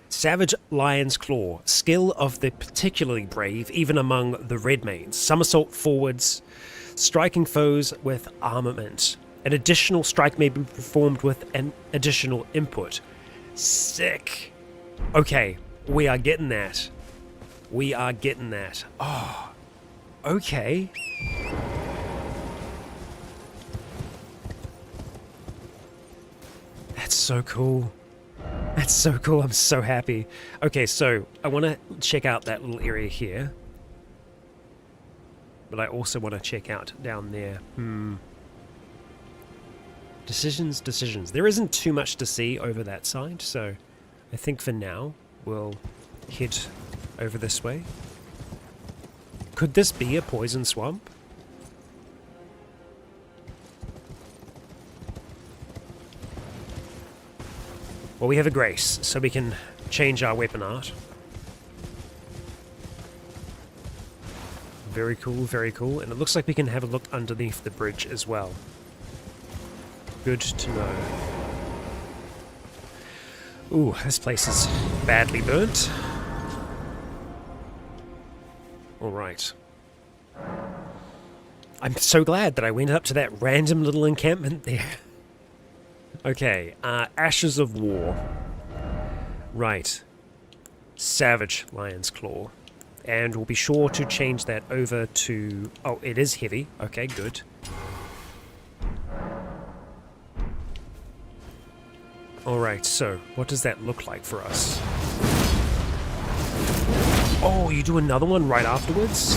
Savage Lion's Claw. Skill of the particularly brave, even among the Redmanes. Somersault forwards, striking foes with armament. An additional strike may be performed with an additional input. Sick. Okay, we are getting that. We are getting that. Oh, okay. That's so cool. That's so cool. I'm so happy. Okay, so I want to check out that little area here. But I also want to check out down there. Decisions. There isn't too much to see over that side, so I think for now we'll head over this way. Could this be a poison swamp? Well, we have a grace, so we can change our weapon art. Very cool, very cool. And it looks like we can have a look underneath the bridge as well. Good to know. Ooh, this place is badly burnt. Alright. I'm so glad that I went up to that random little encampment there. Okay, Ashes of War. Right. Savage Lion's Claw. And we'll be sure to change that over to... Oh, it is heavy. Okay, good. Alright, so what does that look like for us? Oh, you do another one right afterwards?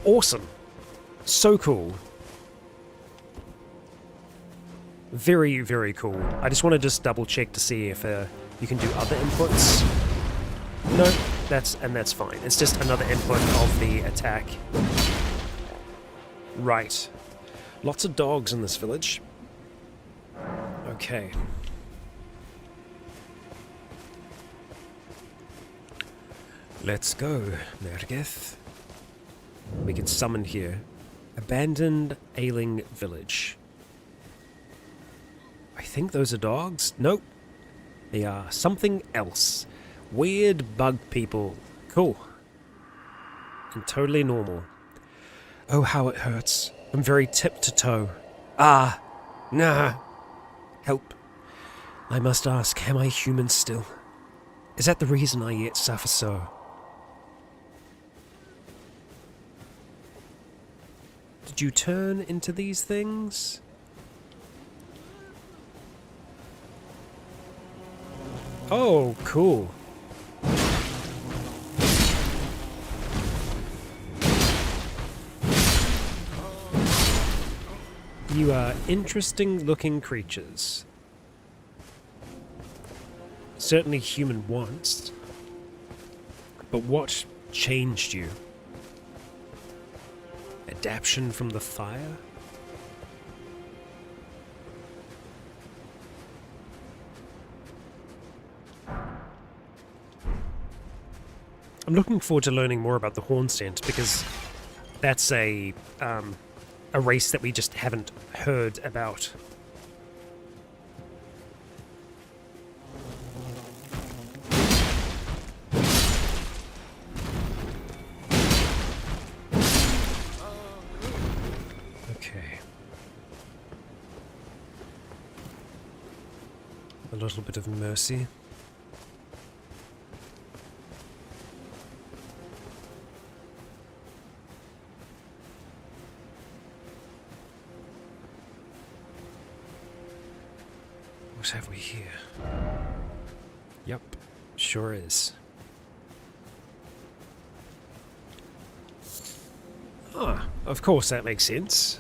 Awesome. So cool. Very, very cool. I just want to just double check to see if you can do other inputs. No, that's fine. It's just another input of the attack. Right. Lots of dogs in this village. Okay. Let's go, Nergeth. We get summoned here. Abandoned ailing village. I think those are dogs. Nope. They are something else. Weird bug people. Cool. And totally normal. Oh, how it hurts. I'm very tip to toe. Ah. Nah. Help. I must ask, am I human still? Is that the reason I yet suffer so? Could you turn into these things? Oh, cool. You are interesting looking creatures. Certainly human once. But what changed you? Adaptation from the fire? I'm looking forward to learning more about the Horn Scent, because that's a race that we just haven't heard about. Okay. A little bit of mercy. What have we here? Yep, sure is. Ah, of course that makes sense.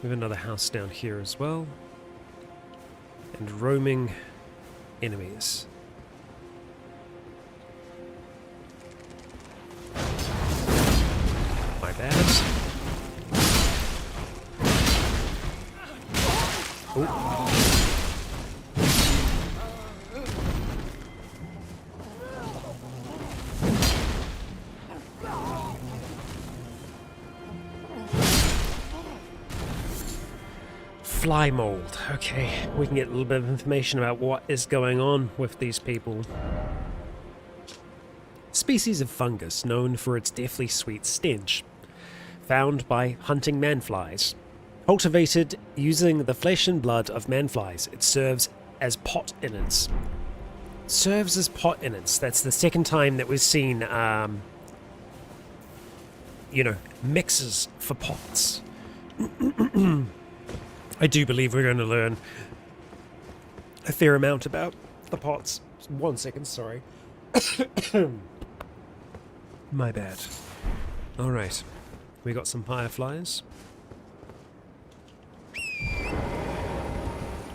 We have another house down here as well. And roaming enemies. My bad. Oh. Fly mold. Okay, we can get a little bit of information about what is going on with these people. Species of fungus known for its deathly sweet stench, found by hunting manflies. Cultivated using the flesh and blood of manflies, it serves as pot innards. Serves as pot innards. That's the second time that we've seen, mixes for pots. I do believe we're going to learn a fair amount about the pots. 1 second, sorry. My bad. Alright, we got some fireflies.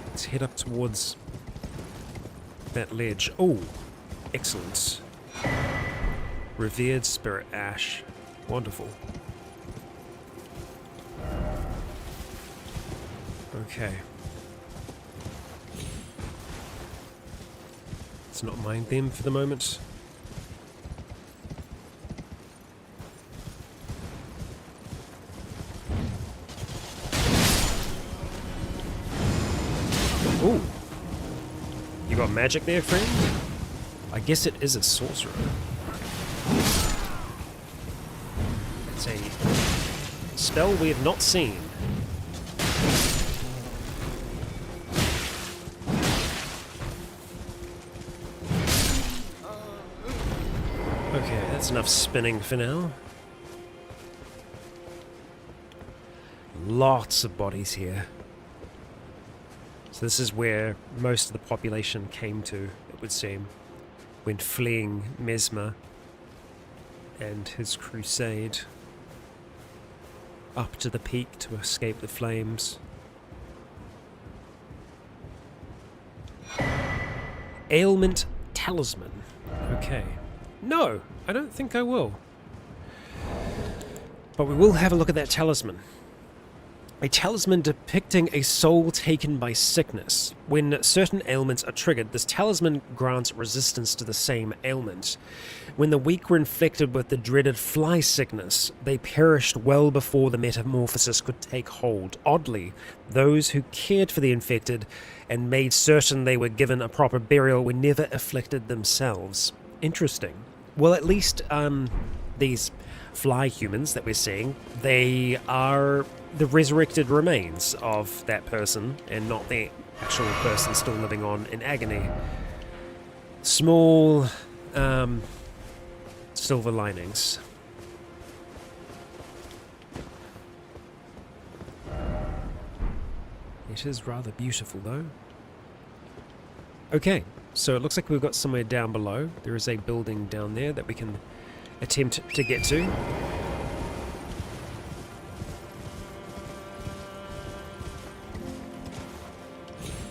Let's head up towards that ledge. Oh, excellent. Revered Spirit Ash. Wonderful. Okay. Let's not mind them for the moment. Ooh. You got magic there, friend? I guess it is a sorcerer. It's a spell we have not seen. Okay, that's enough spinning for now. Lots of bodies here. So this is where most of the population came to, it would seem, when fleeing Mesmer and his crusade up to the peak to escape the flames. Ailment Talisman. Okay. No, I don't think I will. But we will have a look at that talisman. A talisman depicting a soul taken by sickness. When certain ailments are triggered, this talisman grants resistance to the same ailment. When the weak were infected with the dreaded fly sickness, they perished well before the metamorphosis could take hold. Oddly, those who cared for the infected and made certain they were given a proper burial were never afflicted themselves. Interesting. Well, at least these fly humans that we're seeing, they are the resurrected remains of that person and not the actual person still living on in agony. Small silver linings. It is rather beautiful, though. Okay, so it looks like we've got somewhere down below. There is a building down there that we can attempt to get to.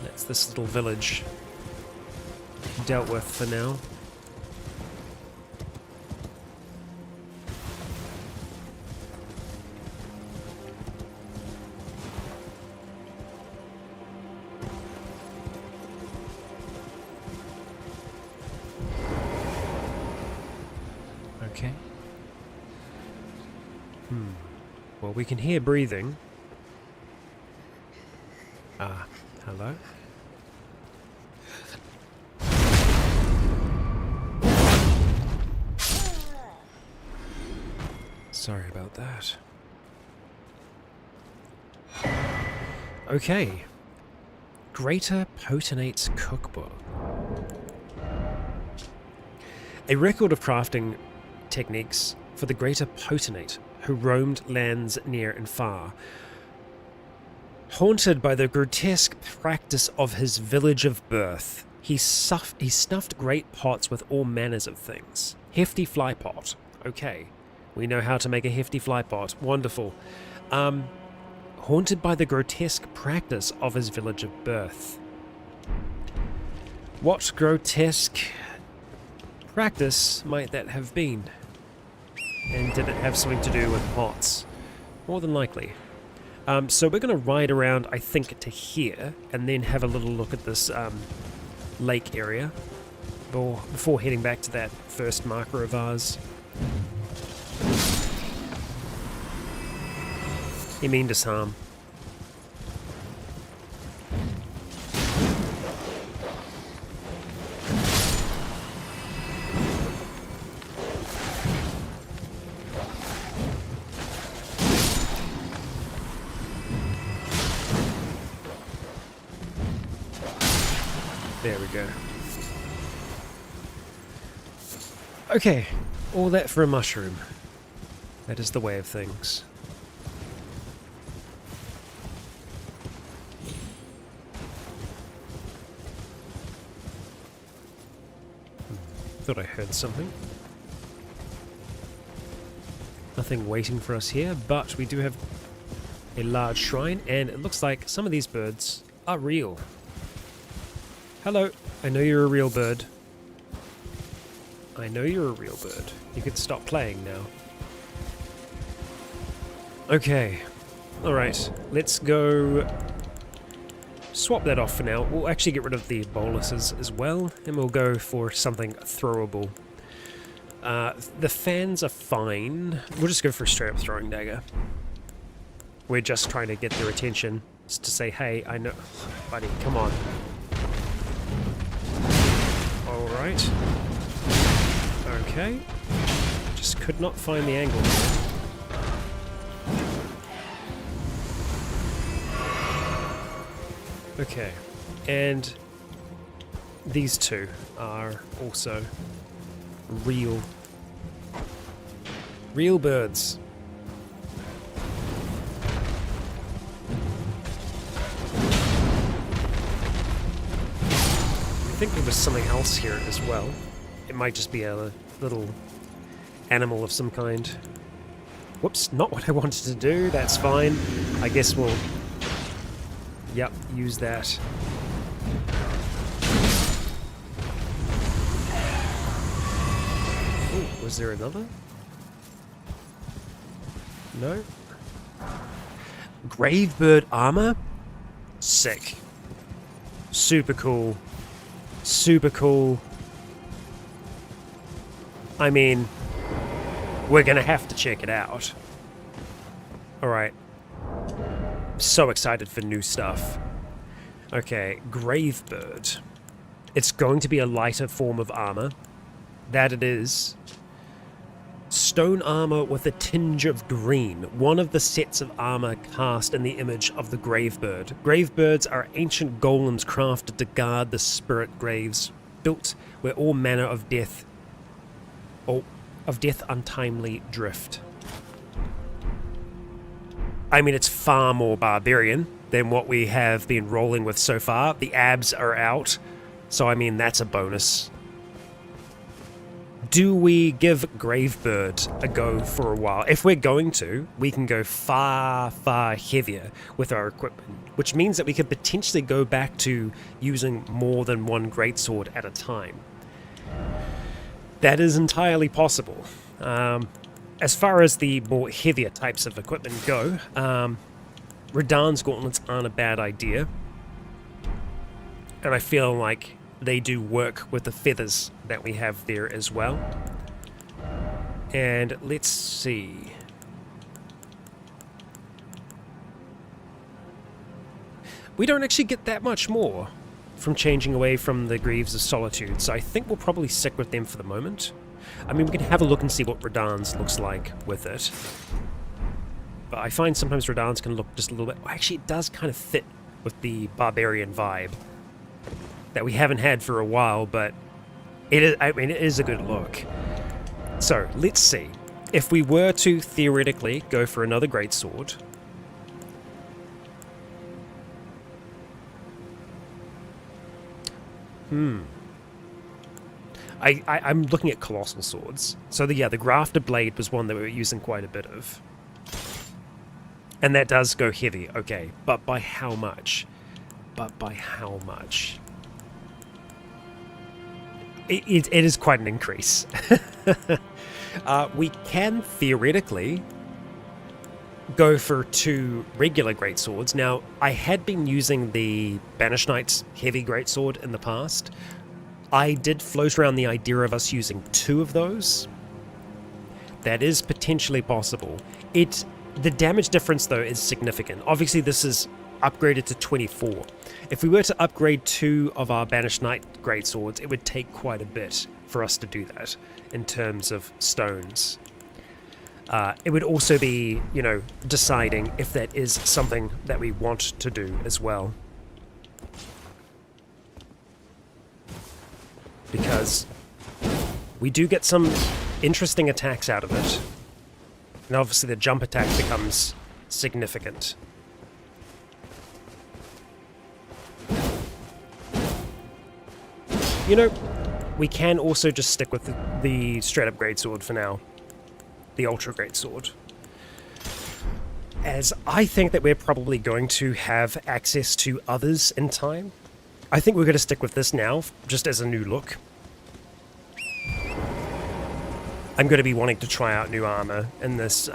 That's this little village dealt with for now. Okay. Well, we can hear breathing. Ah, hello? Sorry about that. Okay. Greater Potentate's Cookbook. A record of crafting techniques for the Greater Potentate, who roamed lands near and far. Haunted by the grotesque practice of his village of birth, he snuffed great pots with all manners of things. Hefty fly pot. Okay. We know how to make a hefty fly pot. Wonderful. Haunted by the grotesque practice of his village of birth. What grotesque practice might that have been? And did it have something to do with pots? More than likely. So we're going to ride around, I think, to here, and then have a little look at this lake area before heading back to that first marker of ours. You mean to harm. There we go. Okay, all that for a mushroom. That is the way of things. Thought I heard something. Nothing waiting for us here, but we do have a large shrine, and it looks like some of these birds are real. Hello, I know you're a real bird. I know you're a real bird. You can stop playing now. Okay, alright, let's go swap that off for now. We'll actually get rid of the boluses as well, and we'll go for something throwable. The fans are fine. We'll just go for a straight up throwing dagger. We're just trying to get their attention, just to say, hey, I know... Buddy, come on. Alright. Okay. Just could not find the angle there. Okay, and these two are also real birds. I think there was something else here as well. It might just be a little animal of some kind. Whoops, not what I wanted to do. That's fine. I guess we'll... Yep, use that. Ooh, was there another? No? Gravebird armor? Sick. Super cool. Super cool. I mean, we're gonna have to check it out. Alright. So excited for new stuff. Okay, Gravebird. It's going to be a lighter form of armor. That it is. Stone armor with a tinge of green. One of the sets of armor cast in the image of the Gravebird. Gravebirds are ancient golems crafted to guard the spirit graves, built where all manner of death untimely drift. I mean, it's far more barbarian than what we have been rolling with so far. The abs are out, so I mean, that's a bonus. Do we give Gravebird a go for a while? If we're going to, we can go far, far heavier with our equipment, which means that we could potentially go back to using more than one greatsword at a time. That is entirely possible. As far as the more heavier types of equipment go, Radahn's gauntlets aren't a bad idea. And I feel like they do work with the feathers that we have there as well. And let's see. We don't actually get that much more from changing away from the Greaves of Solitude, so I think we'll probably stick with them for the moment. I mean, we can have a look and see what Radahn's looks like with it. But I find sometimes Radahn's can look just a little bit... Well, actually, it does kind of fit with the barbarian vibe that we haven't had for a while, but it is, I mean, it is a good look. So, let's see. If we were to theoretically go for another greatsword... I'm looking at colossal swords. So the grafted blade was one that we were using quite a bit of. And that does go heavy, okay. But by how much? But by how much? It is quite an increase. We can theoretically go for 2 regular greatswords. Now, I had been using the Banished Knights heavy greatsword in the past. I did float around the idea of us using 2 of those. That is potentially possible. The damage difference, though, is significant. Obviously, this is upgraded to 24. If we were to upgrade 2 of our Banished Knight greatswords, it would take quite a bit for us to do that in terms of stones. It would also be, you know, deciding if that is something that we want to do as well. Because we do get some interesting attacks out of it. And obviously the jump attack becomes significant. You know, we can also just stick with the straight-up greatsword for now. The Ultra Greatsword. As I think that we're probably going to have access to others in time. I think we're going to stick with this now, just as a new look. I'm going to be wanting to try out new armor in this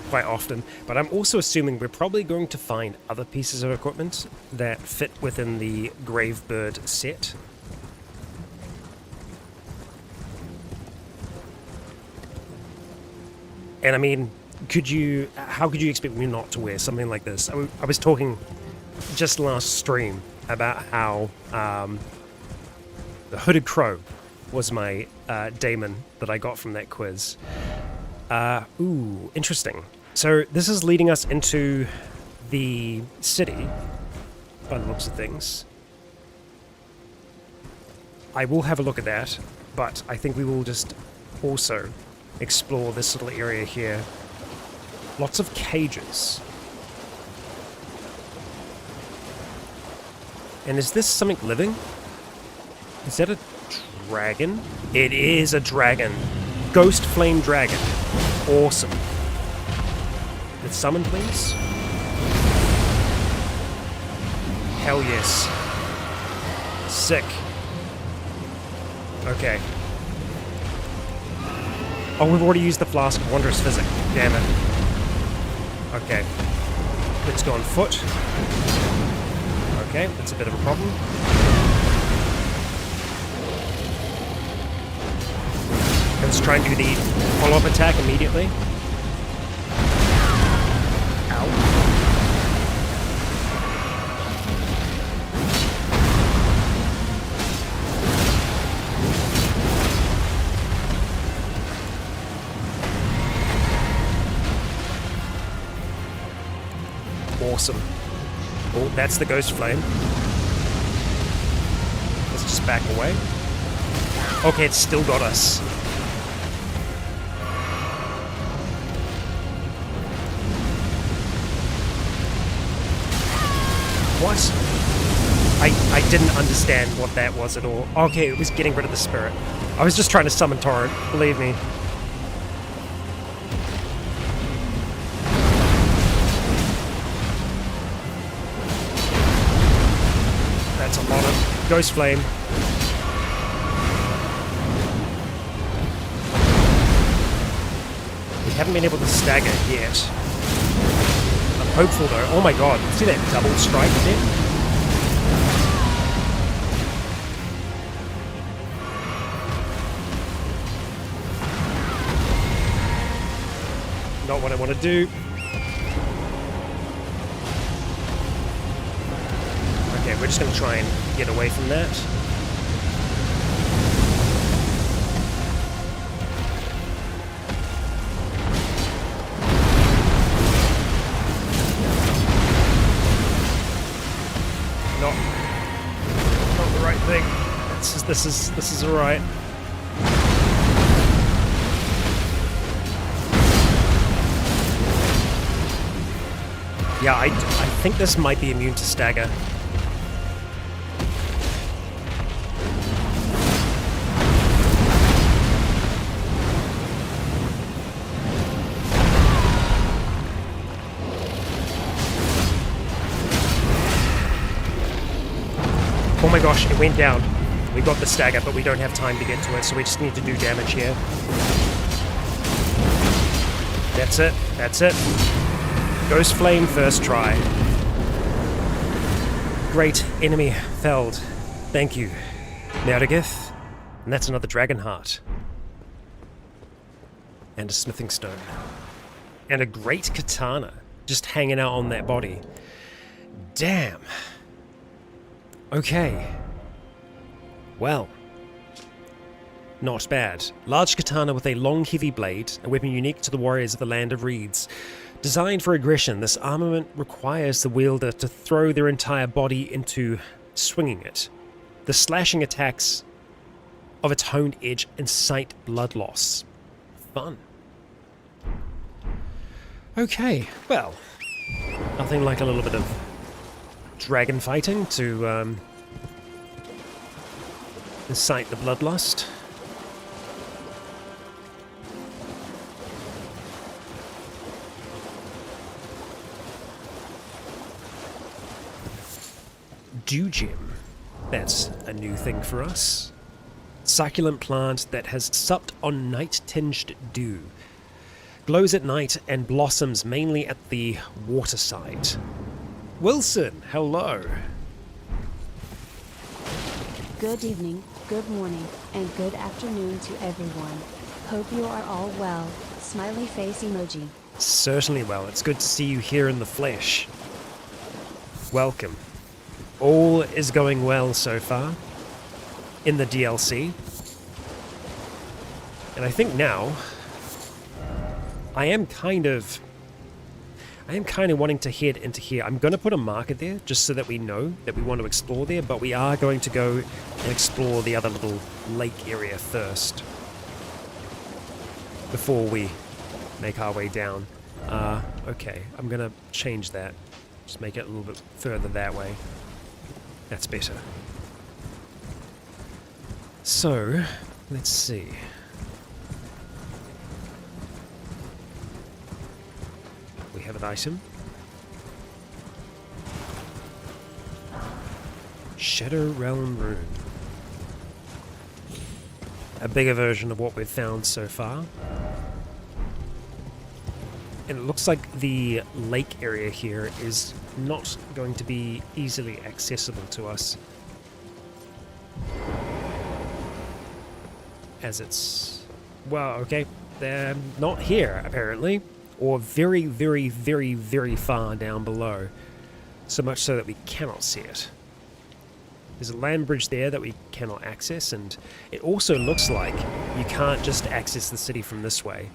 quite often, but I'm also assuming we're probably going to find other pieces of equipment that fit within the Gravebird set. And I mean, how could you expect me not to wear something like this? I was talking just last stream about how the Hooded Crow was my daemon that I got from that quiz. Ooh, interesting. So this is leading us into the city, by the looks of things. I will have a look at that, but I think we will just also explore this little area here. Lots of cages. And is this something living? Is that a dragon? It is a dragon. Ghost Flame Dragon. Awesome. Let's summon, please. Hell yes. Sick. Okay. Oh, we've already used the Flask of Wondrous Physic. Damn it. Okay. Let's go on foot. Okay, that's a bit of a problem. Let's try and do the follow-up attack immediately. Ow. Awesome. Oh, that's the Ghost Flame. Let's just back away. Okay, it's still got us. What? I didn't understand what that was at all. Okay, it was getting rid of the spirit. I was just trying to summon Torrent, believe me. That's a lot of Ghost Flame. We haven't been able to stagger yet. I'm hopeful though. Oh my god, see that double strike there? Not what I want to do. Okay, we're just going to try and get away from that. Not the right thing. This is alright. Yeah, I think this might be immune to stagger. Oh my gosh, it went down. We got the stagger, but we don't have time to get to it, so we just need to do damage here. That's it. That's it. Ghost Flame first try. Great enemy felled. Thank you, Meredith. And that's another Dragon Heart. And a Smithing Stone. And a great katana just hanging out on that body. Damn. Okay. Well. Not bad. Large katana with a long, heavy blade, a weapon unique to the warriors of the Land of Reeds. Designed for aggression, this armament requires the wielder to throw their entire body into swinging it. The slashing attacks of its honed edge incite blood loss. Fun. Okay, well, nothing like a little bit of dragon fighting to incite the bloodlust. Dew Gem. That's a new thing for us. Succulent plant that has supped on night-tinged dew. Glows at night and blossoms mainly at the waterside. Wilson, hello. Good evening, good morning, and good afternoon to everyone. Hope you are all well. Smiley face emoji. Certainly well. It's good to see you here in the flesh. Welcome. All is going well so far in the DLC. And I think now I am kind of wanting to head into here. I'm going to put a marker there just so that we know that we want to explore there, but we are going to go and explore the other little lake area first before we make our way down. Okay, I'm going to change that. Just make it a little bit further that way. That's better. So, let's see. We have an item. Shadow Realm Rune. A bigger version of what we've found so far. And it looks like the lake area here is not going to be easily accessible to us. As it's... well, okay, they're not here, apparently. Or very, very, very, very far down below. So much so that we cannot see it. There's a land bridge there that we cannot access, and it also looks like you can't just access the city from this way.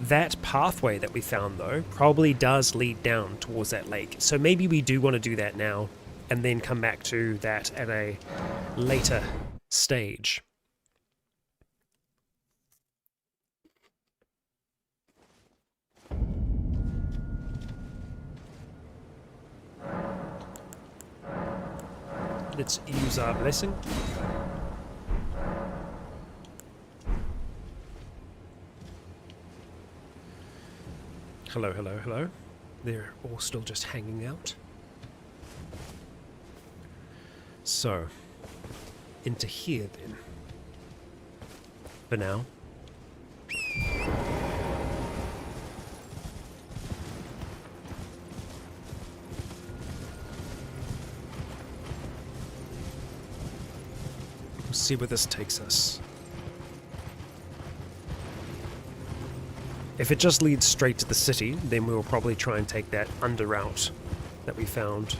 That pathway that we found, though, probably does lead down towards that lake. So maybe we do want to do that now, and then come back to that at a later stage. Let's use our blessing. Hello, hello, hello. They're all still just hanging out. So, into here then. For now. We'll see where this takes us. If it just leads straight to the city, then we'll probably try and take that under route that we found.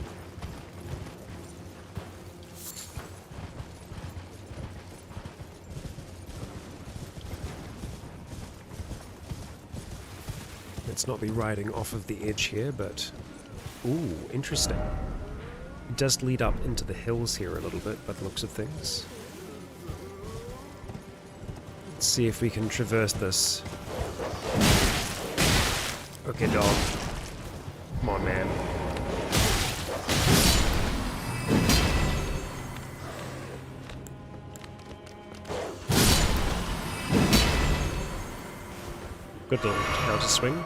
Let's not be riding off of the edge here, but... Ooh, interesting. It does lead up into the hills here a little bit, by the looks of things. Let's see if we can traverse this. Okay, dog. Come on, man. Good little counter swing.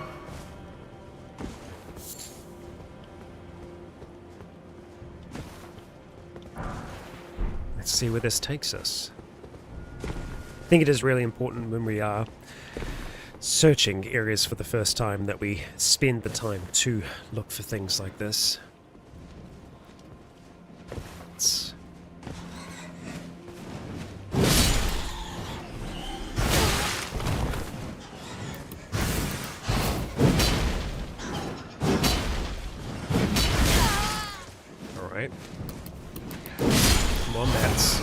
Let's see where this takes us. I think it is really important when we are searching areas for the first time that we spend the time to look for things like this. It's... Alright. Come on, bats.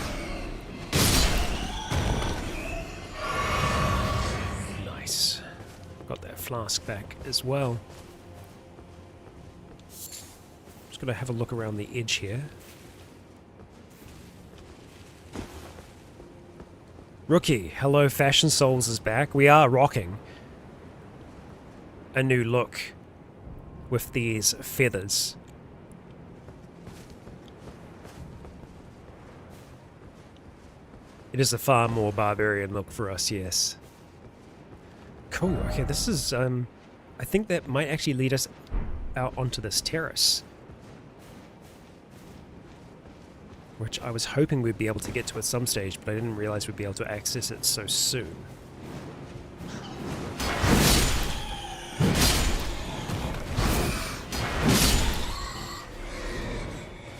Got that flask back as well. Just gotta have a look around the edge here. Rookie, hello, Fashion Souls is back. We are rocking a new look with these feathers. It is a far more barbarian look for us, yes. Cool, okay, this is, I think that might actually lead us out onto this terrace. Which I was hoping we'd be able to get to at some stage, but I didn't realize we'd be able to access it so soon.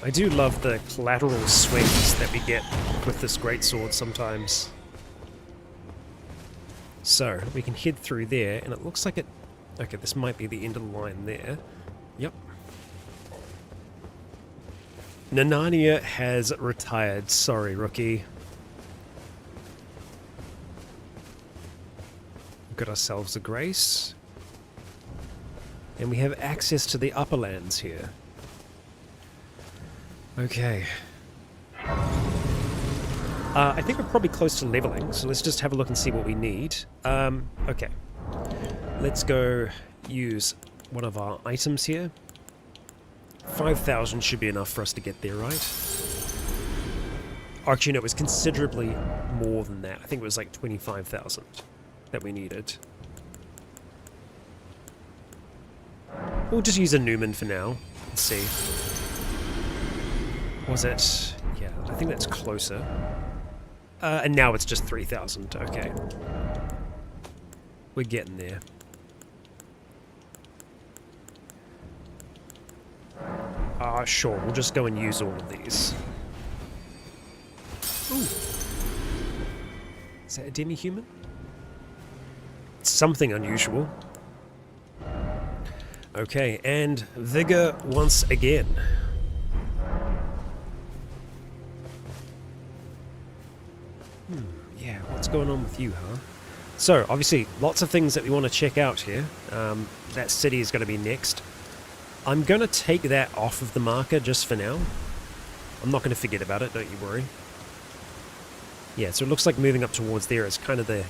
I do love the collateral swings that we get with this greatsword sometimes. So, we can head through there, and it looks like it... Okay, this might be the end of the line there. Yep. Nanania has retired. Sorry, rookie. We've got ourselves a grace. And we have access to the upper lands here. Okay. I think we're probably close to leveling, so let's just have a look and see what we need. Okay. Let's go use one of our items here. 5,000 should be enough for us to get there, right? Actually, no, it was considerably more than that. I think it was like 25,000 that we needed. We'll just use a Newman for now. Let's see. Was it? Yeah, I think that's closer. And now it's just 3,000. Okay. We're getting there. Sure, we'll just go and use all of these. Ooh. Is that a demi-human? Something unusual. Okay, and vigor once again. Yeah, what's going on with you, huh? So, obviously, lots of things that we want to check out here. That city is going to be next. I'm going to take that off of the marker just for now. I'm not going to forget about it, don't you worry. Yeah, so it looks like moving up towards there is kind of the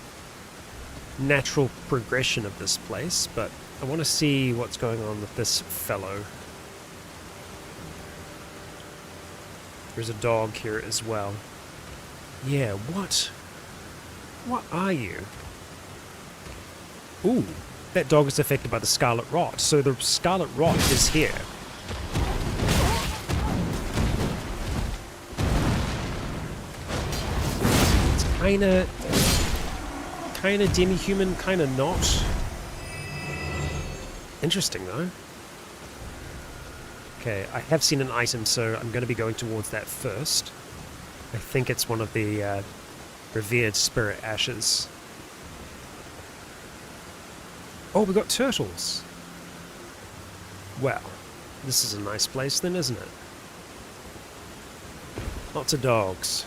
natural progression of this place, but I want to see what's going on with this fellow. There's a dog here as well. Yeah, what? What are you? Ooh, that dog is affected by the scarlet rot. So the scarlet rot is here. It's kinda demi-human, kinda not. Interesting though. Okay, I have seen an item, so I'm going to be going towards that first. I think it's one of the revered spirit ashes. Oh, we got turtles. Well, this is a nice place then, isn't it? Lots of dogs.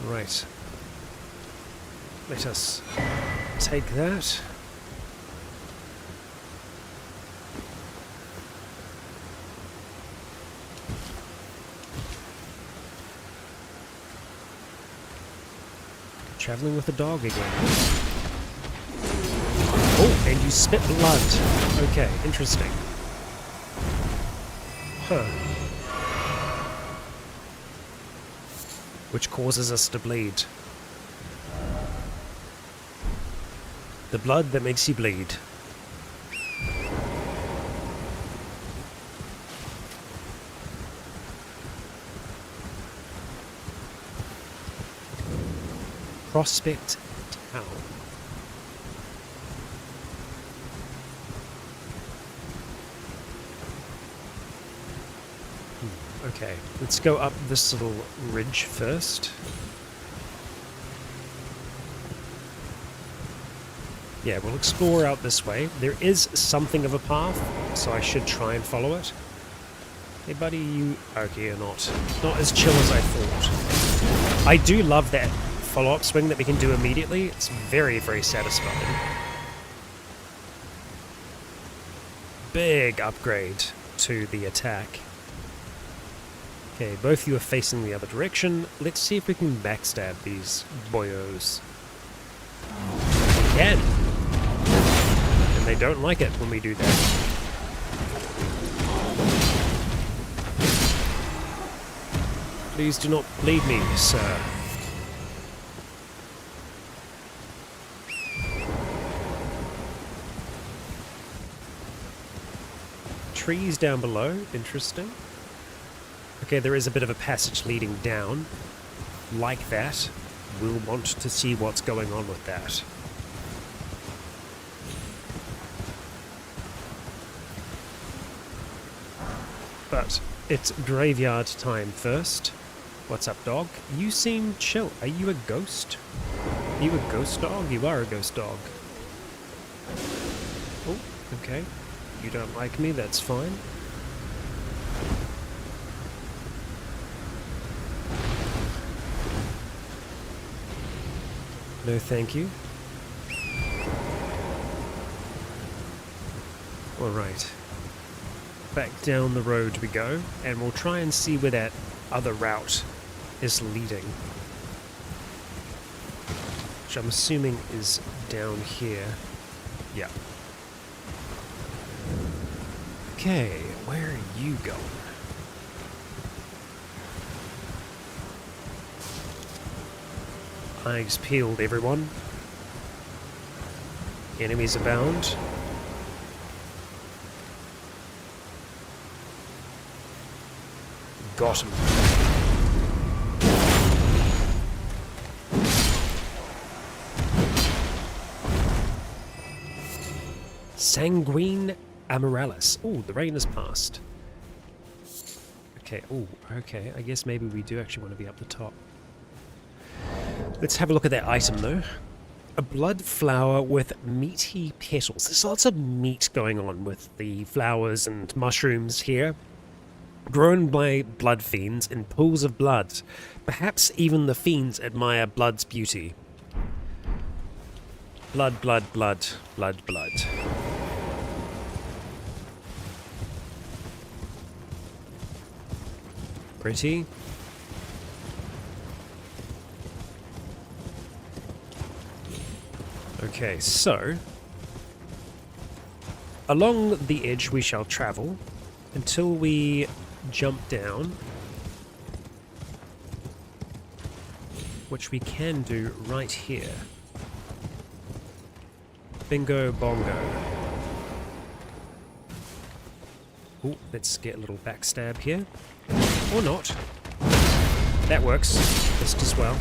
Right. Let us take that. Traveling with a dog again. Oh, and you spit blood. Okay, interesting. Huh. Which causes us to bleed. The blood that makes you bleed. Prospect Town. Okay, let's go up this little ridge first. Yeah, we'll explore out this way. There is something of a path, so I should try and follow it. Hey buddy, you... Okay, you're not. Not as chill as I thought. I do love that follow-up swing that we can do immediately. It's very, very satisfying. Big upgrade to the attack. Okay, both of you are facing the other direction. Let's see if we can backstab these boyos. We can! And they don't like it when we do that. Please do not bleed me, sir. Trees down below, interesting. Okay, there is a bit of a passage leading down. Like that. We'll want to see what's going on with that. But it's graveyard time first. What's up, dog? You seem chill. Are you a ghost? Are you a ghost dog? You are a ghost dog. Oh, okay. You don't like me, that's fine. No, thank you. Alright. Back down the road we go, and we'll try and see where that other route is leading. Which I'm assuming is down here. Yeah. Okay, where are you going? Eyes peeled, everyone. Enemies abound. Got him. Sanguine Amaryllis. Oh, the rain has passed. Okay, oh, okay. I guess maybe we do actually want to be up the top. Let's have a look at that item, though. A blood flower with meaty petals. There's lots of meat going on with the flowers and mushrooms here. Grown by blood fiends in pools of blood. Perhaps even the fiends admire blood's beauty. Blood, blood, blood, blood, blood. Pretty. Okay, so along the edge we shall travel. until we jump down, which we can do right here. Bingo bongo. Ooh, let's get a little backstab here. Or not. That works just as well.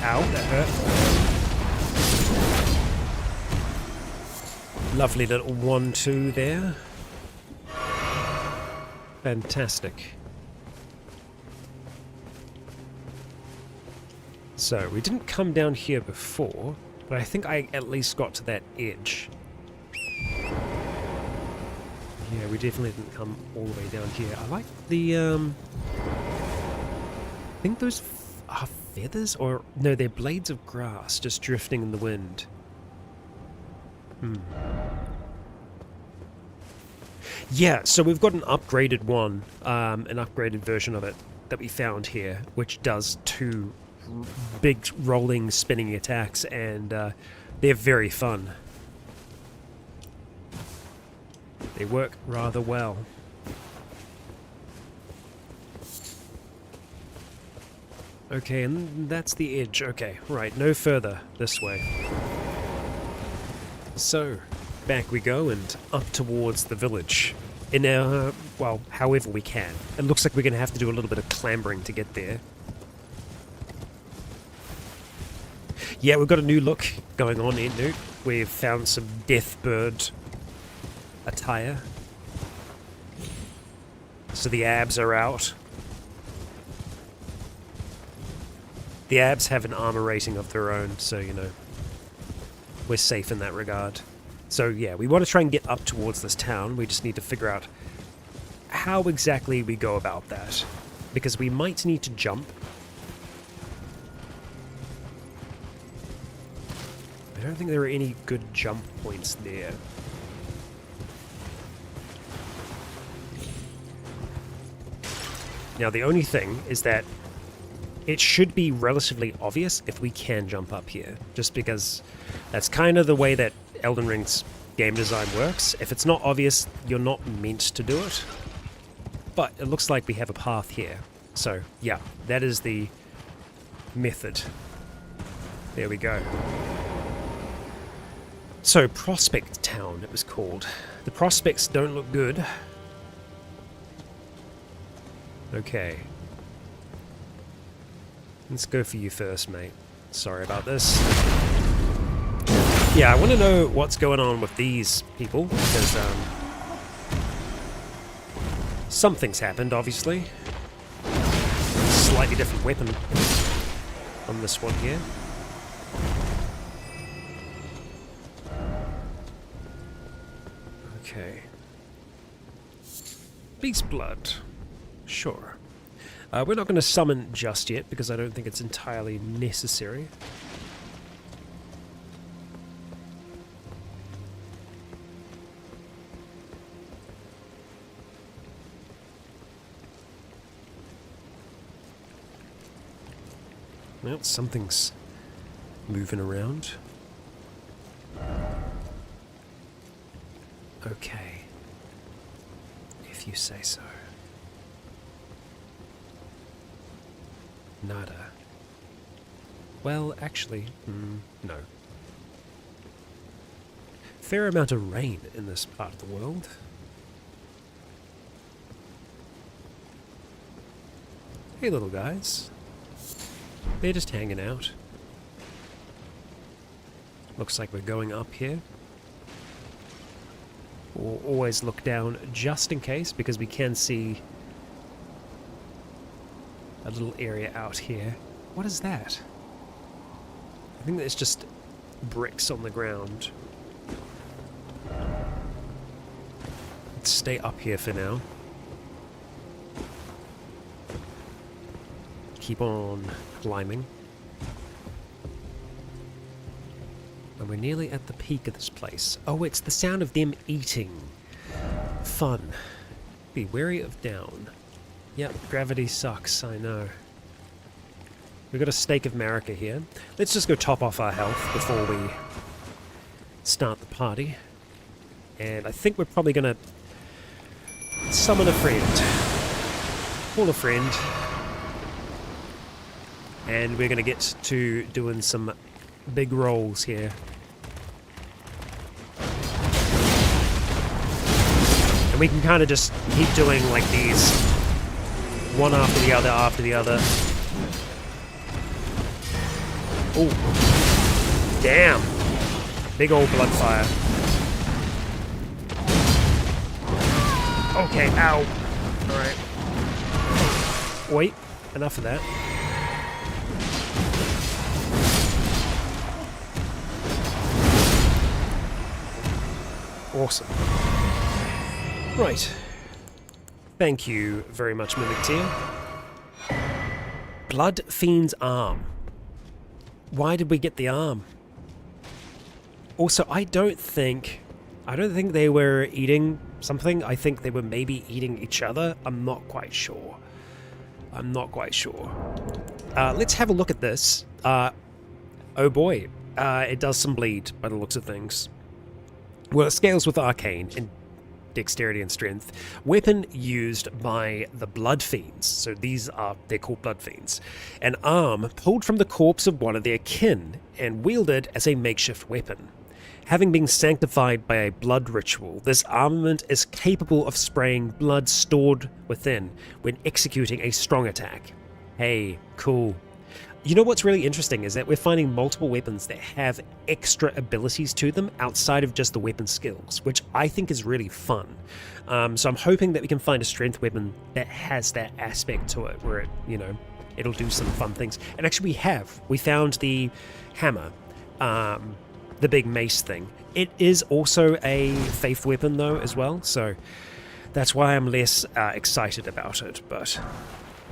Ow, that hurt. Lovely little 1-2 there. Fantastic. So, we didn't come down here before, but I think I at least got to that edge. Yeah, we definitely didn't come all the way down here. I like the, I think those are feathers? Or, no, they're blades of grass just drifting in the wind. Yeah, so we've got an upgraded one, an upgraded version of it that we found here, which does 2 big rolling spinning attacks, and they're very fun. They work rather well. Okay, and that's the edge. Okay, right, no further this way. So, back we go and up towards the village. In our, well, however we can. It looks like we're going to have to do a little bit of clambering to get there. Yeah, we've got a new look going on in Newt. We've found some Deathbird attire. So the abs are out. The abs have an armor rating of their own, so, you know, we're safe in that regard. So, yeah, we want to try and get up towards this town. We just need to figure out how exactly we go about that. Because we might need to jump. I don't think there are any good jump points there. Now, the only thing is that it should be relatively obvious if we can jump up here, just because that's kind of the way that Elden Ring's game design works. If it's not obvious, you're not meant to do it. But it looks like we have a path here. So, yeah, that is the method. There we go. So, Prospect Town, it was called. The prospects don't look good. Okay. Let's go for you first, mate. Sorry about this. Yeah, I want to know what's going on with these people, because, something's happened, obviously. Slightly different weapon on this one here. Okay. Beast blood. Sure. We're not going to summon just yet, because I don't think it's entirely necessary. Well, something's moving around. Okay. If you say so. Nada. Well, actually, no. Fair amount of rain in this part of the world. Hey, little guys. They're just hanging out. Looks like we're going up here. We'll always look down just in case, because we can see a little area out here. What is that? I think that's just bricks on the ground. Let's stay up here for now. Keep on climbing. And we're nearly at the peak of this place. Oh, it's the sound of them eating. Fun. Be wary of down. Yep, gravity sucks, I know. We've got a stake of Marika here. Let's just go top off our health before we start the party. And I think we're probably going to summon a friend. Call a friend. And we're going to get to doing some big rolls here. And we can kind of just keep doing like these, one after the other, after the other. Oh, damn. Big old blood fire. Okay, ow. Alright. Wait, enough of that. Awesome. Right. Thank you very much, Mimic Tier. Blood Fiend's arm. Why did we get the arm? Also, I don't think they were eating something. I think they were maybe eating each other. I'm not quite sure. Let's have a look at this. Oh boy. It does some bleed by the looks of things. Well, it scales with arcane and dexterity and strength. Weapon used by the Blood Fiends. So they're called Blood Fiends. An arm pulled from the corpse of one of their kin and wielded as a makeshift weapon. Having been sanctified by a blood ritual, this armament is capable of spraying blood stored within when executing a strong attack. Hey, cool. You know what's really interesting is that we're finding multiple weapons that have extra abilities to them outside of just the weapon skills, which I think is really fun. So I'm hoping that we can find a strength weapon that has that aspect to it, where it'll do some fun things. And actually we found the hammer, the big mace thing. It is also a faith weapon though as well, so that's why I'm less excited about it, but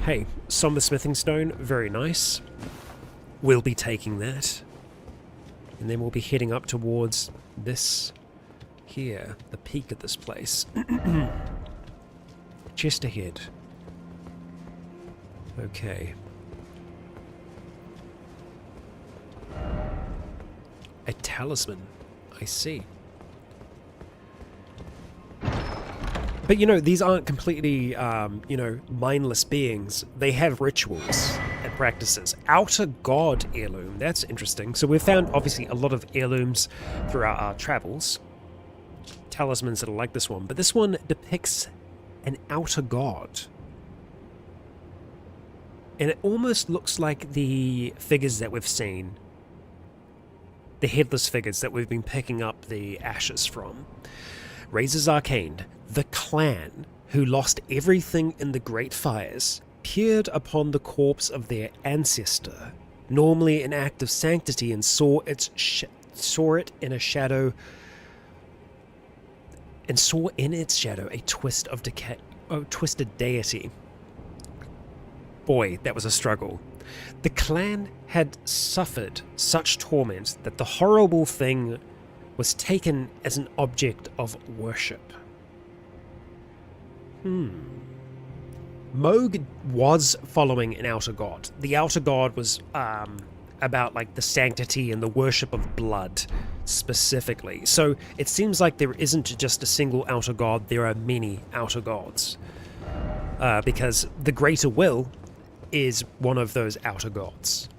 hey, somber smithing stone, very nice. We'll be taking that. And then we'll be heading up towards this here, the peak of this place. Just ahead. Okay. A talisman, I see. But these aren't completely, mindless beings. They have rituals and practices. Outer God heirloom, that's interesting. So we've found, obviously, a lot of heirlooms throughout our travels. Talismans that are like this one. But this one depicts an outer God. And it almost looks like the figures that we've seen. The headless figures that we've been picking up the ashes from. Razors Arcane, the clan who lost everything in the Great Fires, peered upon the corpse of their ancestor, normally an act of sanctity, and saw it in a shadow, and saw in its shadow a twisted deity. Boy, that was a struggle. The clan had suffered such torment that the horrible thing was taken as an object of worship. Moog was following an outer god. The outer god was about like the sanctity and the worship of blood specifically. So it seems like there isn't just a single outer god, there are many outer gods. Because the Greater Will is one of those outer gods.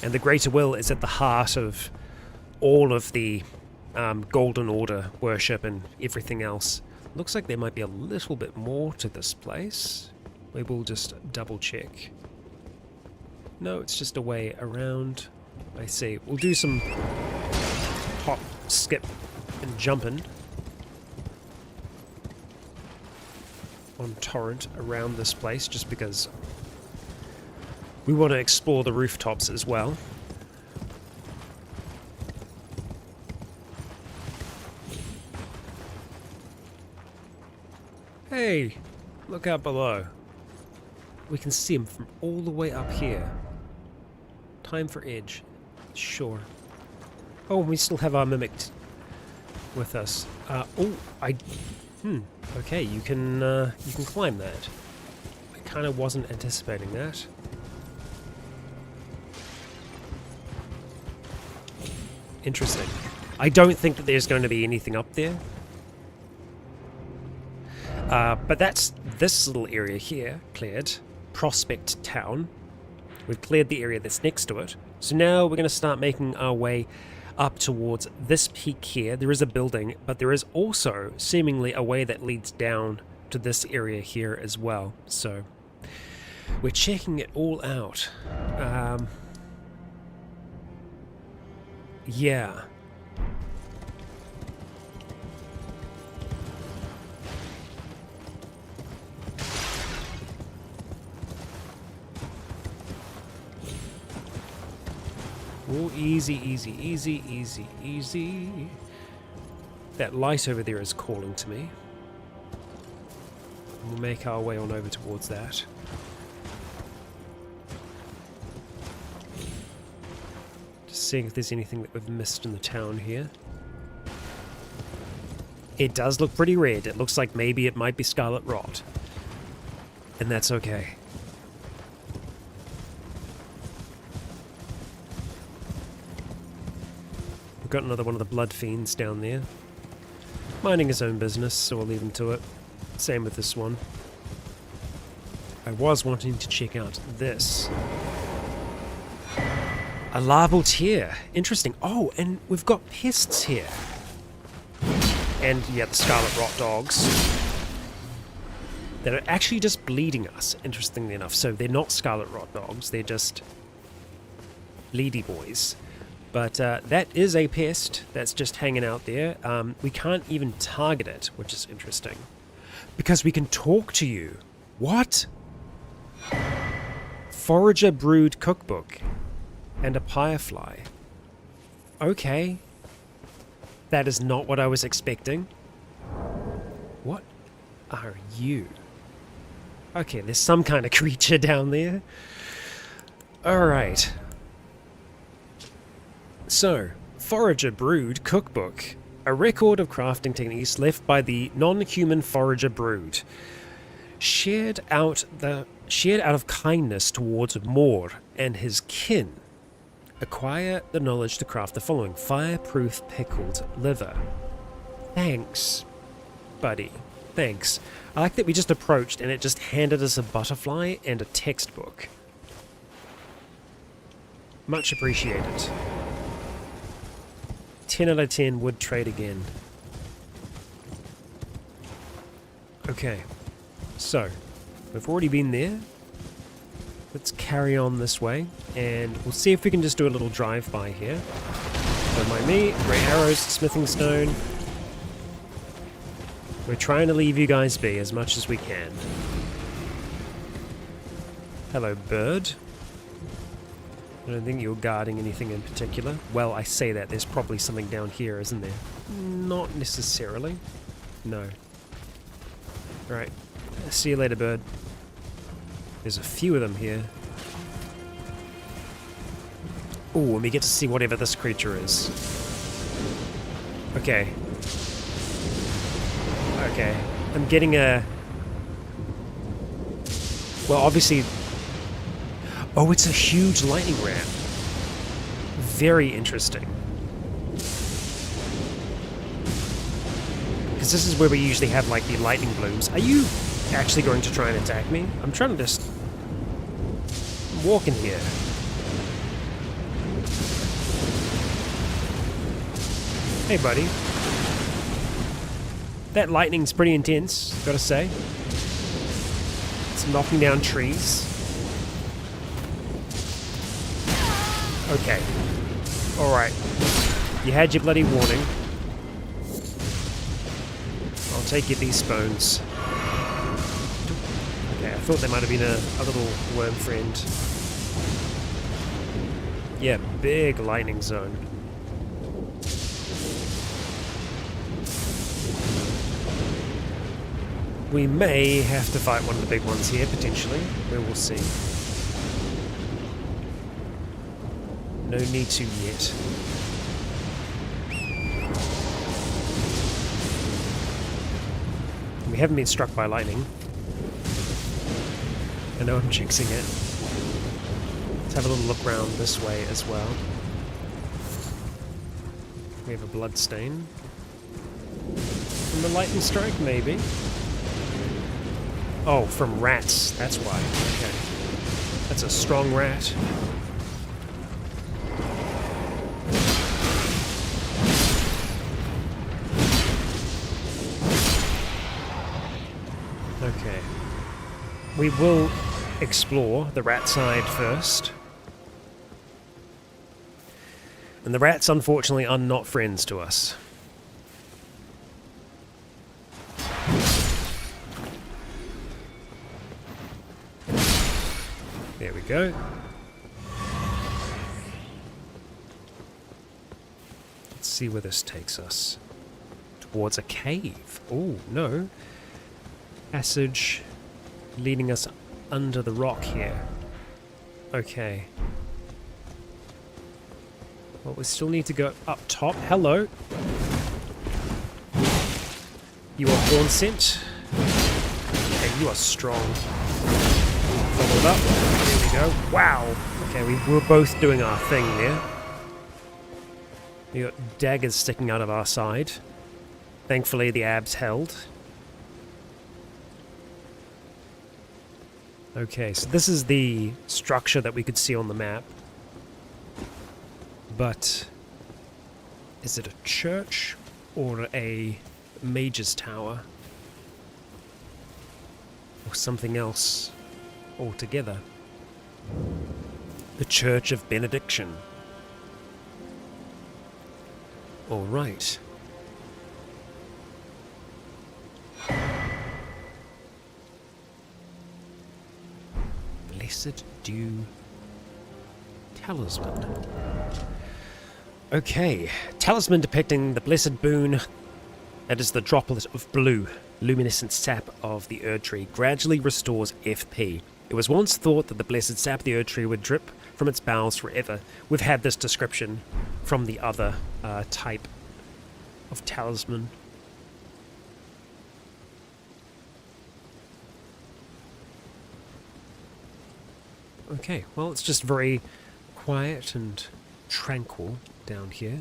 And the Greater Will is at the heart of all of the Golden Order worship and everything else. Looks like there might be a little bit more to this place. Maybe we'll just double check. No, it's just a way around. I see. We'll do some hop, skip, and jumping on Torrent around this place, just because we want to explore the rooftops as well. Hey, look out below. We can see him from all the way up here. Time for edge. Sure. Oh, we still have our mimic with us. Okay, you can climb that. I kind of wasn't anticipating that. Interesting. I don't think that there's going to be anything up there. But that's this little area here cleared. Prospect Town. We've cleared the area that's next to it. So now we're going to start making our way up towards this peak here. There is a building, but there is also seemingly a way that leads down to this area here as well. So we're checking it all out. Yeah. Oh, easy, easy, easy, easy, easy. That light over there is calling to me. We'll make our way on over towards that. Just seeing if there's anything that we've missed in the town here. It does look pretty red. It looks like maybe it might be scarlet rot. And that's okay. We've got another one of the blood fiends down there. Minding his own business, so we'll leave him to it. Same with this one. I was wanting to check out this. A larval tear. Interesting. Oh, and we've got pests here. And, yeah, the scarlet rot dogs. That are actually just bleeding us, interestingly enough. So they're not scarlet rot dogs, they're just bleedy boys. But that is a pest that's just hanging out there. We can't even target it, which is interesting. Because we can talk to you. What? Forager Brood Cookbook. And a firefly. Okay. That is not what I was expecting. What are you? Okay, there's some kind of creature down there. Alright. So, Forager Brood Cookbook. A record of crafting techniques left by the non-human Forager Brood. Shared out of kindness towards Moore and his kin. Acquire the knowledge to craft the following: fireproof pickled liver. Thanks, buddy. Thanks. I like that we just approached and it just handed us a butterfly and a textbook. Much appreciated. 10 out of 10 would trade again. Okay. So, we've already been there. Let's carry on this way, and we'll see if we can just do a little drive-by here. Don't mind me. Grey arrows, smithing stone. We're trying to leave you guys be as much as we can. Hello, bird. I don't think you're guarding anything in particular. Well, I say that. There's probably something down here, isn't there? Not necessarily. No. Alright. See you later, bird. There's a few of them here. Oh, and we get to see whatever this creature is. Okay. Okay. I'm getting a... Well, obviously... Oh, it's a huge lightning ram. Very interesting. Because this is where we usually have, like, the lightning blooms. Are you actually going to try and attack me? I'm trying to just walk in here. Hey, buddy. That lightning's pretty intense, gotta say. It's knocking down trees. Okay. Alright. You had your bloody warning. I'll take you these bones. Okay, I thought there might have been a little worm friend. Yeah, big lightning zone. We may have to fight one of the big ones here, potentially. We will see. No need to yet. We haven't been struck by lightning. I know I'm jinxing it. Let's have a little look around this way as well. We have a blood stain. From the lightning strike, maybe. Oh, from rats. That's why. Okay. That's a strong rat. Okay. We will explore the rat side first. And the rats, unfortunately, are not friends to us. There we go. Let's see where this takes us. Towards a cave. Oh, no. Passage leading us under the rock here. Okay. Well, we still need to go up top. Hello. You are horn scent. Okay, you are strong. Follow it up. There we go. Wow. Okay, we were both doing our thing there. We got daggers sticking out of our side. Thankfully, the abs held. Okay, so this is the structure that we could see on the map. But is it a church or a mage's tower? Or something else altogether? The Church of Benediction. All right. Blessed Dew Talisman. Okay, talisman depicting the blessed boon that is the droplet of blue, luminescent sap of the Erd Tree gradually restores FP. It was once thought that the blessed sap of the Erd Tree would drip from its bowels forever. We've had this description from the other type of talisman. Okay, well, it's just very quiet and tranquil down here.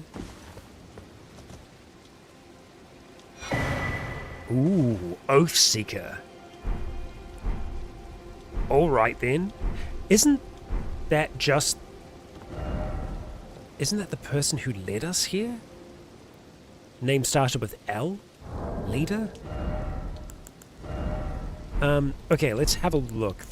Ooh, Oathseeker. Alright then. Isn't that the person who led us here? Name started with L? Leader? Okay, let's have a look.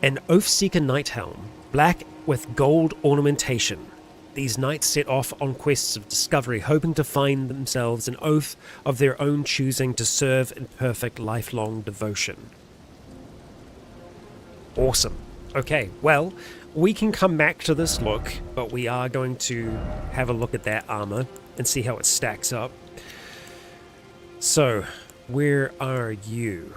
An Oathseeker Knight Helm, black with gold ornamentation. These knights set off on quests of discovery, hoping to find themselves an oath of their own choosing to serve in perfect lifelong devotion. Awesome. Okay, well, we can come back to this look, but we are going to have a look at that armor and see how it stacks up. So, where are you?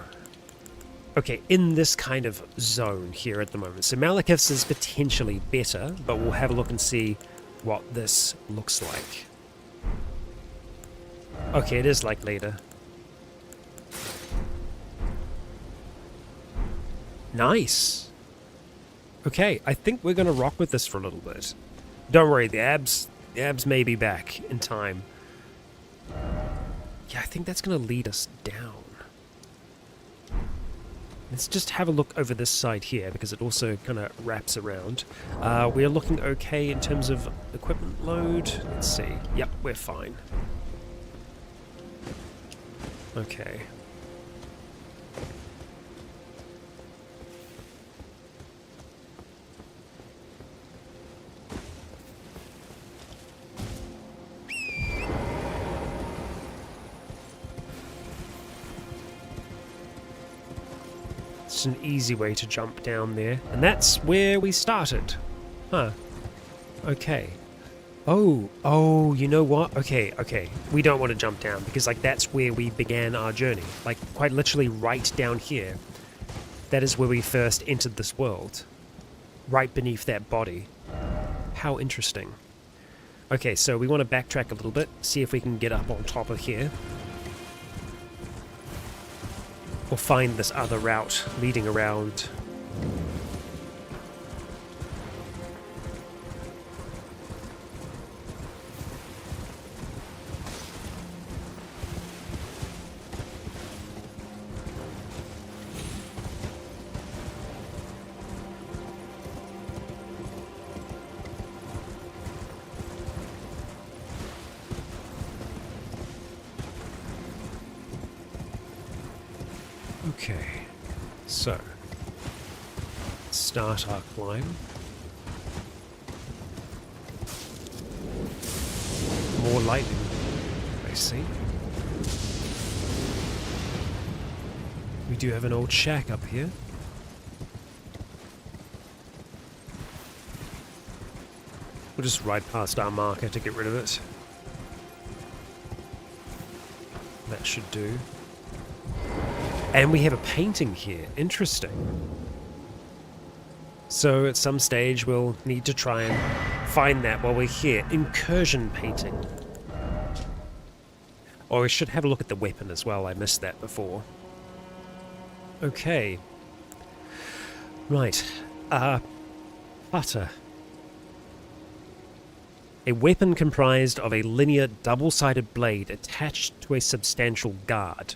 Okay, in this kind of zone here at the moment. So Malekith's is potentially better, but we'll have a look and see what this looks like. Okay, it is like later. Nice! Okay, I think we're gonna rock with this for a little bit. Don't worry, the abs may be back in time. Yeah, I think that's gonna lead us down. Let's just have a look over this side here, because it also kind of wraps around. We're looking okay in terms of equipment load. Let's see. Yep, we're fine. Okay. An easy way to jump down there, and that's where we started. Huh. Okay. Oh, you know what? Okay. We don't want to jump down, because like that's where we began our journey. Like quite literally right down here. That is where we first entered this world. Right beneath that body. How interesting. Okay, so we want to backtrack a little bit, see if we can get up on top of here. Or find this other route leading around. Okay, so start our climb. More lightning, I see. We do have an old shack up here. We'll just ride past our marker to get rid of it. That should do. And we have a painting here. Interesting. So at some stage we'll need to try and find that while we're here. Incursion painting. Oh, we should have a look at the weapon as well. I missed that before. Okay. Right. Putter. A weapon comprised of a linear double-sided blade attached to a substantial guard.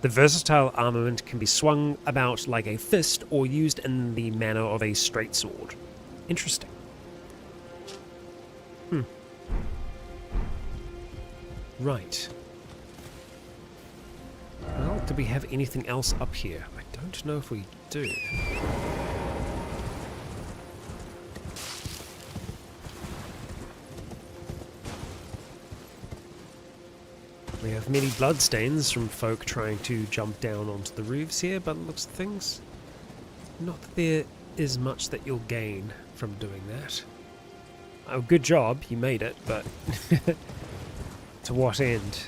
The versatile armament can be swung about like a fist or used in the manner of a straight sword. Interesting. Right. Well, do we have anything else up here? I don't know if we do. We have many bloodstains from folk trying to jump down onto the roofs here, but it looks at things. Not that there is much that you'll gain from doing that. Oh, good job, you made it, but to what end?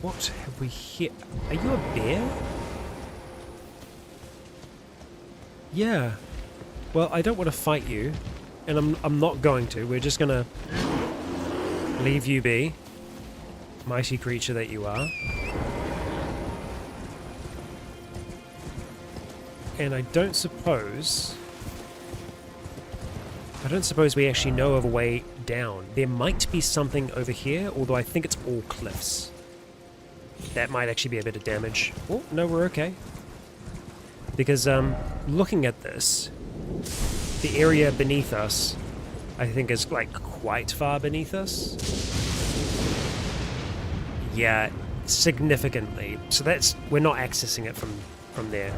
What have we here? Are you a bear? Yeah. Well, I don't want to fight you, and I'm not going to. We're just gonna leave you be, mighty creature that you are. And I don't suppose we actually know of a way down. There might be something over here, although I think it's all cliffs. That might actually be a bit of damage. Oh, no, we're okay. Because, looking at this, the area beneath us, I think is, like, quite far beneath us. Yeah, significantly. So we're not accessing it from there.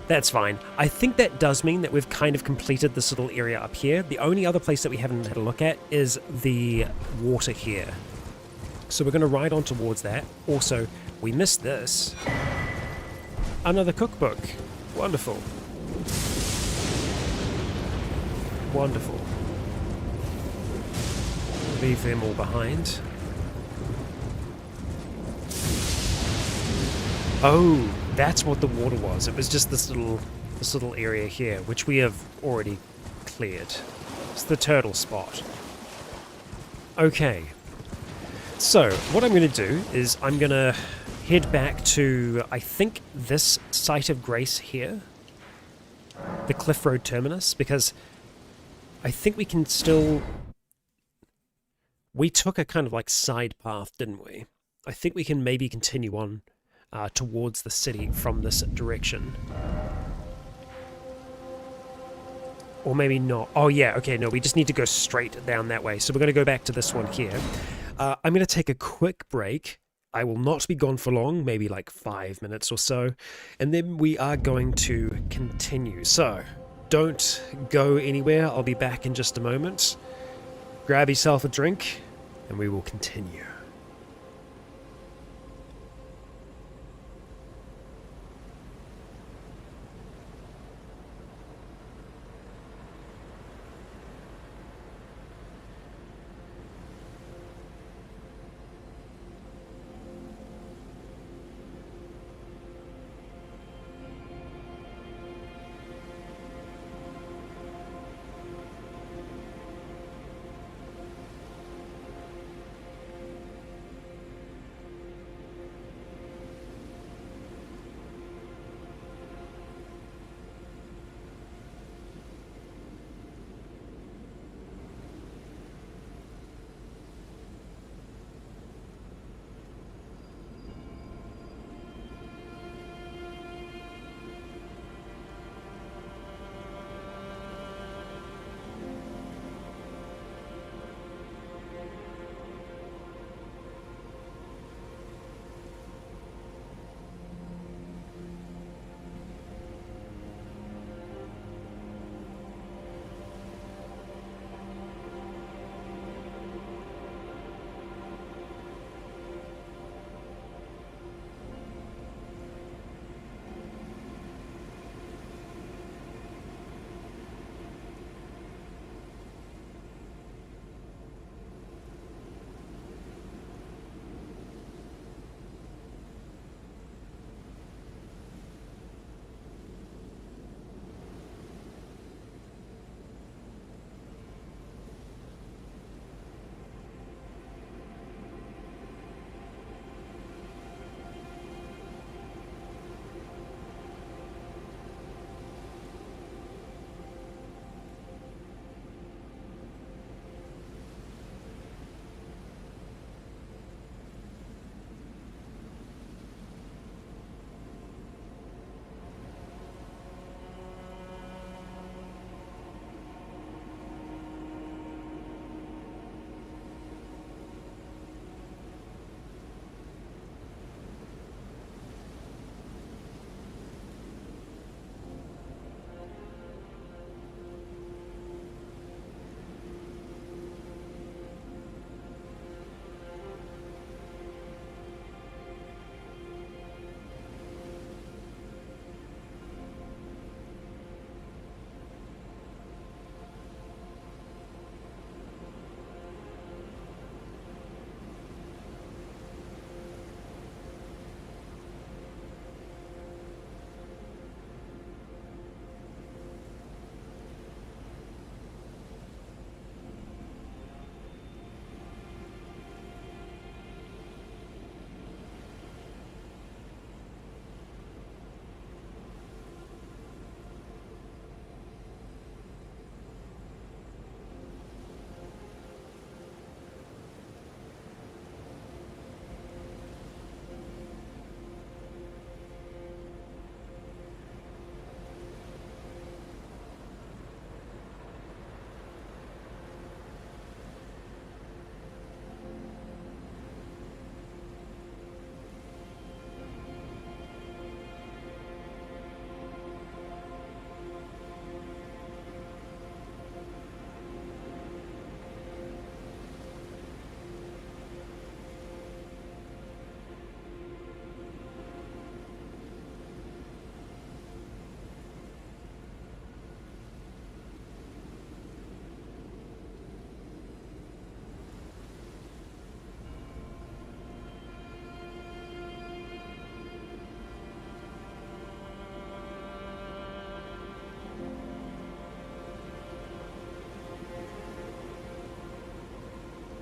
That's fine. I think that does mean that we've kind of completed this little area up here. The only other place that we haven't had a look at is the water here. So we're going to ride on towards that. Also, we missed this. Another cookbook. Wonderful. Wonderful. Leave them all behind. Oh, that's what the water was. It was just this little area here, which we have already cleared. It's the turtle spot. Okay. So, what I'm going to do is I'm going to head back to, I think, this site of grace here. The Cliff Road Terminus, because I think we can still... We took a kind of like side path, didn't we? I think we can maybe continue on towards the city from this direction. Or maybe not. Oh yeah, okay, no, we just need to go straight down that way. So we're going to go back to this one here. I'm going to take a quick break. I will not be gone for long, maybe like 5 minutes or so. And then we are going to continue. So, don't go anywhere. I'll be back in just a moment. Grab yourself a drink, and we will continue.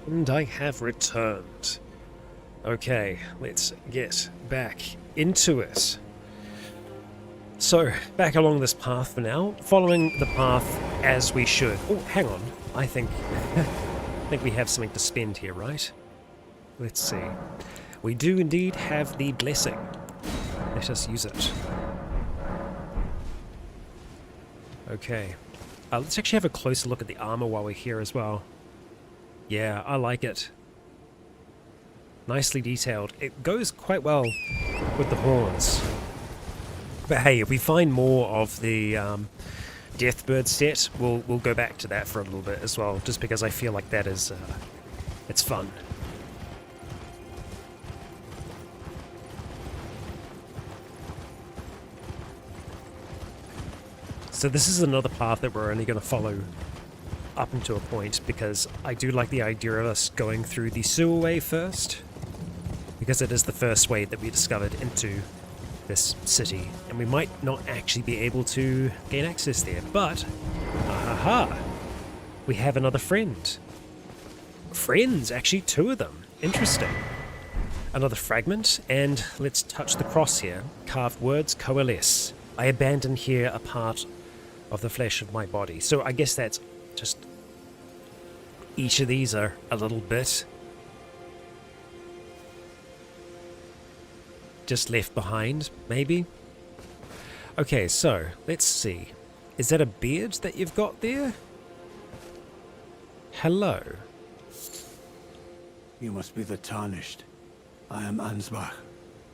And I have returned. Okay, let's get back into it. So, back along this path for now, following the path as we should. Oh, hang on. I think we have something to spend here, right? Let's see. We do indeed have the blessing. Let us use it. Okay. Let's actually have a closer look at the armor while we're here as well. Yeah, I like it. Nicely detailed. It goes quite well with the horns. But hey, if we find more of the Deathbird set, we'll go back to that for a little bit as well, just because I feel like that is it's fun. So this is another path that we're only going to follow up until a point, because I do like the idea of us going through the sewerway first, because it is the first way that we discovered into this city, and we might not actually be able to gain access there, but aha, we have another friend. Friends, actually 2 of them. Interesting. Another fragment, and let's touch the cross here. Carved words coalesce. I abandon here a part of the flesh of my body. So I guess that's just each of these are a little bit just left behind, maybe. Okay, so let's see. Is that a beard that you've got there? Hello. You must be the Tarnished. I am Ansbach,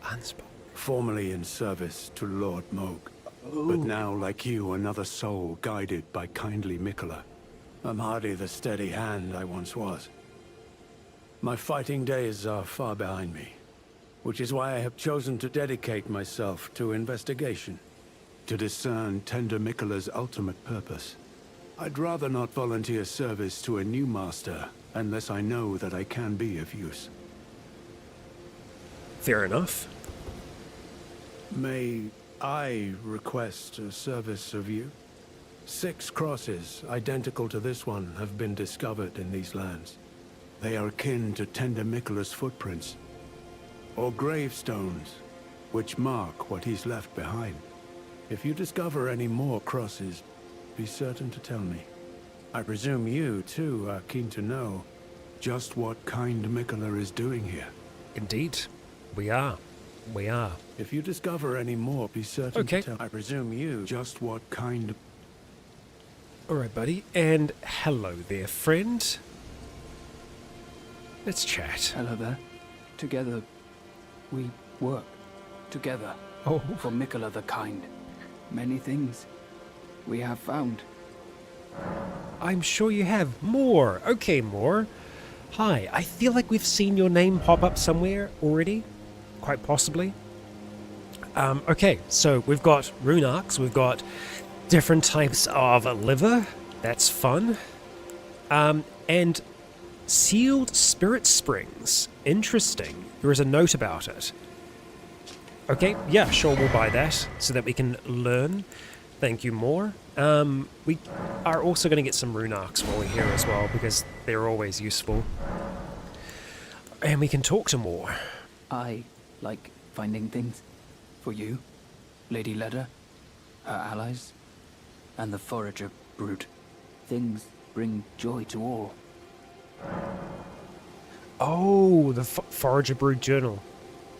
Ansbach. formerly in service to Lord Moog, but now, like you, another soul guided by kindly Mikola. I'm hardly the steady hand I once was. My fighting days are far behind me, which is why I have chosen to dedicate myself to investigation, to discern Tender Mikola's ultimate purpose. I'd rather not volunteer service to a new master unless I know that I can be of use. Fair enough. May I request a service of you? 6 crosses, identical to this one, have been discovered in these lands. They are akin to Tender Mikola's footprints, or gravestones, which mark what he's left behind. If you discover any more crosses, be certain to tell me. I presume you, too, are keen to know just what kind Mikola is doing here. Indeed. We are. We are. If you discover any more, be certain Okay. to tell. I presume you just what kind. Alright, buddy. And hello there, friend. Let's chat. Hello there. Together, we work. Together. Oh. For Mikola the Kind. Many things we have found. I'm sure you have. More. Okay, more. Hi. I feel like we've seen your name pop up somewhere already. Quite possibly. Okay, so we've got rune arcs. We've got different types of liver. That's fun. And sealed spirit springs. Interesting. There is a note about it. Okay, yeah, sure, we'll buy that so that we can learn. Thank you, more. We are also going to get some rune arcs while we're here as well, because they're always useful. And we can talk to more. I like finding things. For you, Lady Leda, her allies, and the Forager brood. Things bring joy to all. Oh, the Forager Brood Journal.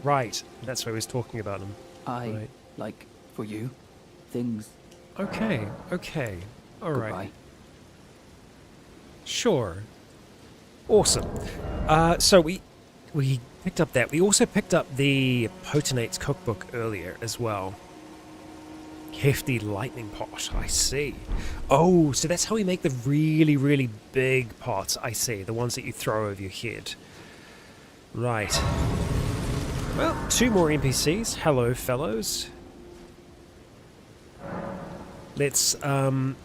Right, that's why I was talking about them. I like, for you, things. Okay, alright. Goodbye. Sure. Awesome. So we picked up that. We also picked up the Potinate's cookbook earlier as well. Hefty lightning pot, I see. Oh, so that's how we make the really, really big pots, I see. The ones that you throw over your head. Right. Well, 2 more NPCs. Hello, fellows. Let's, do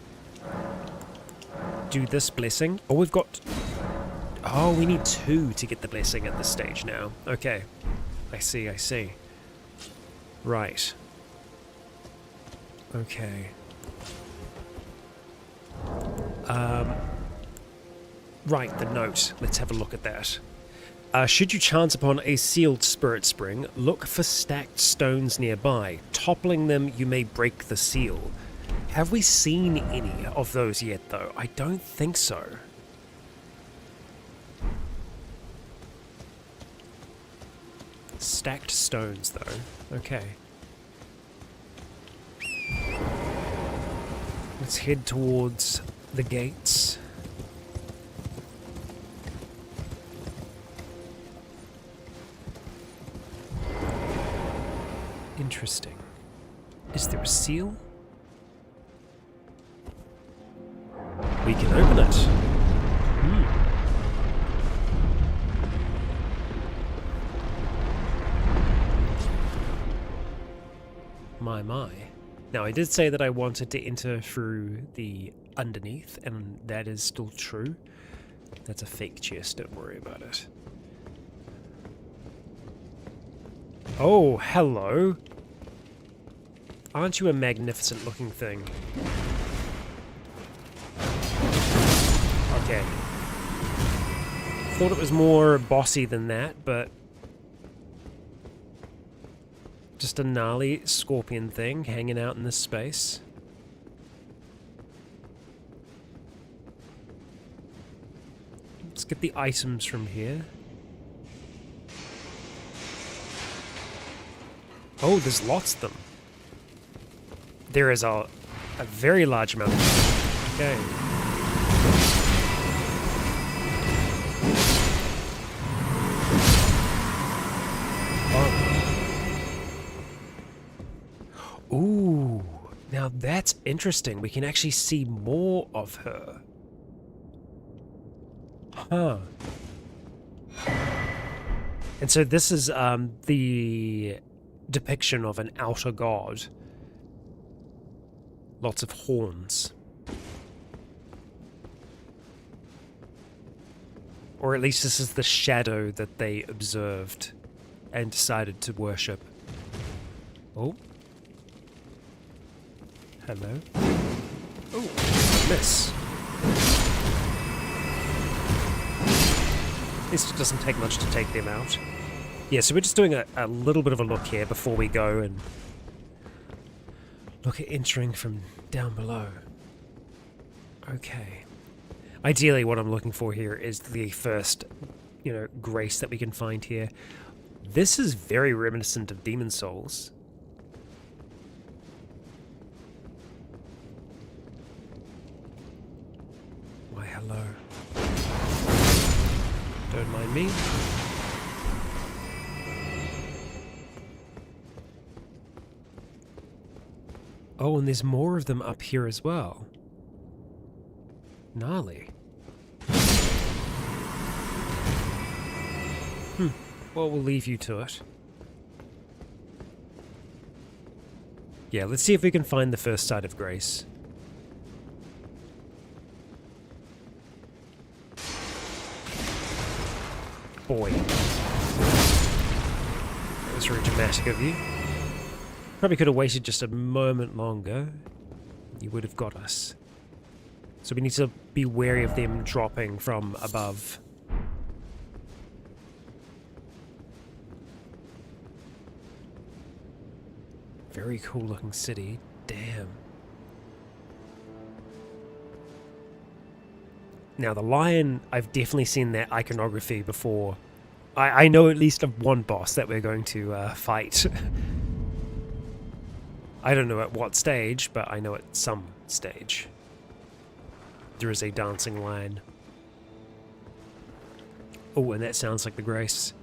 this blessing. Oh, we've got... Oh, we need 2 to get the blessing at this stage now. Okay. I see. Right. Okay. Right, the note. Let's have a look at that. Should you chance upon a sealed spirit spring, look for stacked stones nearby. Toppling them, you may break the seal. Have we seen any of those yet, though? I don't think so. Stacked stones, though. Okay. Let's head towards the gates. Interesting. Is there a seal? We can open it. My. Now, I did say that I wanted to enter through the underneath, and that is still true. That's a fake chest, don't worry about it. Oh, hello. Aren't you a magnificent looking thing? Okay. Thought it was more bossy than that, but just a gnarly scorpion thing hanging out in this space. Let's get the items from here. Oh, there's lots of them. There is a very large amount of them. Okay. Oh. Ooh, now that's interesting. We can actually see more of her. Huh. And so this is the depiction of an outer god. Lots of horns. Or at least this is the shadow that they observed and decided to worship. Oh. Hello. Oh, miss. At least it doesn't take much to take them out. Yeah, so we're just doing a little bit of a look here before we go and look at entering from down below. Okay. Ideally, what I'm looking for here is the first, grace that we can find here. This is very reminiscent of Demon Souls. Why, hello. Don't mind me. Oh, and there's more of them up here as well. Gnarly. Well, we'll leave you to it. Yeah, let's see if we can find the first site of grace. Boy. That was very dramatic of you. Probably could have waited just a moment longer. You would have got us. So we need to be wary of them dropping from above. Very cool looking city. Damn. Now the lion, I've definitely seen that iconography before. I know at least of one boss that we're going to fight. I don't know at what stage, but I know at some stage. There is a dancing lion. Oh, and that sounds like the grace.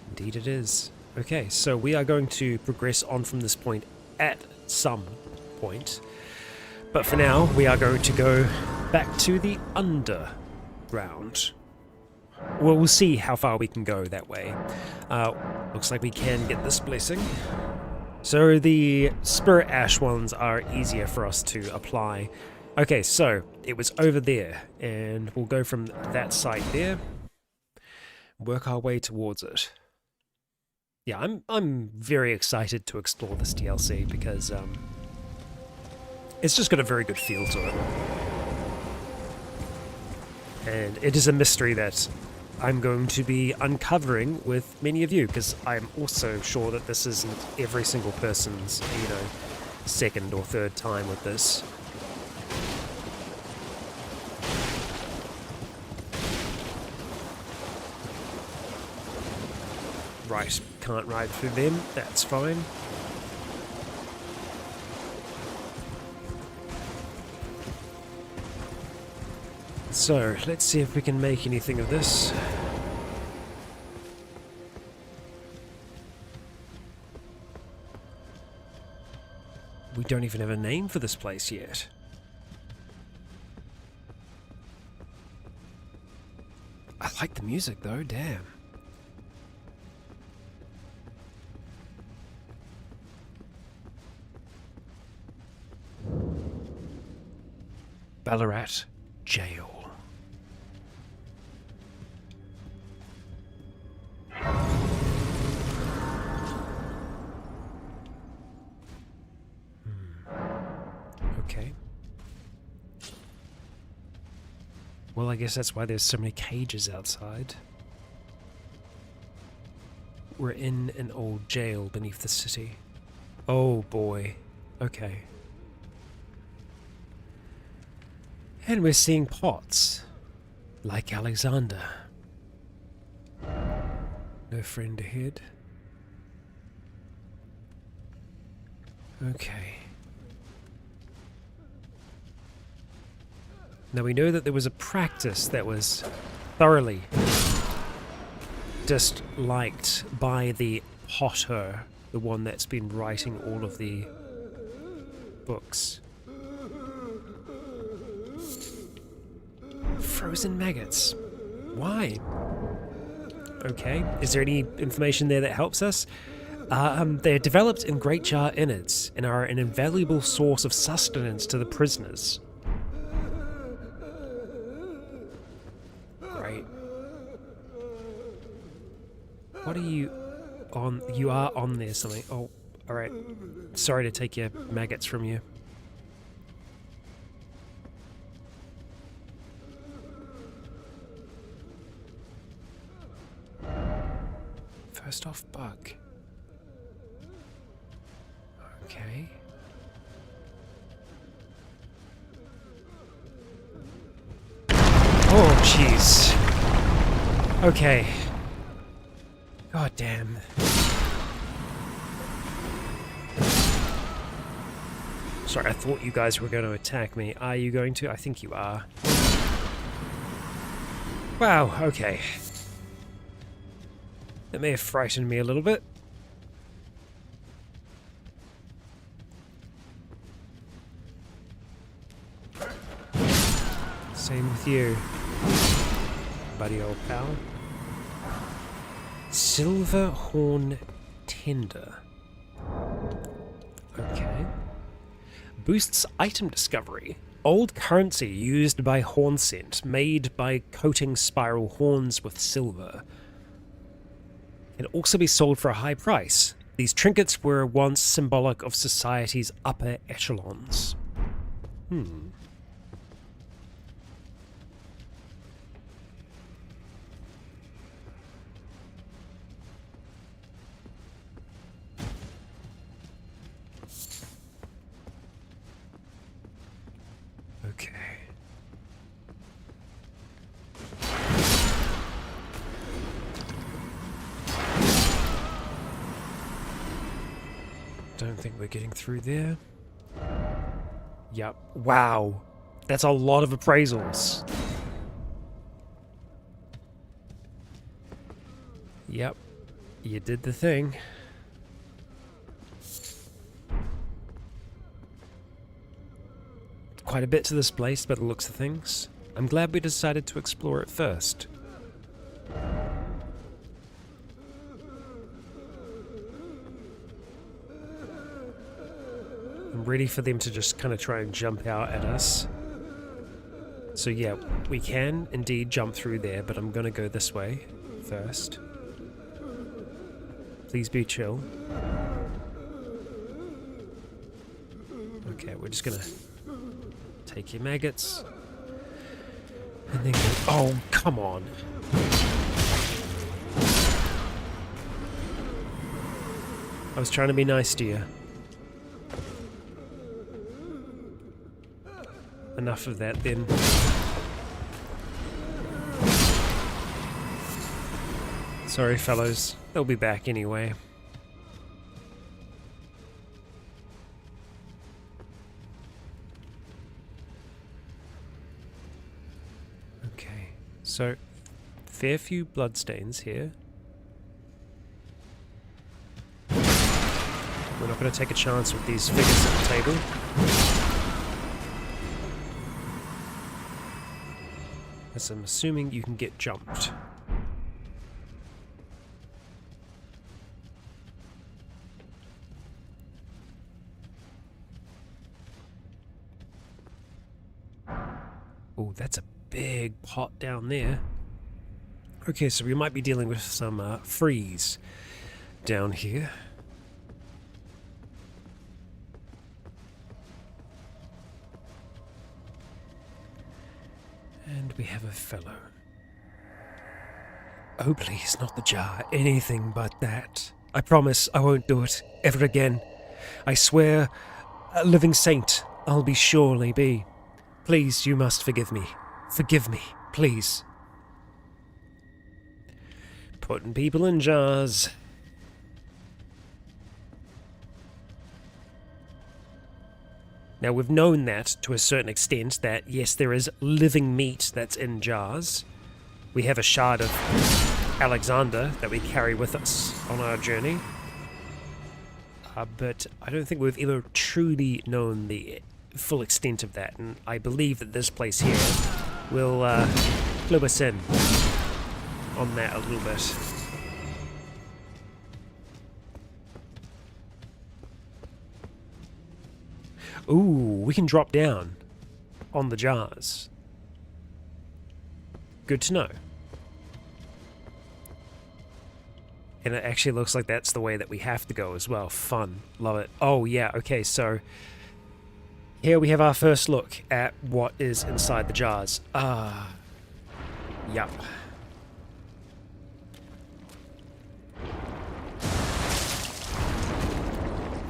Indeed it is. Okay, so we are going to progress on from this point at some point. But for now, we are going to go back to the underground. Well, we'll see how far we can go that way. Looks like we can get this blessing. So the Spirit Ash ones are easier for us to apply. Okay, so it was over there, and we'll go from that site there, work our way towards it. Yeah, I'm very excited to explore this DLC because it's just got a very good feel to it. And it is a mystery that I'm going to be uncovering with many of you, because I'm also sure that this isn't every single person's, you know, second or third time with this. Right, can't ride through them, that's fine. So, let's see if we can make anything of this. We don't even have a name for this place yet. I like the music though, damn. Ballarat Jail. Okay. Well, I guess that's why there's so many cages outside. We're in an old jail beneath the city. Oh boy. Okay. And we're seeing pots. Like Alexander. No friend ahead. Okay. Now we know that there was a practice that was thoroughly disliked by the potter, the one that's been writing all of the books. Frozen maggots. Why? Okay, is there any information there that helps us? They're developed in great jar innards and are an invaluable source of sustenance to the prisoners. Great. What are you on? You are on there something. Oh, alright. Sorry to take your maggots from you. First off bug. Okay. Oh, jeez. Okay. God damn. Sorry, I thought you guys were going to attack me. Are you going to? I think you are. Wow, okay. That may have frightened me a little bit. Same with you, buddy old pal. Silver Horn Tender. Okay. Boosts item discovery. Old currency used by horn scent, made by coating spiral horns with silver. Can also be sold for a high price. These trinkets were once symbolic of society's upper echelons. Okay. Don't think we're getting through there. Yep. Wow. That's a lot of appraisals. Yep. You did the thing. Quite a bit to this place by the looks of things. I'm glad we decided to explore it first. I'm ready for them to just kind of try and jump out at us. So yeah, we can indeed jump through there, but I'm gonna go this way first. Please be chill. Okay, we're just gonna take your maggots. And then go, oh, come on. I was trying to be nice to you. Enough of that then. Sorry, fellows. They'll be back anyway. Okay, so fair few bloodstains here. We're not going to take a chance with these figures at the table. As I'm assuming you can get jumped. Oh, that's a big pot down there. Okay, so we might be dealing with some freeze down here. And we have a fellow. Oh, please, not the jar. Anything but that. I promise I won't do it ever again. I swear, a living saint I'll be surely be. Please, you must forgive me. Forgive me, please. Putting people in jars. Now, we've known that to a certain extent, that yes, there is living meat that's in jars. We have a shard of Alexander that we carry with us on our journey. But I don't think we've ever truly known the full extent of that, and I believe that this place here will clue us in on that a little bit. Ooh, we can drop down on the jars. Good to know. And it actually looks like that's the way that we have to go as well. Fun. Love it. Oh, yeah. Okay, so here we have our first look at what is inside the jars. Yup.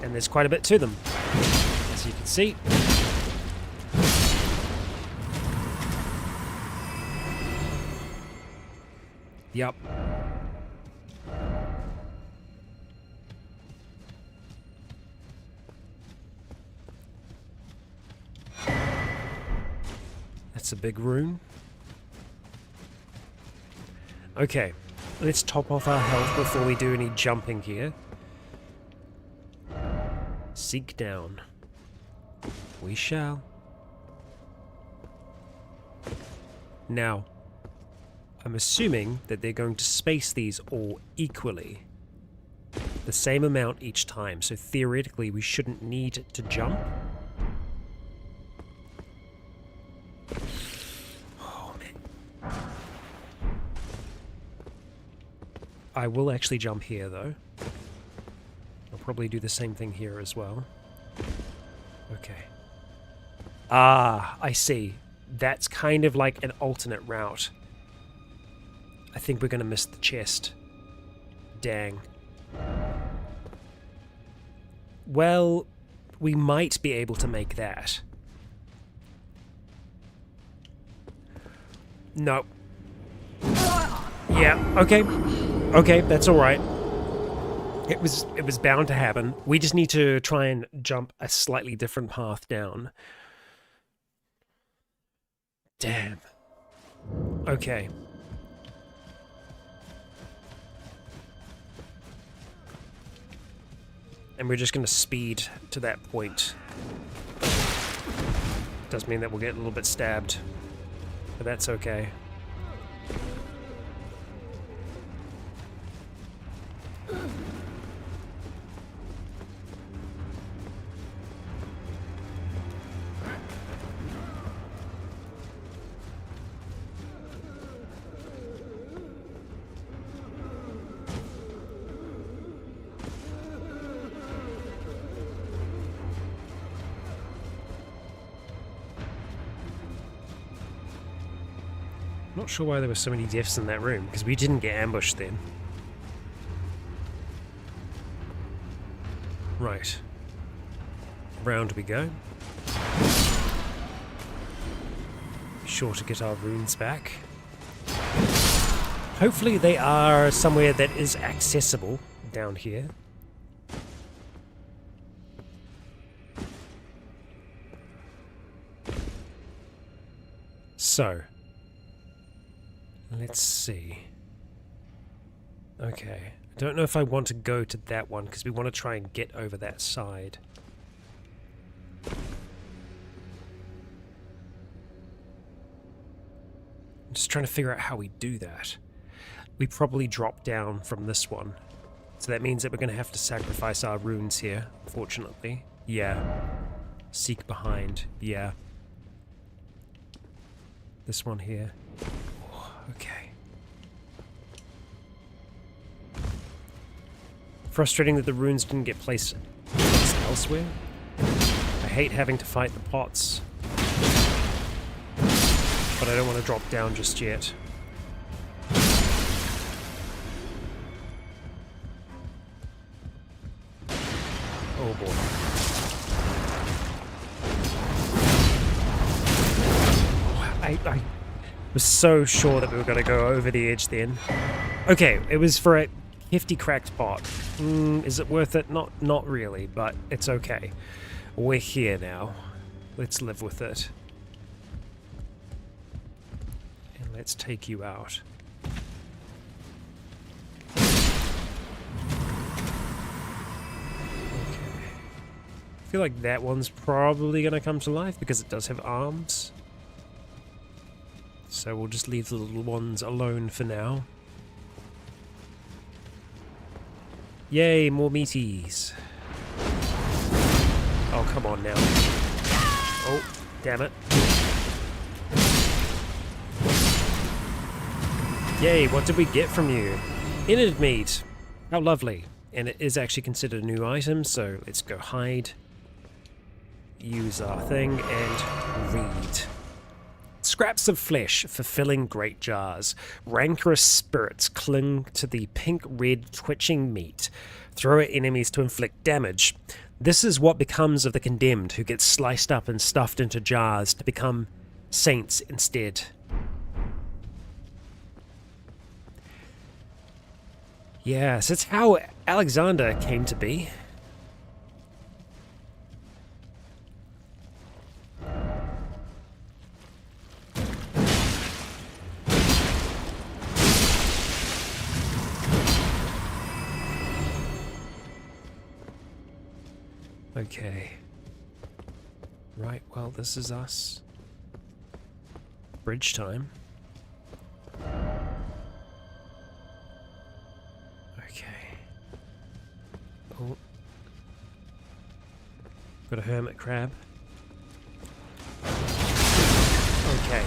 And there's quite a bit to them, as you can see. Yup. That's a big room. Okay, let's top off our health before we do any jumping here. Seek down. We shall. Now, I'm assuming that they're going to space these all equally. The same amount each time, so theoretically we shouldn't need to jump. Oh, man. I will actually jump here, though. I'll probably do the same thing here as well. Okay. Ah, I see. That's kind of like an alternate route. I think we're going to miss the chest. Dang. Well, we might be able to make that. No. Yeah, okay. Okay, that's alright. It was bound to happen. We just need to try and jump a slightly different path down. Damn. Okay. And we're just going to speed to that point. Does mean that we'll get a little bit stabbed, but that's okay. Not sure why there were so many deaths in that room, because we didn't get ambushed then. Right. Round we go. Sure to get our runes back. Hopefully they are somewhere that is accessible down here. So, let's see. Okay, I don't know if I want to go to that one because we want to try and get over that side. I'm just trying to figure out how we do that. We probably drop down from this one. So that means that we're going to have to sacrifice our runes here, unfortunately. Yeah. Seek behind. Yeah. This one here. Oh, okay. Frustrating that the runes didn't get placed elsewhere. I hate having to fight the pots. But I don't want to drop down just yet. Oh boy. I was so sure that we were going to go over the edge then. Okay, it was for a hefty cracked pot. Is it worth it? Not really, but it's okay. We're here now. Let's live with it. And let's take you out. Okay. I feel like that one's probably going to come to life because it does have arms. So we'll just leave the little ones alone for now. Yay, more meaties. Oh, come on now. Oh, damn it. Yay, what did we get from you? Innard meat. How lovely. And it is actually considered a new item, so let's go hide. Use our thing and read. Scraps of flesh fulfilling great jars. Rancorous spirits cling to the pink-red twitching meat. Throw at enemies to inflict damage. This is what becomes of the condemned who get sliced up and stuffed into jars to become saints instead. Yes, it's how Alexander came to be. Okay. Right, well, this is us. Bridge time. Okay. Oh. Got a hermit crab. Okay.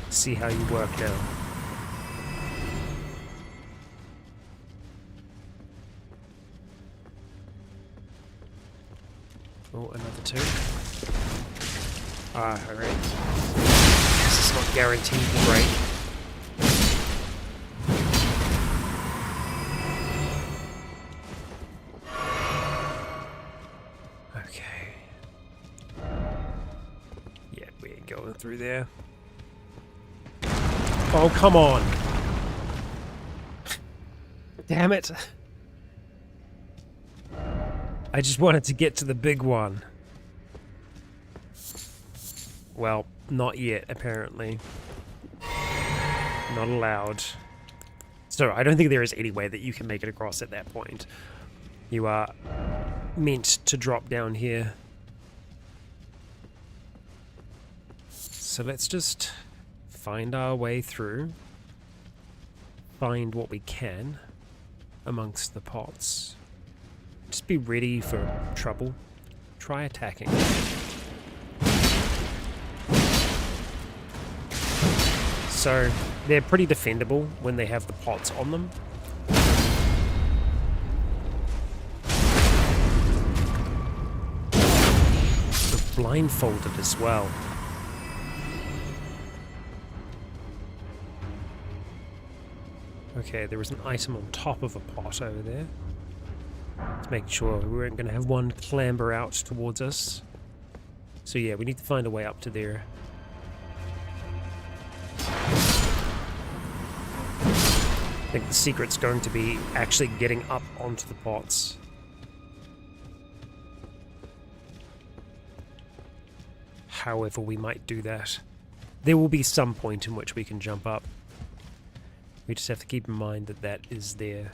See how you work now. Oh, another two. Ah, alright. Guess it's not guaranteed to break. Okay. Yeah, we ain't going through there. Oh, come on! Damn it! I just wanted to get to the big one. Well, not yet, apparently. Not allowed. So, I don't think there is any way that you can make it across at that point. You are meant to drop down here. So let's just find our way through. Find what we can amongst the pots. Just be ready for trouble. Try attacking. So, they're pretty defendable when they have the pots on them. blindfolded as well. Okay, there was an item on top of a pot over there. Let's make sure we weren't going to have one clamber out towards us. So yeah, we need to find a way up to there. I think the secret's going to be actually getting up onto the pots. However, we might do that. There will be some point in which we can jump up. We just have to keep in mind that that is there.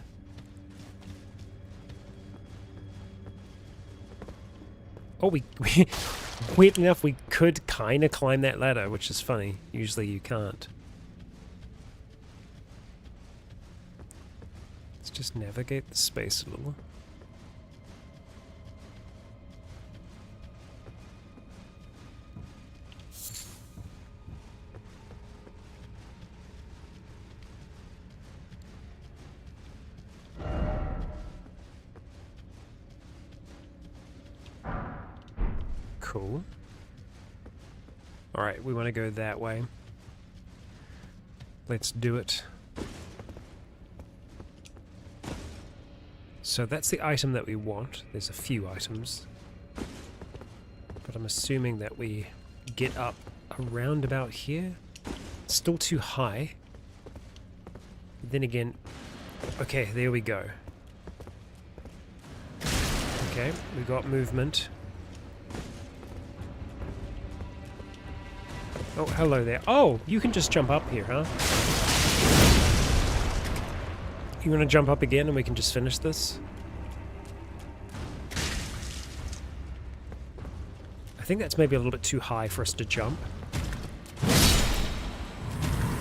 Oh, weird enough, we could kind of climb that ladder, which is funny. Usually you can't. Let's just navigate the space a little. Cool. Alright, we want to go that way. Let's do it. So that's the item that we want. There's a few items. But I'm assuming that we get up around about here. It's still too high. But then again... Okay, there we go. Okay, we got movement. Oh, hello there. Oh, you can just jump up here, huh? You want to jump up again and we can just finish this? I think that's maybe a little bit too high for us to jump.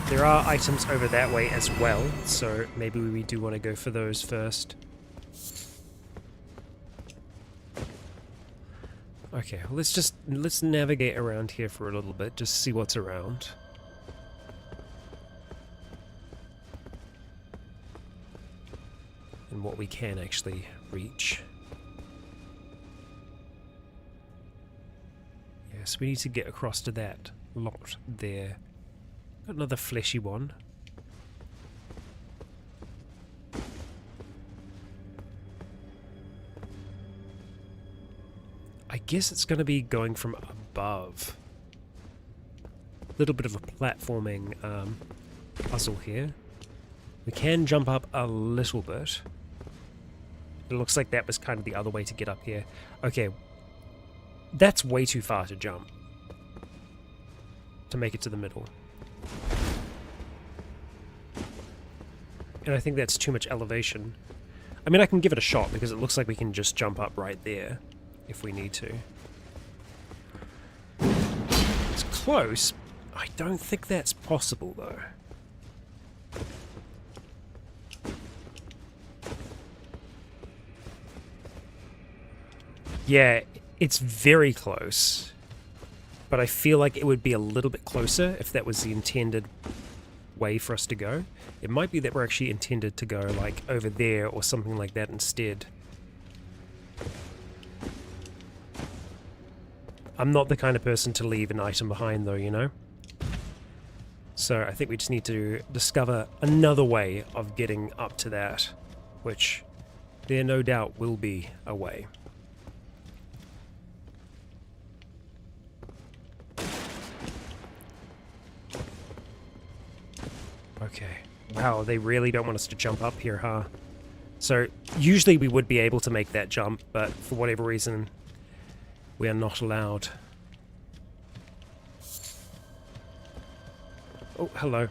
There are items over that way as well, so maybe we do want to go for those first. Okay, well, let's navigate around here for a little bit, just see what's around. And what we can actually reach. Yes, we need to get across to that lot there. Got another fleshy one. I guess it's going to be going from above. A little bit of a platforming puzzle here. We can jump up a little bit. It looks like that was kind of the other way to get up here. Okay, that's way too far to jump to make it to the middle. And I think that's too much elevation. I mean, I can give it a shot because it looks like we can just jump up right there if we need to. It's close. I don't think that's possible, though. Yeah, it's very close. But I feel like it would be a little bit closer if that was the intended way for us to go. It might be that we're actually intended to go, like, over there or something like that instead. I'm not the kind of person to leave an item behind, though, you know? So I think we just need to discover another way of getting up to that, which there no doubt will be a way. Okay. Wow, they really don't want us to jump up here, huh? So usually we would be able to make that jump, but for whatever reason... we are not allowed. Oh, hello.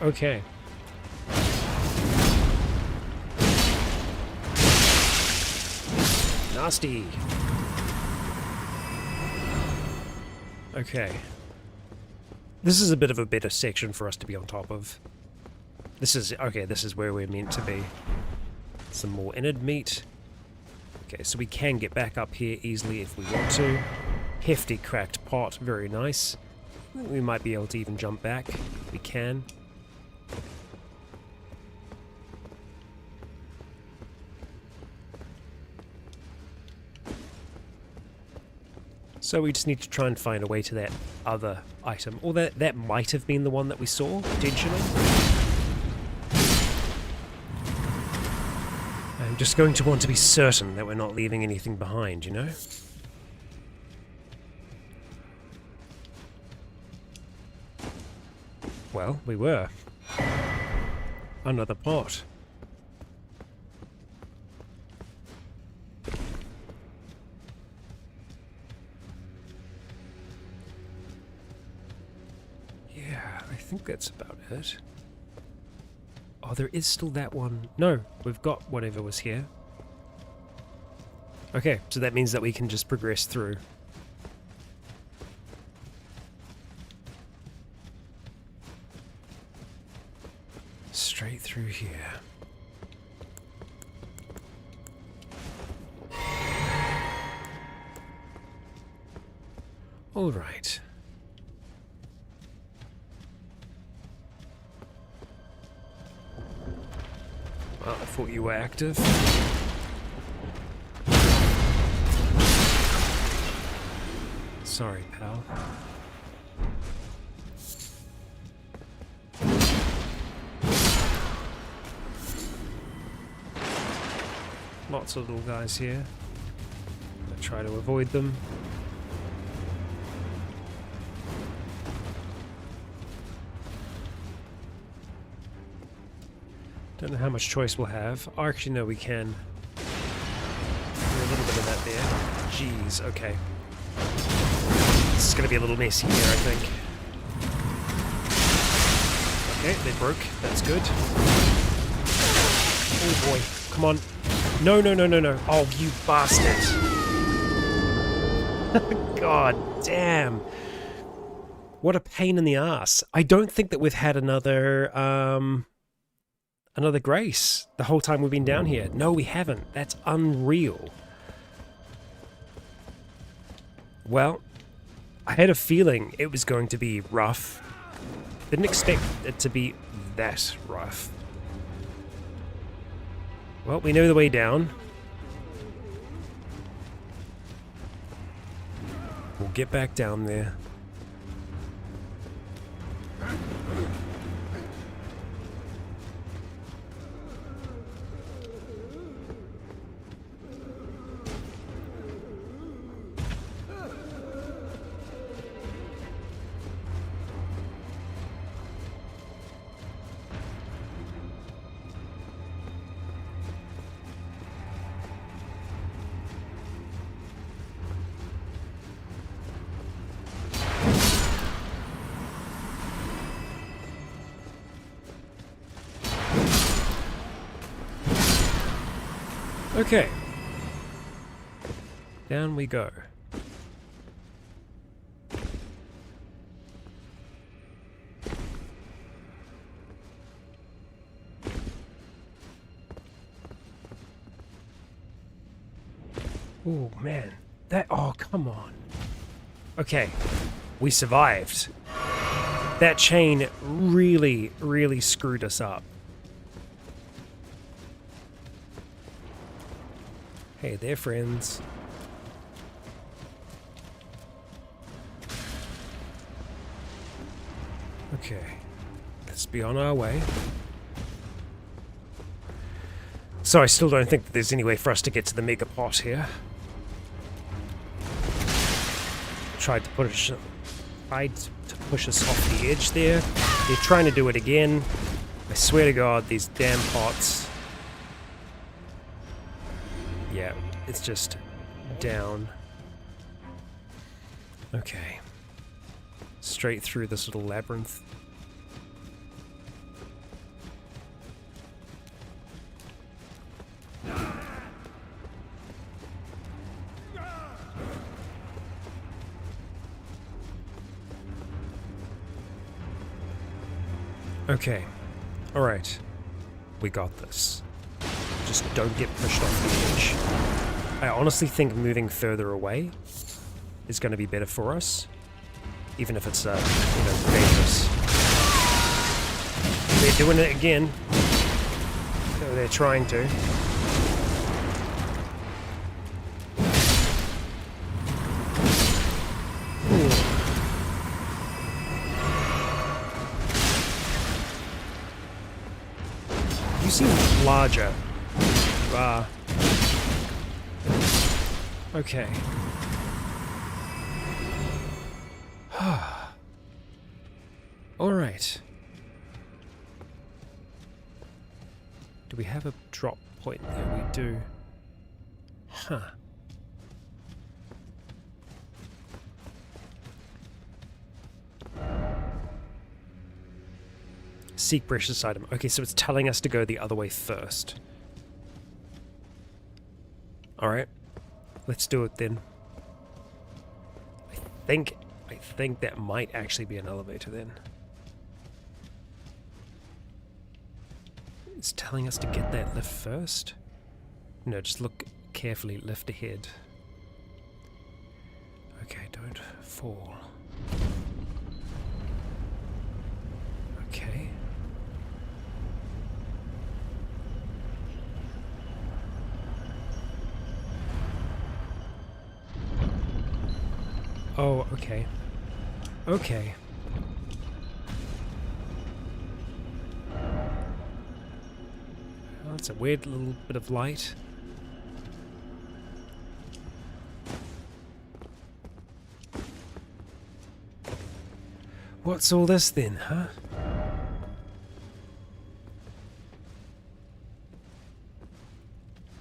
Okay. Nasty. Okay. This is a bit of a better section for us to be on top of. This is, okay, this is where we're meant to be. Some more innard meat. Okay, so we can get back up here easily if we want to. Hefty cracked pot, very nice. We might be able to even jump back. We can. So we just need to try and find a way to that other item. Or that might have been the one that we saw, potentially. I'm just going to want to be certain that we're not leaving anything behind, you know? Well, we were. Another pot. Yeah, I think that's about it. Oh, there is still that one. No, we've got whatever was here. Okay, so that means that we can just progress through. Straight through here. All right. Well, I thought you were active. Sorry, pal. Lots of little guys here. I try to avoid them. Don't know how much choice we'll have. Oh, actually, no, we can. Do a little bit of that there. Jeez, okay. This is going to be a little messy here, I think. Okay, they broke. That's good. Oh boy, come on. No, no, no, no, no. Oh, you bastard. God damn. What a pain in the ass. I don't think that we've had another grace the whole time we've been down here. No, we haven't. That's unreal. Well, I had a feeling it was going to be rough. Didn't expect it to be that rough. Well, we know the way down. We'll get back down there. Okay. Down we go. Oh man, oh come on. Okay, we survived. That chain really, really screwed us up. Hey there, friends. Okay, let's be on our way. So I still don't think that there's any way for us to get to the mega pot here. Tried to push us off the edge there. They're trying to do it again. I swear to God, these damn pots. Yeah, it's just down. Okay. Straight through this little labyrinth. Okay. Alright. We got this. Just don't get pushed off the edge. I honestly think moving further away is going to be better for us. even if it's dangerous. They're doing it again. Or they're trying to. You seem larger. Okay. Alright. Do we have a drop point there? We do. Huh. Seek precious item. Okay, so it's telling us to go the other way first. Alright. Let's do it then. I think that might actually be an elevator then. It's telling us to get that lift first? No, just look carefully, lift ahead. Okay, don't fall. Okay. Oh, okay. Okay. Oh, that's a weird little bit of light. What's all this then, huh?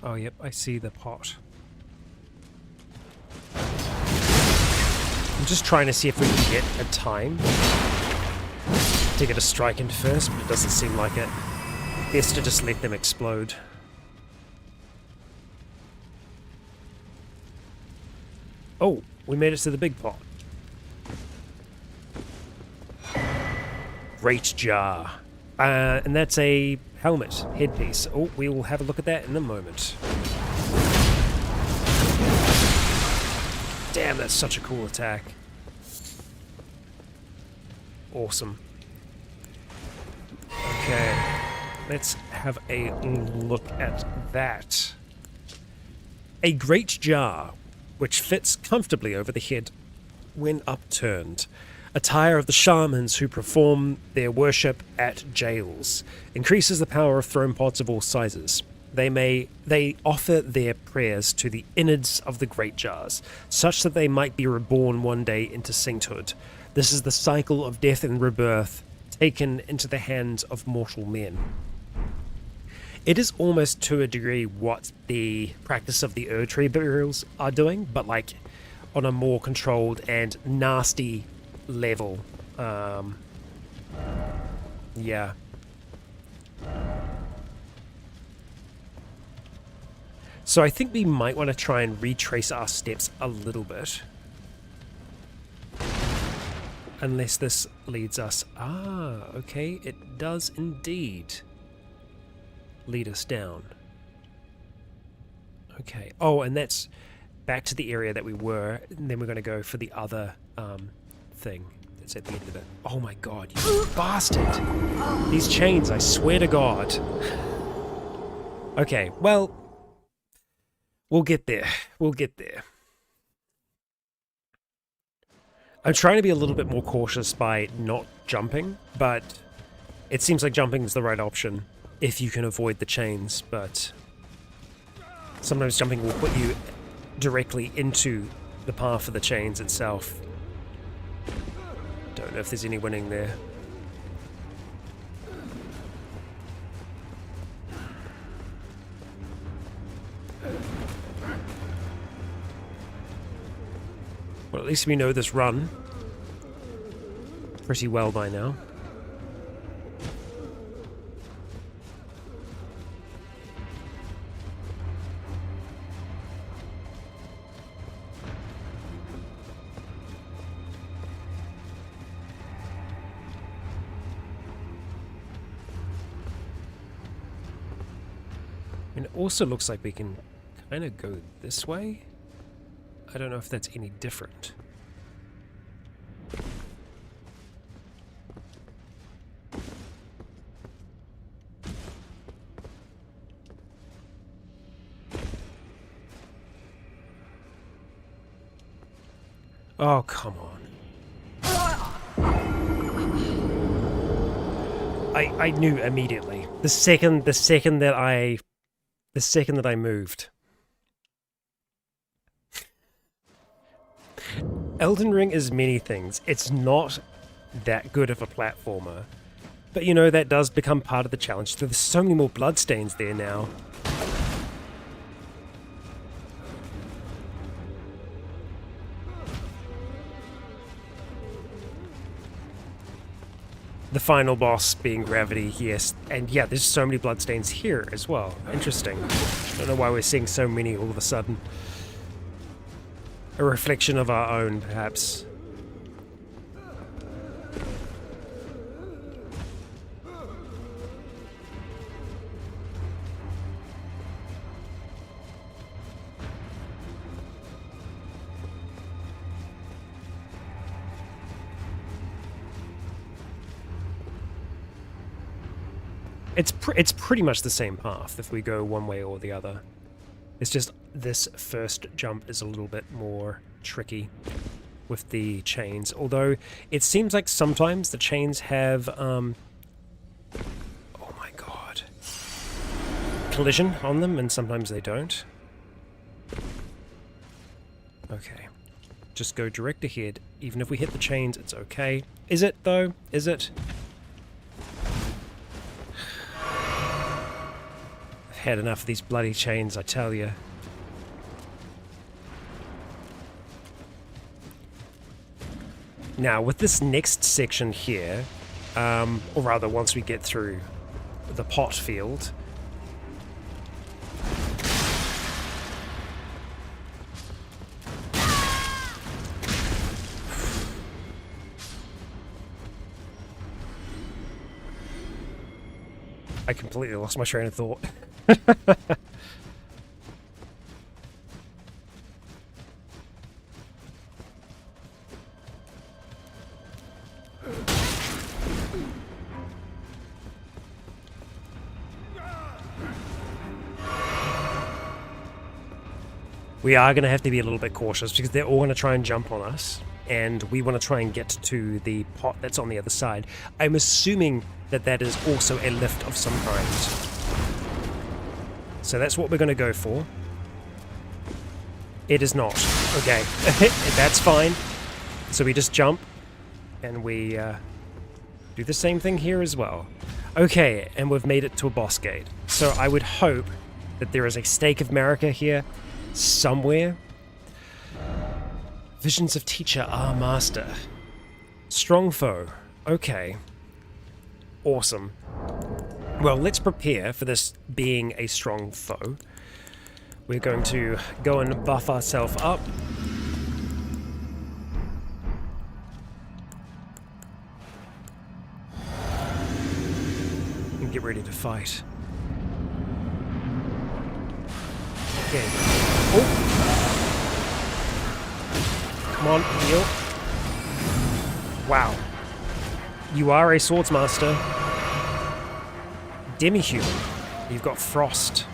Oh, yep, I see the pot. I'm just trying to see if we can get a time to get a strike in first, but it doesn't seem like it. Best to just let them explode. Oh, we made it to the big pot. Great jar. And that's a helmet, headpiece. Oh, we will have a look at that in a moment. Damn, that's such a cool attack. Awesome. Okay, let's have a look at that. A great jar, which fits comfortably over the head when upturned. Attire of the shamans who perform their worship at jails. Increases the power of throne pots of all sizes. They offer their prayers to the innards of the great jars, such that they might be reborn one day into sainthood. This is the cycle of death and rebirth, taken into the hands of mortal men. It is almost to a degree what the practice of the Erdtree burials are doing, but like on a more controlled and nasty level. Yeah. So I think we might want to try and retrace our steps a little bit. Unless this leads us... Ah, okay, it does indeed lead us down. Okay. Oh, and that's back to the area that we were, and then we're going to go for the other thing that's at the end of it. Oh my god, you bastard! These chains, I swear to god. Okay, well... We'll get there. We'll get there. I'm trying to be a little bit more cautious by not jumping, but it seems like jumping is the right option if you can avoid the chains, but sometimes jumping will put you directly into the path of the chains itself. Don't know if there's any winning there. Well, at least we know this run pretty well by now. And it also looks like we can kind of go this way. I don't know if that's any different. Oh, come on. I knew immediately. The second that I moved. Elden Ring is many things. It's not that good of a platformer. But you know, that does become part of the challenge. There's so many more bloodstains there now. The final boss being Gravity, yes. And yeah, there's so many bloodstains here as well. Interesting. I don't know why we're seeing so many all of a sudden. A reflection of our own, perhaps. It's pretty much the same path if we go one way or the other. It's just this first jump is a little bit more tricky with the chains. Although it seems like sometimes the chains have oh my god, collision on them, and sometimes they don't. Okay, just go direct ahead. Even if we hit the chains, it's okay. Is it though? Is it? Had enough of these bloody chains, I tell you. Now, with this next section here, or rather, once we get through the pot field, I completely lost my train of thought. We are going to have to be a little bit cautious because they're all going to try and jump on us, and we want to try and get to the pot that's on the other side. I'm assuming that that is also a lift of some kind. So that's what we're going to go for. It is not. Okay, that's fine. So we just jump, and we do the same thing here as well. Okay, and we've made it to a boss gate. So I would hope that there is a stake of Marika here somewhere. Visions of teacher, master. Strong foe. Okay. Awesome. Well, let's prepare for this being a strong foe. We're going to go and buff ourselves up. And get ready to fight. Okay. Oh! Come on, heal. Wow. You are a swordsmaster. Demi-human. You've got frost.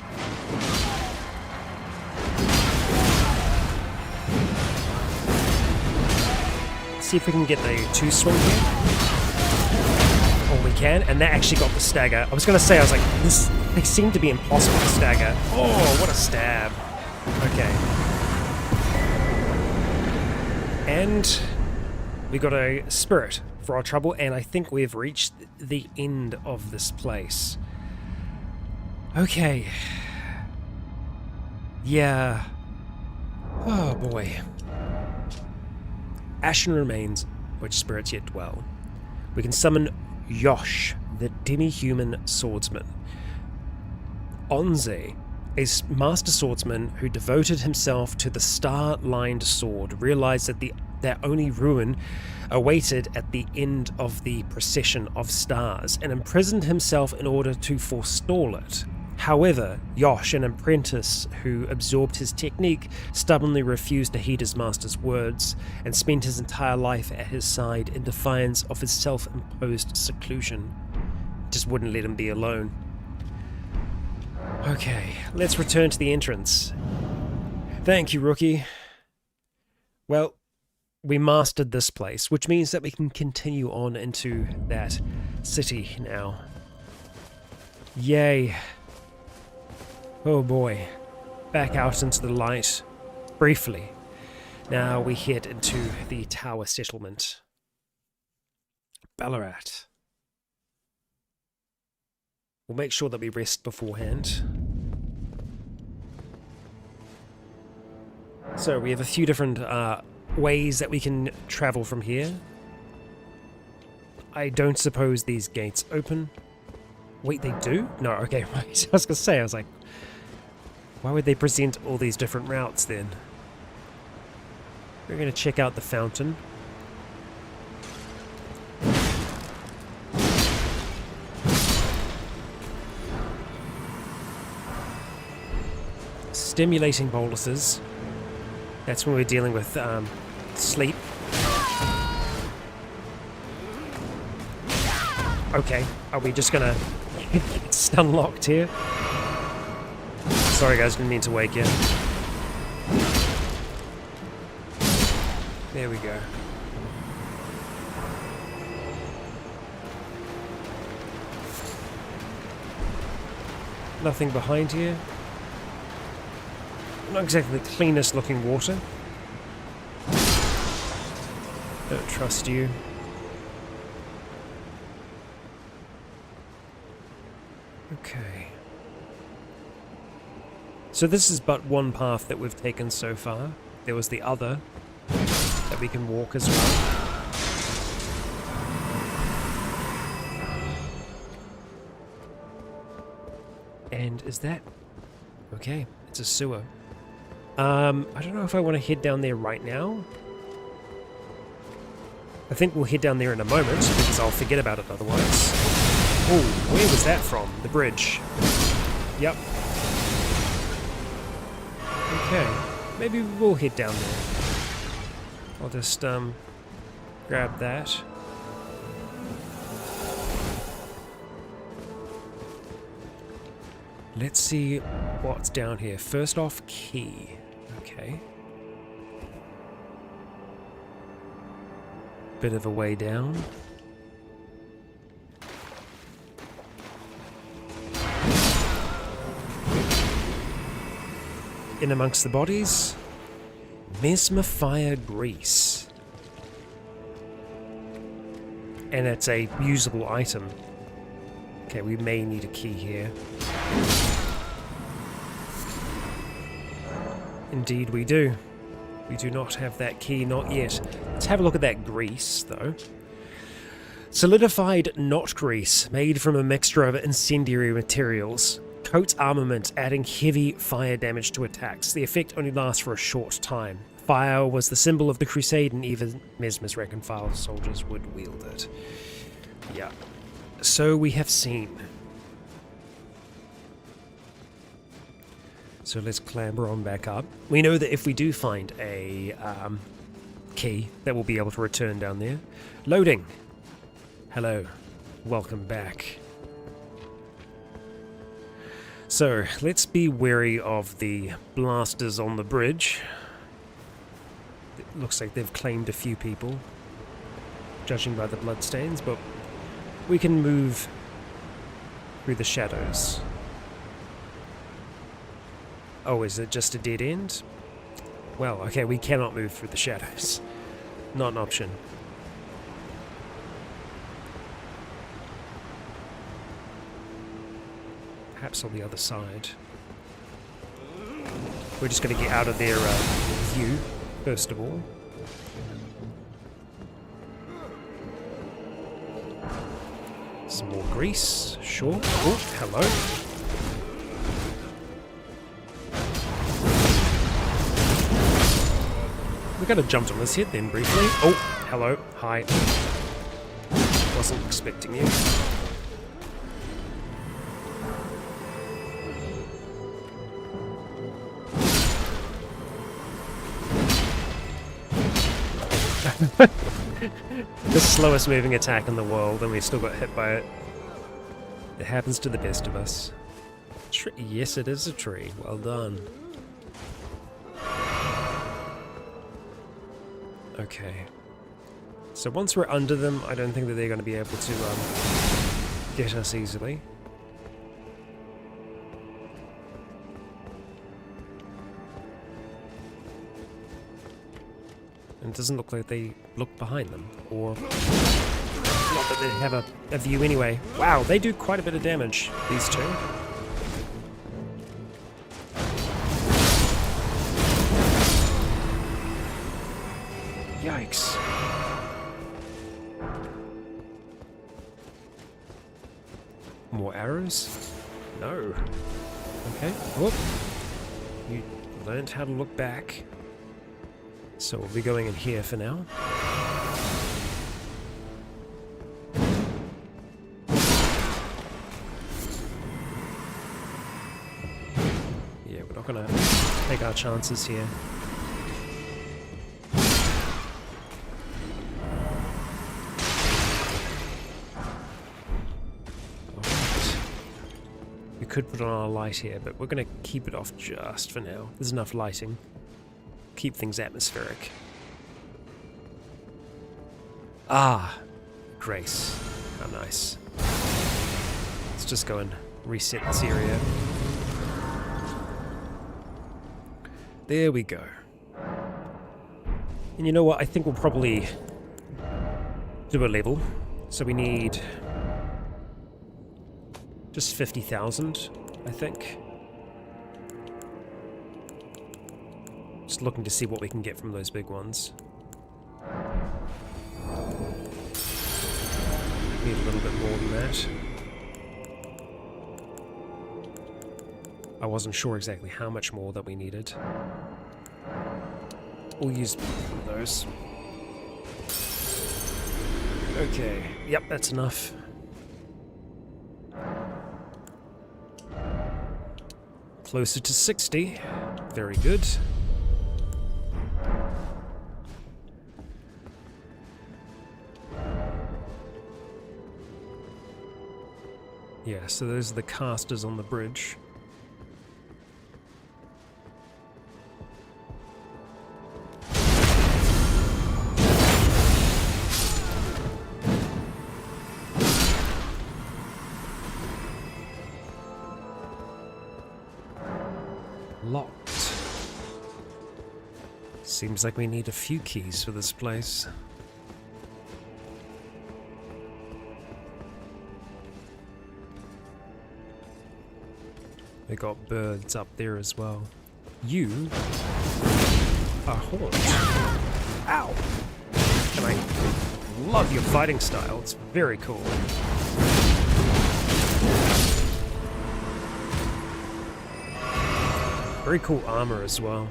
Let's see if we can get the two swing here. Oh, we can, and that actually got the stagger. I was going to say, I was like, they seem to be impossible to stagger. Oh, what a stab. Okay. And we got a spirit for our trouble, and I think we've reached the end of this place. Okay. Yeah. Oh boy. Ashen remains, which spirits yet dwell. We can summon Yosh, the demi-human swordsman. Onze, a master swordsman who devoted himself to the star-lined sword, realized that their only ruin awaited at the end of the procession of stars, and imprisoned himself in order to forestall it. However, Yosh, an apprentice who absorbed his technique, stubbornly refused to heed his master's words, and spent his entire life at his side in defiance of his self-imposed seclusion. Just wouldn't let him be alone. Okay, let's return to the entrance. Thank you, rookie. Well, we mastered this place, which means that we can continue on into that city now. Yay. Oh boy. Back out into the light. Briefly. Now we head into the tower settlement. Ballarat. We'll make sure that we rest beforehand. So we have a few different ways that we can travel from here. I don't suppose these gates open. Wait, they do? No, okay, right. I was gonna say, I was like, why would they present all these different routes then? We're gonna check out the fountain. Stimulating boluses. That's when we're dealing with sleep. Okay, are we just gonna get stun locked here? Sorry guys, didn't mean to wake you. There we go. Nothing behind here. Not exactly the cleanest looking water. Don't trust you. Okay. So this is but one path that we've taken so far. There was the other that we can walk as well. And is that... Okay, it's a sewer. I don't know if I want to head down there right now. I think we'll head down there in a moment, because I'll forget about it otherwise. Oh, where was that from? The bridge. Yep. Okay, maybe we will head down there. I'll just, grab that. Let's see what's down here. First off, key. Okay. Bit of a way down. In amongst the bodies, Mesmerfire grease. And it's a usable item. Okay, we may need a key here. Indeed we do. We do not have that key, not yet. Let's have a look at that grease, though. Solidified knot grease, made from a mixture of incendiary materials. Coats armament, adding heavy fire damage to attacks. The effect only lasts for a short time. Fire was the symbol of the crusade, and even Mesmer's rank and file soldiers would wield it. Yeah. So we have seen. So let's clamber on back up. We know that if we do find a key, that we'll be able to return down there. Loading. Hello. Welcome back. So, let's be wary of the blasters on the bridge. It looks like they've claimed a few people, judging by the bloodstains, but we can move through the shadows. Oh, is it just a dead end? Well, okay, we cannot move through the shadows. Not an option. Perhaps on the other side. We're just going to get out of their view, first of all. Some more grease, sure. Oh, hello. We kind of jumped on this head then briefly. Oh, hello, hi. Wasn't expecting you. The slowest moving attack in the world, and we still got hit by it. It happens to the best of us. Yes, it is a tree. Well done. Okay. So once we're under them, I don't think that they're going to be able to get us easily. And it doesn't look like they look behind them, or... Not that they have a view anyway. Wow, they do quite a bit of damage, these two. Yikes. More arrows? No. Okay. Whoop. You learned how to look back. So we'll be going in here for now. Yeah, we're not gonna take our chances here. Could put on our light here, but we're going to keep it off just for now. There's enough lighting. Keep things atmospheric. Ah, Grace. How nice. Let's just go and reset this area. There we go. And you know what? I think we'll probably do a level. So we need... just 50,000, I think. Just looking to see what we can get from those big ones. Need a little bit more than that. I wasn't sure exactly how much more that we needed. We'll use one of those. Okay, yep, that's enough. Closer to 60. Very good. Yeah, so those are the casters on the bridge. Locked. Seems like we need a few keys for this place. They got birds up there as well. You are horned. Ow! And I love your fighting style. It's very cool. Very cool armor as well.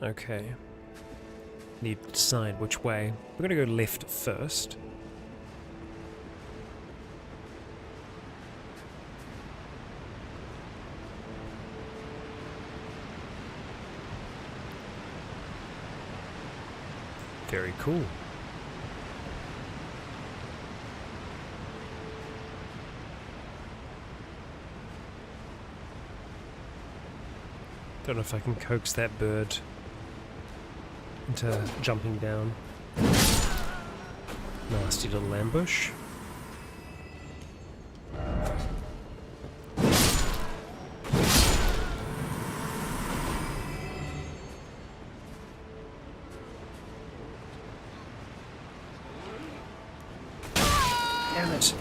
Okay. Need to decide which way. We're gonna go left first. Very cool. Don't know if I can coax that bird into jumping down. Nasty little ambush. Damn it.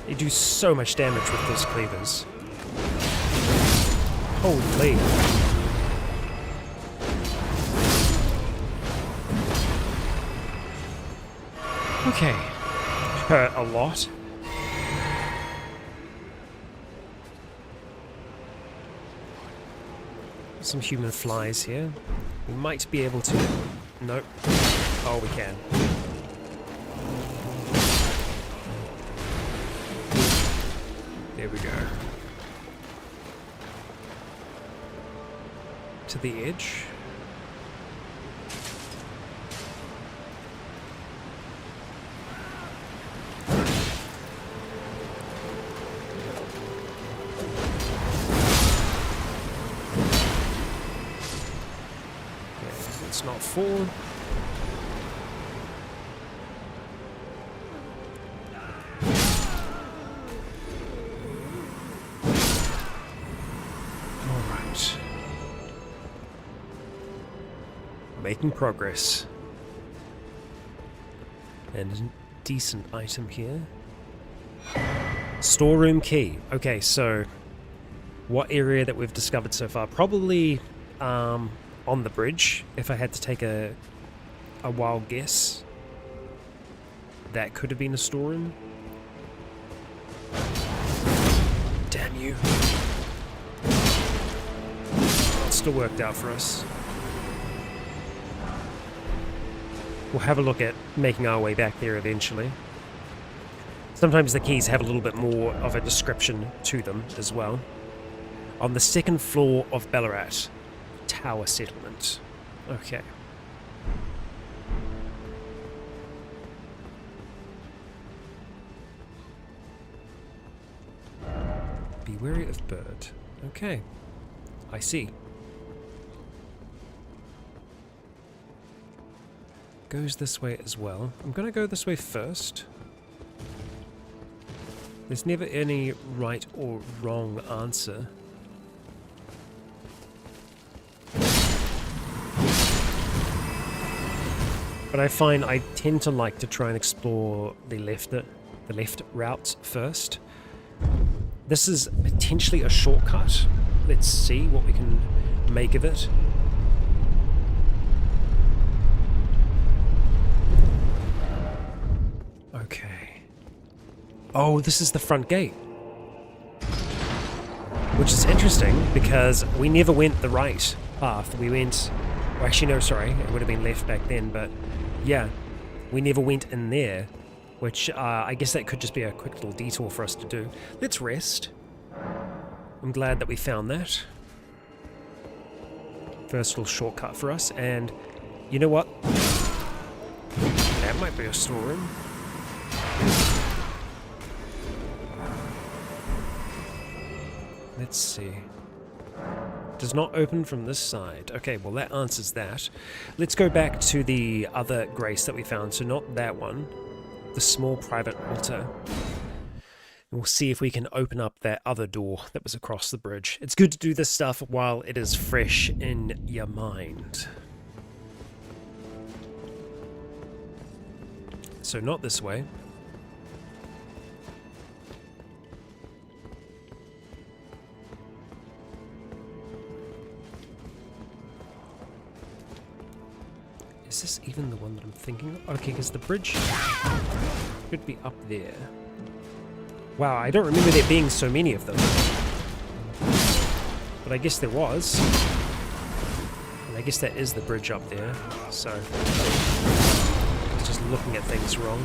They do so much damage with those cleavers. Holy. Okay. Hurt a lot. Some human flies here. We might be able to... Nope. Oh, we can. There we go. To the edge. It's not 4. Alright. Making progress. And a decent item here. Storeroom key. Okay, so what area that we've discovered so far? Probably on the bridge, if I had to take a wild guess. That could have been a storeroom. Damn you. It still worked out for us. We'll have a look at making our way back there eventually. Sometimes the keys have a little bit more of a description to them as well. On the 2nd floor of Ballarat, Tower Settlement. Okay. Be wary of bird. Okay. I see. Goes this way as well. I'm gonna go this way first. There's never any right or wrong answer. But I find I tend to like to try and explore the left route first. This is potentially a shortcut. Let's see what we can make of it. Okay. Oh, this is the front gate. Which is interesting because we never went the right path. We went... Well, actually, no, sorry. It would have been left back then, but yeah. We never went in there, which I guess that could just be a quick little detour for us to do. Let's rest. I'm glad that we found that. First little shortcut for us, and you know what? That might be a storeroom. Let's see. Does not open from this side. Okay, well that answers that. Let's go back to the other grace that we found. So not that one. The small private altar. And we'll see if we can open up that other door that was across the bridge. It's good to do this stuff while it is fresh in your mind. So not this way. Is this even the one that I'm thinking of? Okay, because the bridge could be up there. Wow, I don't remember there being so many of them. But I guess there was. And I guess that is the bridge up there. So, I was just looking at things wrong.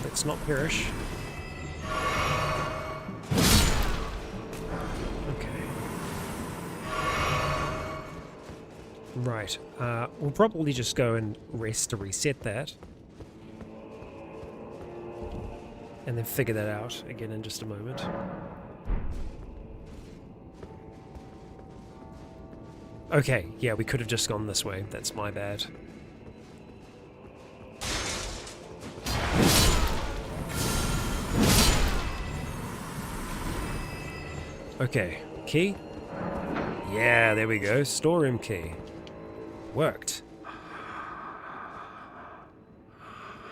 Let's not perish. Right, we'll probably just go and rest to reset that. And then figure that out again in just a moment. Okay, yeah, we could have just gone this way. That's my bad. Okay, key? Yeah, there we go. Storeroom key. Worked.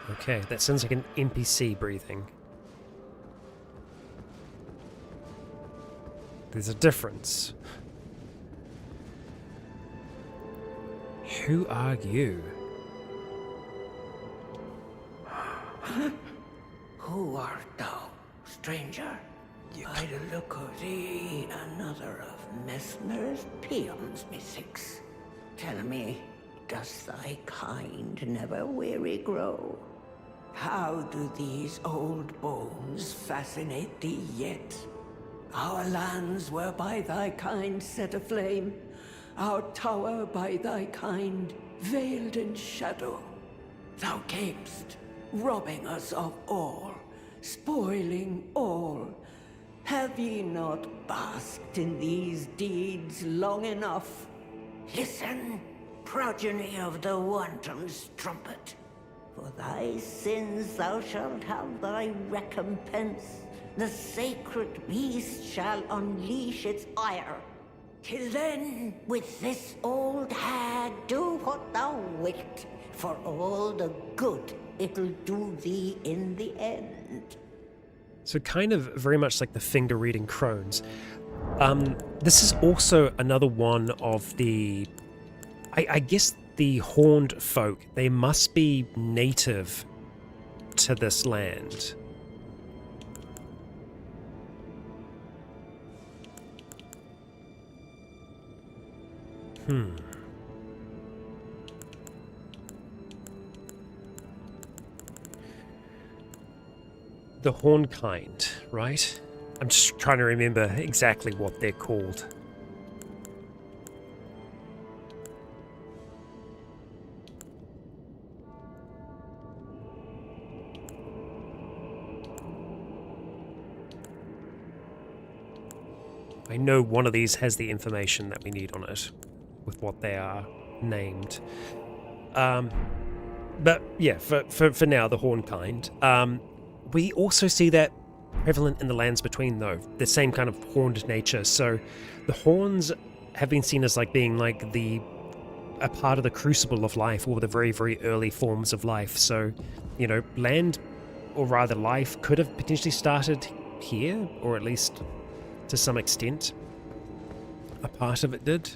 Okay, that sounds like an NPC breathing. There's a difference. Who are you? Who art thou, stranger? By the look of thee, another of Messner's peons, methinks. Tell me, does thy kind never weary grow? How do these old bones fascinate thee yet? Our lands were by thy kind set aflame, our tower by thy kind veiled in shadow. Thou camest, robbing us of all, spoiling all. Have ye not basked in these deeds long enough? Listen, progeny of the wanton's trumpet. For thy sins thou shalt have thy recompense. The sacred beast shall unleash its ire. Till then, with this old hag, do what thou wilt, for all the good it'll do thee in the end. So kind of very much like the finger-reading crones. This is also another one of the... I guess the horned folk. They must be native to this land. The horned kind, right? I'm just trying to remember exactly what they're called. I know one of these has the information that we need on it, with what they are named. But yeah, for now, the horn kind. We also see that prevalent in the lands between, though, the same kind of horned nature. So the horns have been seen as like being like a part of the crucible of life, or the very, very early forms of life. So, you know, land, or rather life, could have potentially started here, or at least to some extent a part of it did.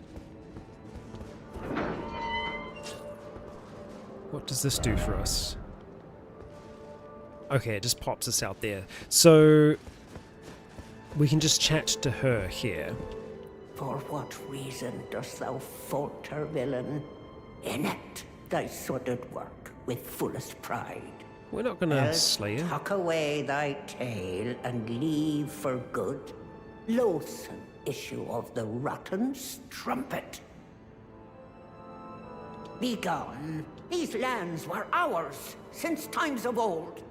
What does this do for us? Okay, it just pops us out there. So we can just chat to her here. For what reason dost thou falter, villain? Enact thy sordid work with fullest pride. We're not gonna slay her. Tuck away thy tale and leave for good. Loathsome issue of the Rycon's trumpet. Begone. These lands were ours since times of old.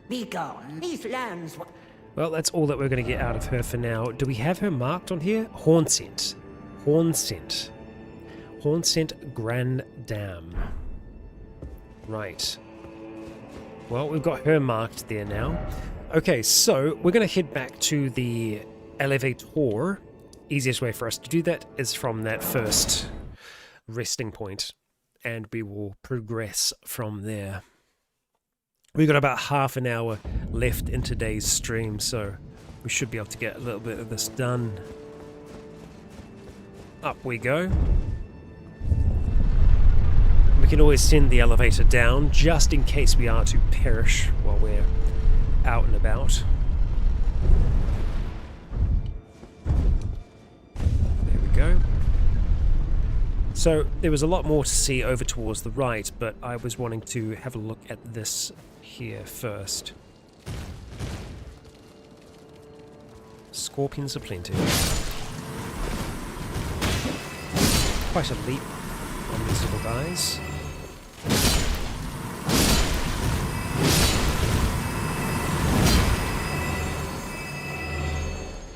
Begone. These lands were... Well, that's all that we're going to get out of her for now. Do we have her marked on here? Horn scent. Horn scent. Horn scent Grand Dam. Right. Well, we've got her marked there now. Okay, so we're going to head back to the elevator. Easiest way for us to do that is from that first resting point, and we will progress from there. We've got about half an hour left in today's stream, so we should be able to get a little bit of this done. Up we go. We can always send the elevator down, just in case we are to perish while we're out and about. There we go. So there was a lot more to see over towards the right, but I was wanting to have a look at this here first. Scorpions aplenty. Quite a leap on these little guys.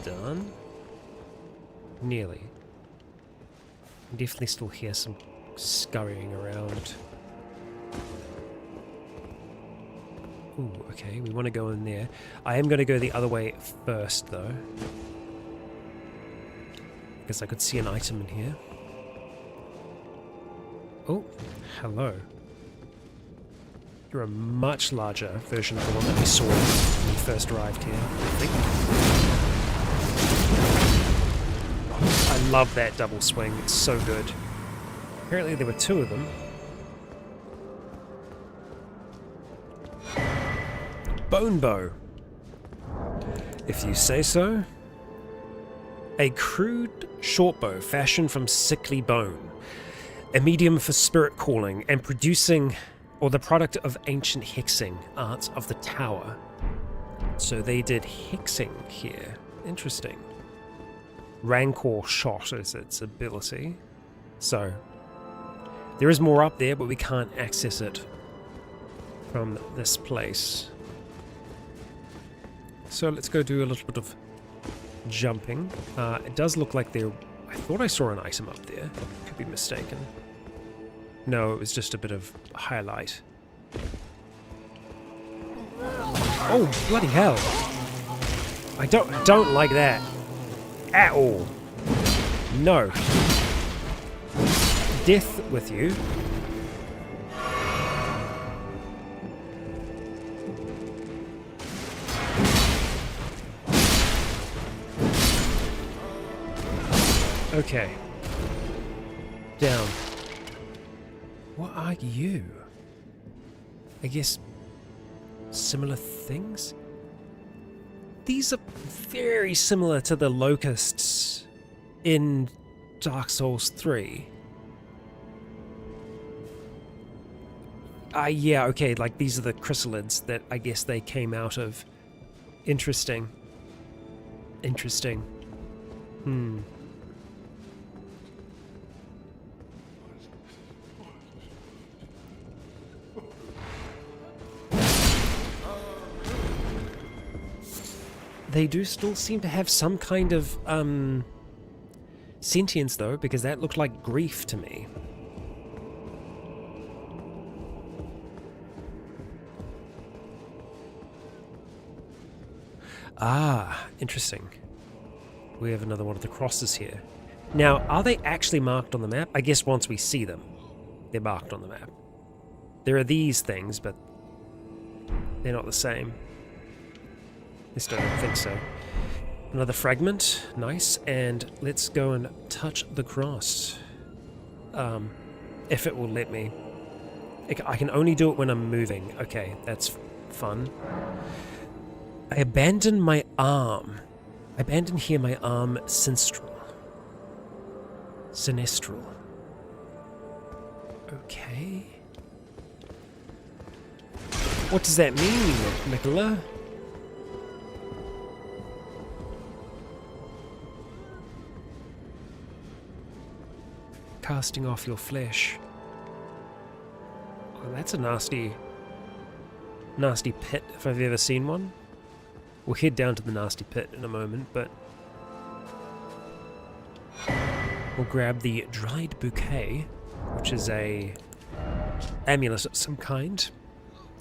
Done. Nearly. I definitely still hear some scurrying around. Ooh, okay, we want to go in there. I am going to go the other way first, though. Because I could see an item in here. Oh, hello. You're a much larger version of the one that we saw when we first arrived here, I think. I love that double swing, it's so good. Apparently there were two of them. Bone bow. If you say so. A crude short bow fashioned from sickly bone. A medium for spirit calling and producing, or the product of ancient hexing arts of the tower. So they did hexing here. Interesting. Rancor shot is its ability. So there is more up there, but we can't access it from this place. So let's go do a little bit of jumping. It does look like there I thought I saw an item up there. Could be mistaken. No, it was just a bit of highlight. Oh, bloody hell. I don't like that. At all. No. Death with you. Okay. Down. What are you? I guess similar things? These are very similar to the locusts in Dark Souls 3. Yeah, okay, like these are the chrysalids that I guess they came out of. Interesting. Interesting. They do still seem to have some kind of sentience though, because that looked like grief to me. Ah, interesting. We have another one of the crosses here. Now, are they actually marked on the map? I guess once we see them, they're marked on the map. There are these things, but they're not the same. At least I don't think so. Another fragment. Nice. And let's go and touch the cross. If it will let me. I can only do it when I'm moving. Okay, that's fun. I abandon my arm. I abandon here my arm sinistral. Sinistral. Okay. What does that mean, Nicola? Casting off your flesh. Oh, that's a nasty pit if I've ever seen one. We'll head down to the nasty pit in a moment, but we'll grab the dried bouquet, which is a amulet of some kind.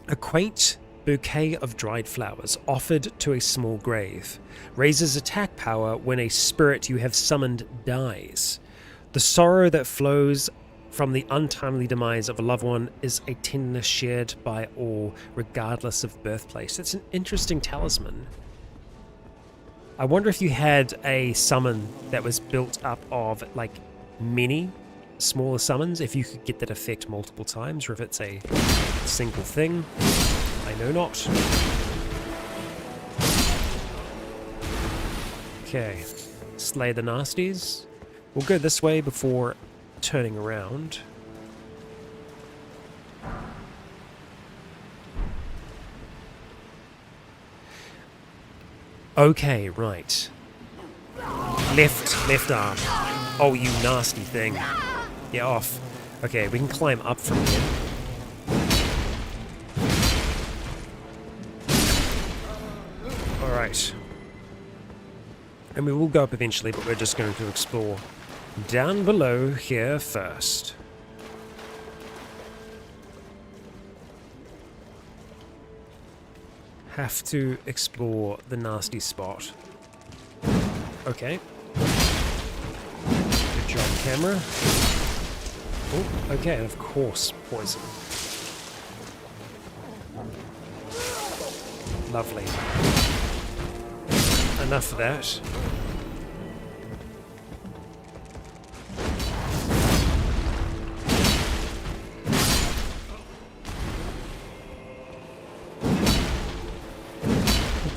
A quaint bouquet of dried flowers offered to a small grave. Raises attack power when a spirit you have summoned dies. The sorrow that flows from the untimely demise of a loved one is a tenderness shared by all, regardless of birthplace. That's an interesting talisman. I wonder if you had a summon that was built up of, like, many smaller summons, if you could get that effect multiple times, or if it's a single thing. I know not. Okay. Slay the nasties. We'll go this way before turning around. Okay, right. Left arm. Oh, you nasty thing. Get off. Okay, we can climb up from here. Alright. And we will go up eventually, but we're just going to explore down below here first. Have to explore the nasty spot. Okay. Good job, camera. Oh, okay, and of course, poison. Lovely. Enough of that.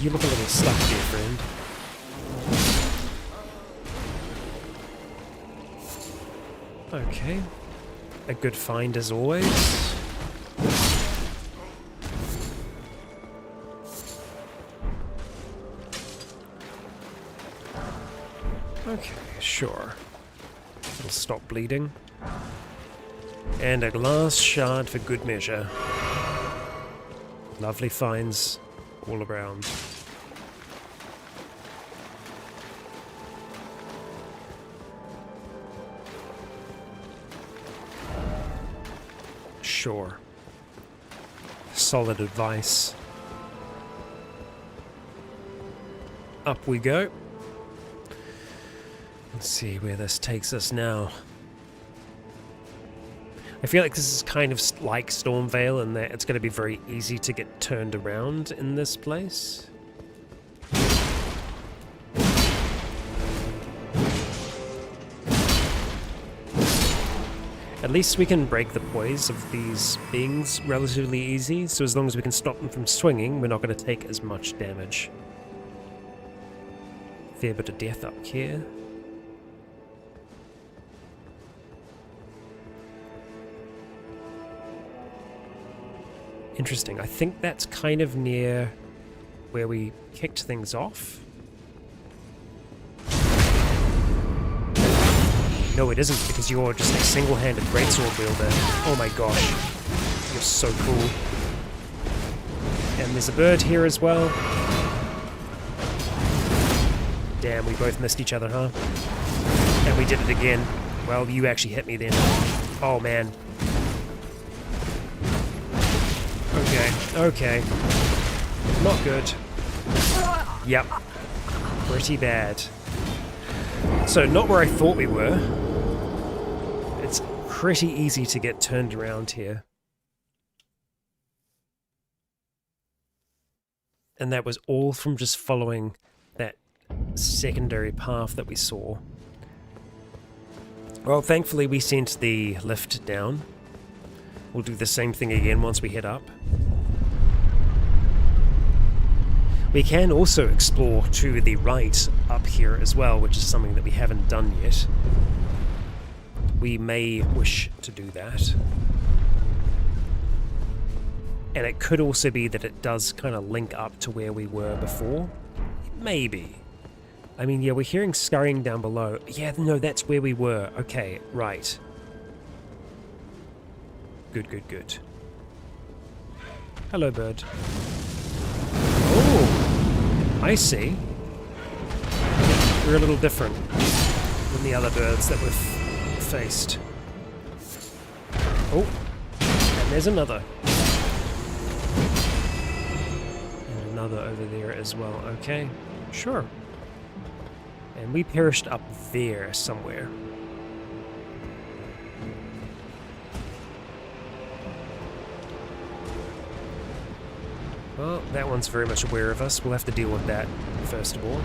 You look a little stuck, dear friend. Okay. A good find as always. Okay, sure. It'll stop bleeding. And a glass shard for good measure. Lovely finds all around. sure. Solid advice. Up we go. Let's see where this takes us now. I feel like this is kind of like Stormvale in that it's going to be very easy to get turned around in this place. At least we can break the poise of these beings relatively easy, so as long as we can stop them from swinging, we're not going to take as much damage. Fair bit of death up here. Interesting. I think that's kind of near where we kicked things off. No, it isn't, because you're just a single-handed greatsword wielder. Oh my gosh. You're so cool. And there's a bird here as well. Damn, we both missed each other, huh? And we did it again. Well, you actually hit me then. Oh, man. Okay. Not good. Yep. Pretty bad. So, not where I thought we were. It's pretty easy to get turned around here. And that was all from just following that secondary path that we saw. Well, thankfully we sent the lift down. We'll do the same thing again once we head up. We can also explore to the right up here as well, which is something that we haven't done yet. We may wish to do that. And it could also be that it does kind of link up to where we were before. Maybe. I mean, yeah, we're hearing scurrying down below. Yeah, no, that's where we were. Okay, right. Good. Hello, bird. Oh, I see. We're a little different than the other birds that we've faced. Oh, and there's another. And another over there as well. Okay, sure. And we perished up there somewhere. Well, that one's very much aware of us. We'll have to deal with that first of all.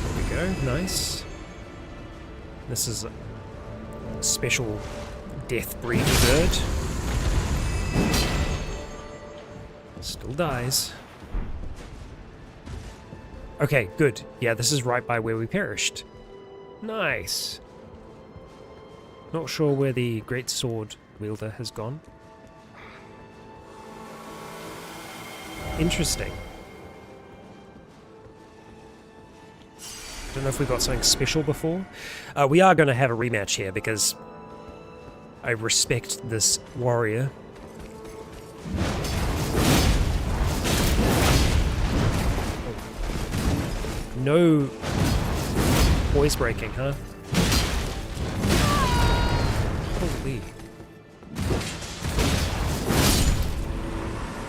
There we go, nice. This is a special death-breathing bird. Still dies. Okay, good. Yeah, this is right by where we perished. Nice. Not sure where the great sword wielder has gone. Interesting. Don't know if we got something special before. We are going to have a rematch here because I respect this warrior. No voice breaking, huh? Holy.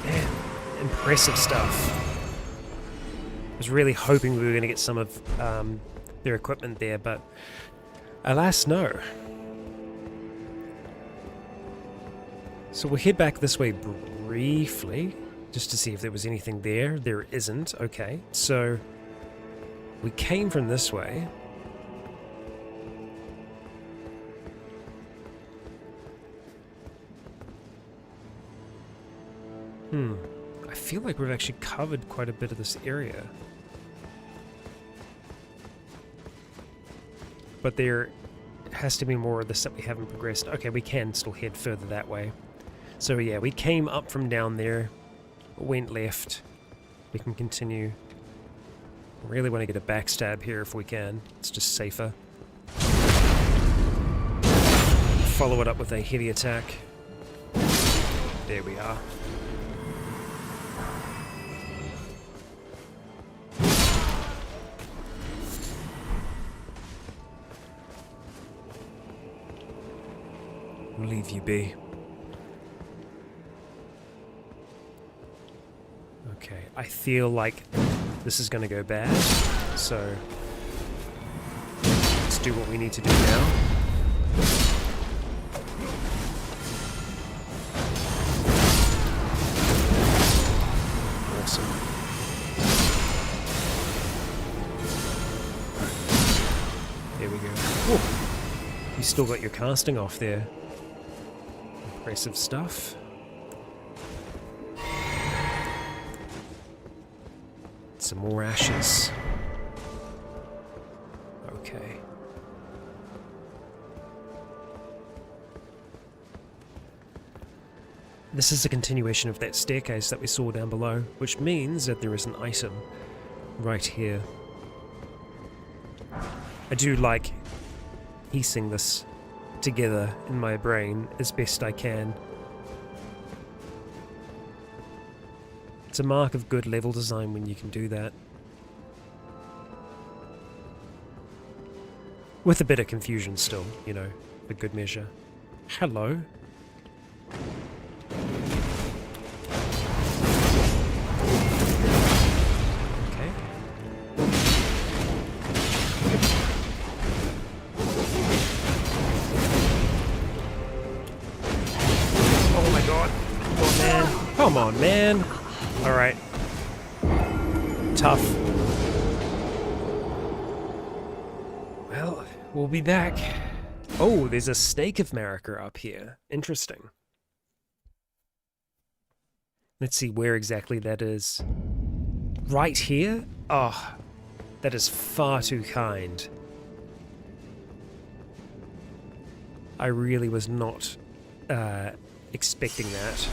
Man, impressive stuff. I was really hoping we were going to get some of their equipment there, but alas, no. So we'll head back this way briefly, just to see if there was anything there. There isn't. Okay, so we came from this way. I feel like we've actually covered quite a bit of this area. But there has to be more of this that we haven't progressed. Okay, we can still head further that way. So yeah, we came up from down there, went left. We can continue. I really want to get a backstab here if we can. It's just safer. Follow it up with a heavy attack. There we are. We'll leave you be. Okay, I feel like this is gonna go bad, so let's do what we need to do now. Awesome. There we go. Whoa. You still got your casting off there. Impressive stuff. Some more ashes. Okay. This is a continuation of that staircase that we saw down below, which means that there is an item right here. I do like piecing this together in my brain as best I can. It's a mark of good level design when you can do that. With a bit of confusion still, you know, for good measure. Hello. Okay. Oh my god. Come on, man. Come on, man. Alright. Tough. Well, we'll be back. Oh, there's a stake of Marika up here. Interesting. Let's see where exactly that is. Right here? Oh, that is far too kind. I really was not expecting that.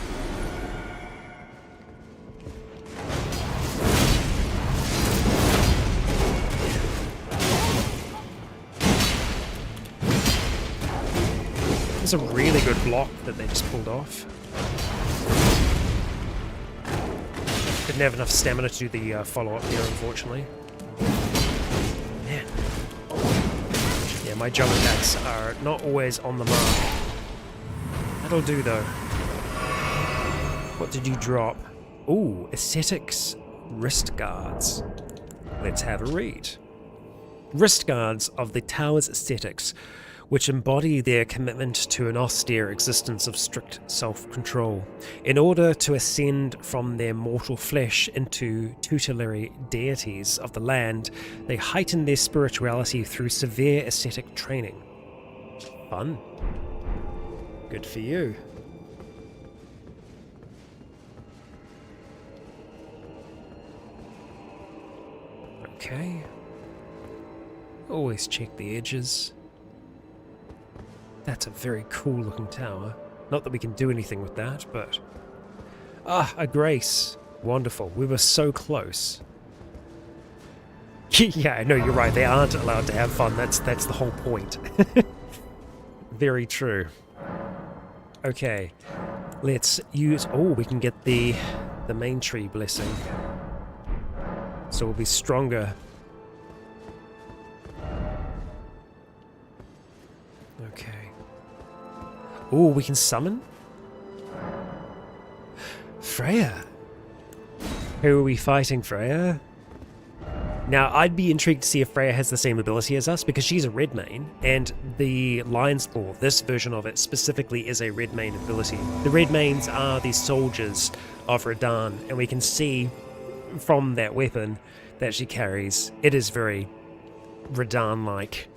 It's a really good block that they just pulled off. Didn't have enough stamina to do the follow-up there, unfortunately. Man. Yeah, my jump attacks are not always on the mark. That'll do, though. What did you drop? Ooh, Aesthetics Wrist Guards. Let's have a read. Wrist Guards of the Tower's Aesthetics, which embody their commitment to an austere existence of strict self-control. In order to ascend from their mortal flesh into tutelary deities of the land, they heighten their spirituality through severe ascetic training. Fun. Good for you. Okay. Always check the edges. That's a very cool looking tower. Not that we can do anything with that, but... Ah, a grace. Wonderful. We were so close. Yeah, no, you're right. They aren't allowed to have fun. That's the whole point. Very true. Okay. Let's use... Oh, we can get the main tree blessing. So we'll be stronger. Okay. Ooh, we can summon? Freya! Who are we fighting, Freya? Now, I'd be intrigued to see if Freya has the same ability as us, because she's a red main, and the Lion's Claw, this version of it specifically, is a red main ability. The red mains are the soldiers of Radahn, and we can see from that weapon that she carries, it is very Radahn-like.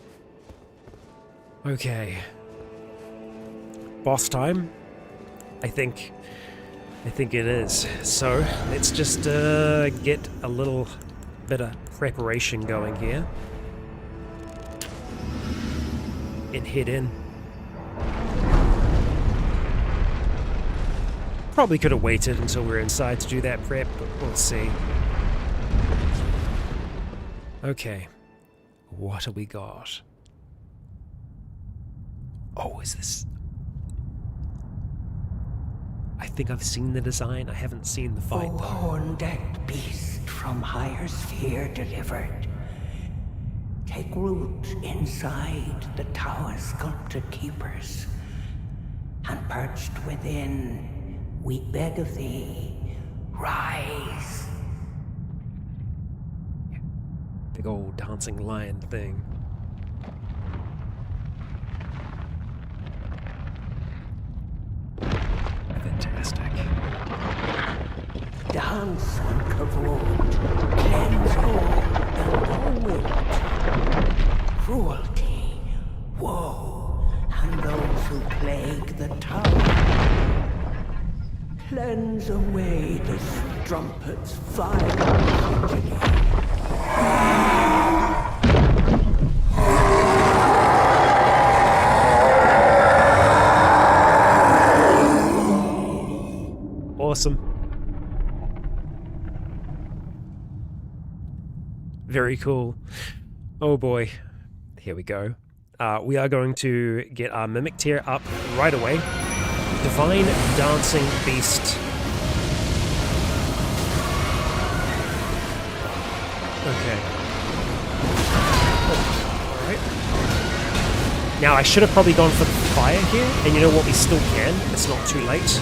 Okay. Boss time? I think it is. So, let's just get a little bit of preparation going here. And head in. Probably could have waited until we were inside to do that prep, but we'll see. Okay. What have we got? Oh, is this... I think I've seen the design. I haven't seen the fight, though. Horn-decked beast from higher sphere delivered. Take root inside the tower's sculpted keepers. and perched within, we beg of thee, rise. Big old dancing lion thing. Fantastic. Dance and kavod, cleanse all and all wilt. Cruelty, woe, and those who plague the town. Cleanse away the strumpet's vile progeny. Awesome. Very cool. Oh boy. Here we go. We are going to get our Mimic tier up right away. Divine Dancing Beast. Okay. Alright. Now I should have probably gone for the fire here, and you know what, we still can. It's not too late.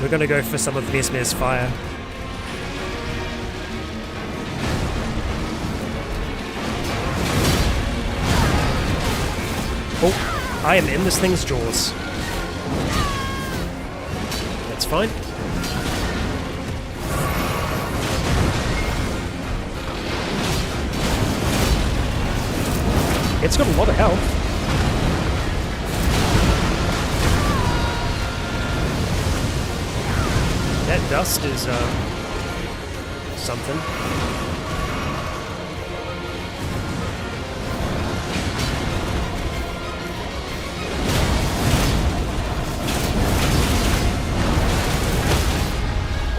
We're gonna go for some of Mesmer's fire. Oh, I am in this thing's jaws. That's fine. It's got a lot of health. That dust is, something.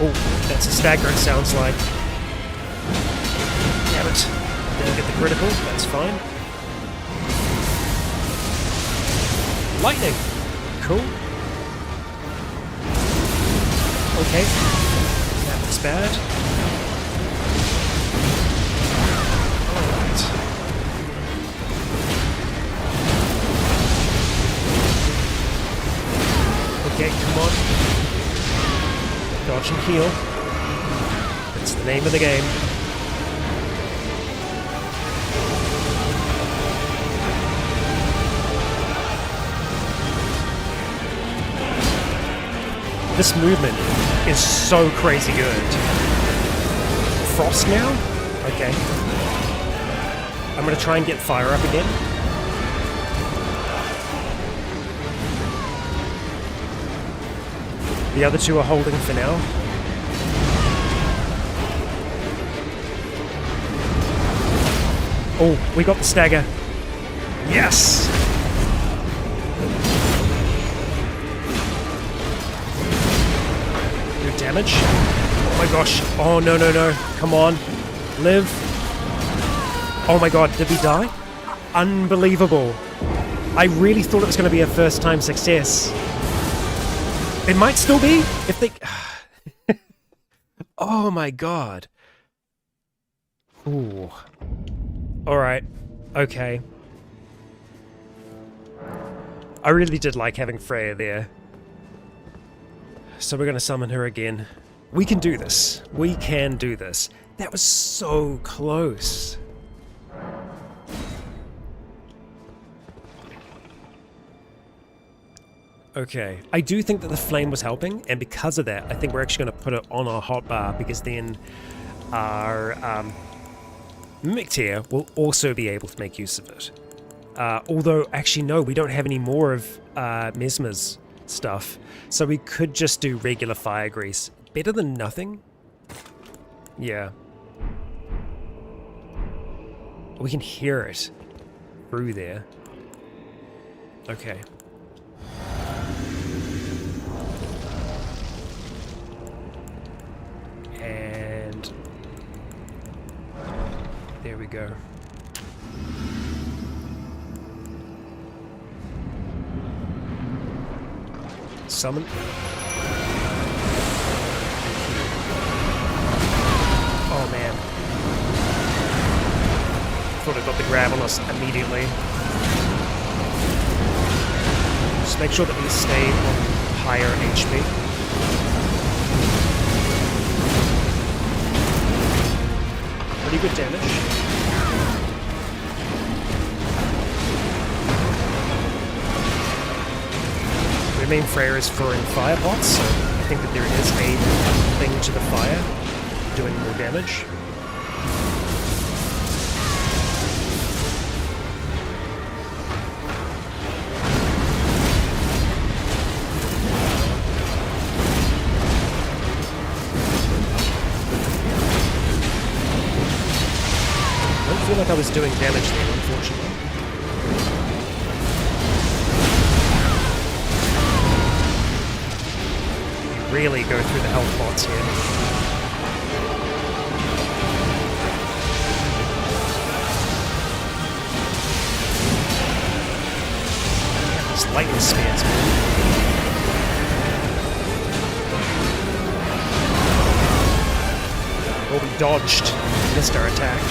Oh, that's a stagger, it sounds like. Damn it. Didn't get the critical, that's fine. Lightning! Cool. Okay. That looks bad. Alright. Okay, come on. Dodge and heal. That's the name of the game. This movement is so crazy good. Frost now? Okay. I'm gonna try and get fire up again. The other two are holding for now. Oh, we got the stagger. Yes! Good damage. Oh my gosh. Oh, no, no, no. Come on. Live. Oh my god, did we die? Unbelievable. I really thought it was going to be a first-time success. It might still be, if they... Oh my god. Ooh. Alright. Okay. I really did like having Freya there. So we're going to summon her again. We can do this. We can do this. That was so close. Okay, I do think that the flame was helping, and because of that, I think we're actually going to put it on our hotbar, because then our Mimic tier will also be able to make use of it. Although, actually no, we don't have any more of Mesmer's stuff, so we could just do regular fire grease. Better than nothing? Yeah. We can hear it through there. Okay. And there we go. Summon. Oh man. Thought I got the grab on us immediately. Just make sure that we stay on higher HP. Pretty good damage. The main Freya is throwing fire pots, so I think that there is a thing to the fire doing more damage. I feel like I was doing damage there, unfortunately. You really go through the health pots here. Yeah, these lightning spears, man. Oh, we dodged. Missed our attack.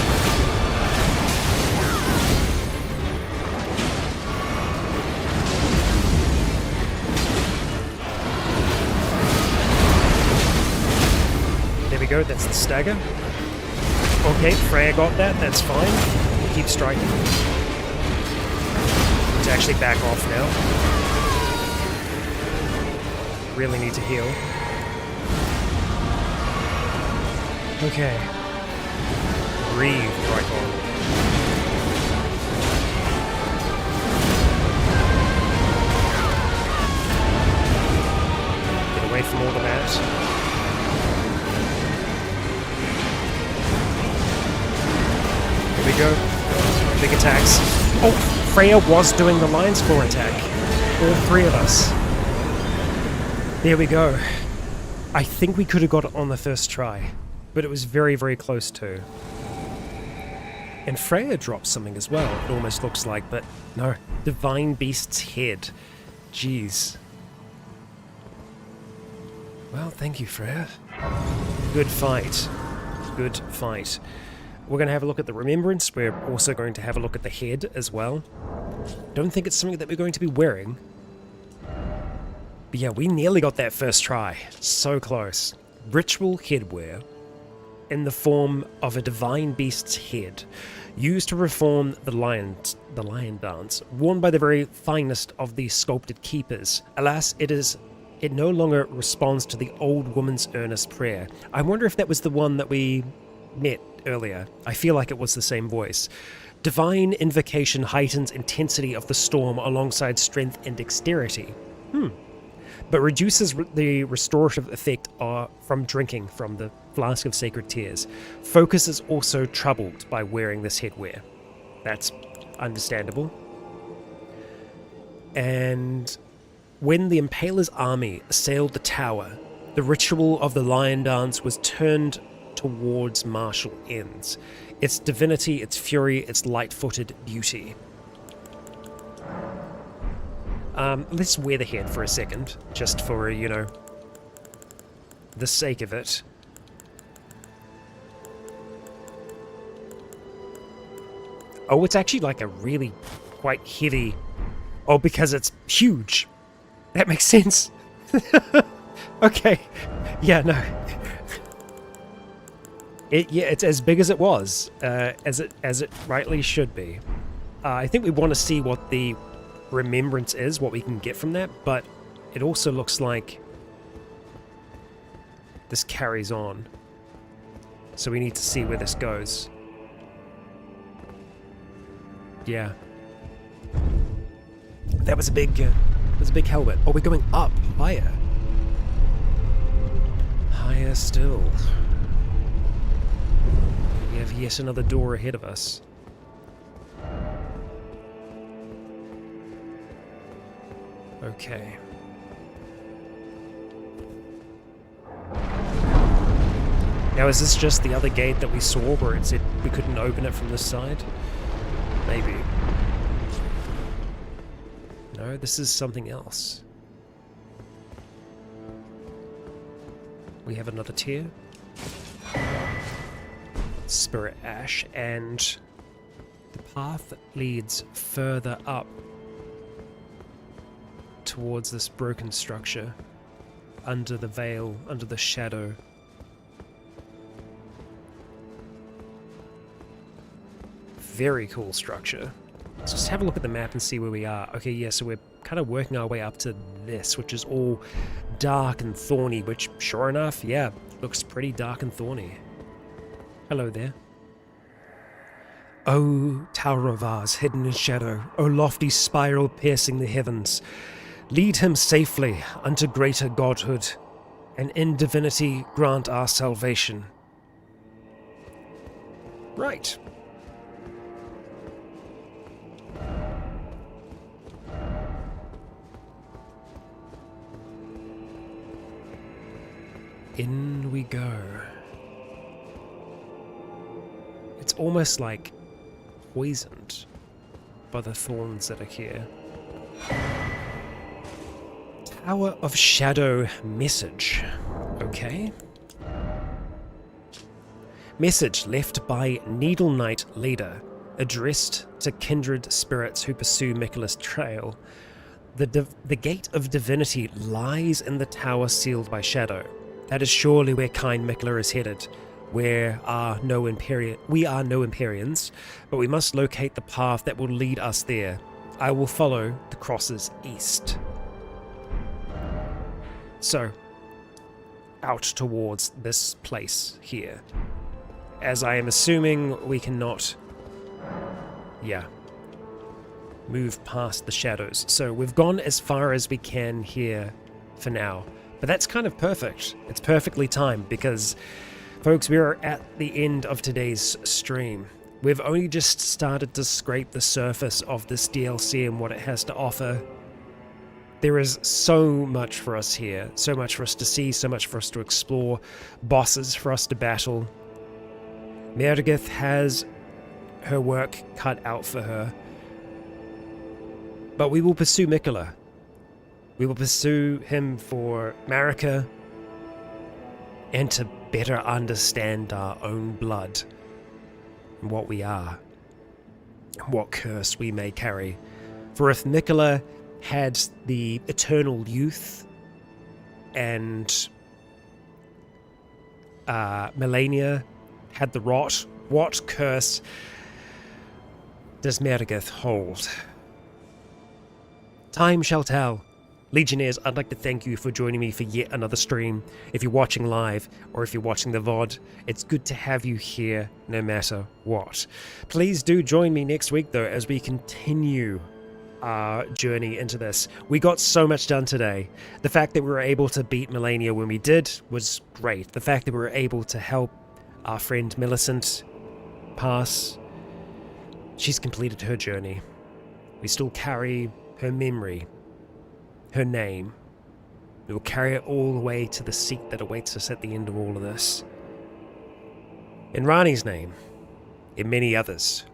There we go, that's the stagger. Okay, Freya got that, that's fine. We'll keep striking. Let's actually back off now. Really need to heal. Okay. Breathe, Rycon. Get away from all the that. Here we go. Big attacks. Oh, Freya was doing the Lion's Claw attack. All three of us. There we go. I think we could have got it on the first try, but it was very, very close to. And Freya dropped something as well, it almost looks like, but no. Divine Beast's head. Jeez. Well, thank you, Freya. Good fight. Good fight. We're going to have a look at the Remembrance. We're also going to have a look at the head as well. Don't think it's something that we're going to be wearing. But yeah, we nearly got that first try. So close. Ritual headwear in the form of a divine beast's head, used to perform the lion dance, worn by the very finest of the sculpted keepers. Alas, it no longer responds to the old woman's earnest prayer. I wonder if that was the one that we met earlier. I feel like it was the same voice. Divine invocation heightens intensity of the storm alongside strength and dexterity. But reduces the restorative effect from drinking from the Flask of Sacred Tears. Focus is also troubled by wearing this headwear. That's understandable. And when the Impaler's army assailed the tower, the ritual of the lion dance was turned towards martial ends. Its divinity, its fury, its light-footed beauty. Let's wear the head for a second, just for, you know, the sake of it. Oh, it's actually like a really quite heavy... Oh, because it's huge. That makes sense. Okay. Yeah, no. It's as big as it was, as it rightly should be. I think we want to see what the Remembrance is, what we can get from that, but it also looks like this carries on. So we need to see where this goes. Yeah. That was a big helmet. Oh, we're going up, higher. Higher still. We have yet another door ahead of us. Okay. Now, is this just the other gate that we saw where it said we couldn't open it from this side? Maybe. No, this is something else. We have another tier. Spirit Ash, and the path leads further up towards this broken structure, under the veil, under the shadow. Very cool structure. Let's just have a look at the map and see where we are. Okay, yeah, so we're kind of working our way up to this, which is all dark and thorny, which, sure enough, yeah, looks pretty dark and thorny. Hello there. O tower of ours, hidden in shadow, O lofty spiral piercing the heavens, lead him safely unto greater godhood, and in divinity grant our salvation. Right. In we go. It's almost like poisoned by the thorns that are here. Tower of Shadow message. Okay. Message left by Needle Knight leader, addressed to kindred spirits who pursue Miquella's trail. The gate of divinity lies in the tower sealed by shadow. That is surely where kind Miquella is headed. We are no Empyreans, but we must locate the path that will lead us there. I will follow the crosses east. So, out towards this place here. As I am assuming we cannot, move past the shadows. So we've gone as far as we can here for now. But that's kind of perfect. It's perfectly timed because, folks, we are at the end of today's stream. We've only just started to scrape the surface of this DLC and what it has to offer. There is so much for us here, so much for us to see, so much for us to explore, bosses for us to battle. Meredith has her work cut out for her. But we will pursue Miquella. We will pursue him for Marika and to better understand our own blood and what we are, and what curse we may carry. For if Miquella had the eternal youth and Melania had the rot, what curse does Meredith hold? Time shall tell. Legionnaires, I'd like to thank you for joining me for yet another stream. If you're watching live or if you're watching the VOD, it's good to have you here no matter what. Please do join me next week though as we continue our journey into this. We got so much done today. The fact that we were able to beat Melania when we did was great. The fact that we were able to help our friend Millicent pass, she's completed her journey. We still carry her memory, her name. We will carry it all the way to the seat that awaits us at the end of all of this. In Rani's name, in many others,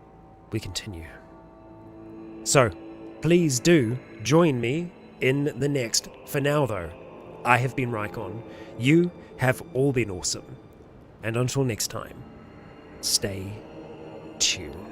we continue. So, please do join me in the next. For now though, I have been Rycon. You have all been awesome. And until next time, stay tuned.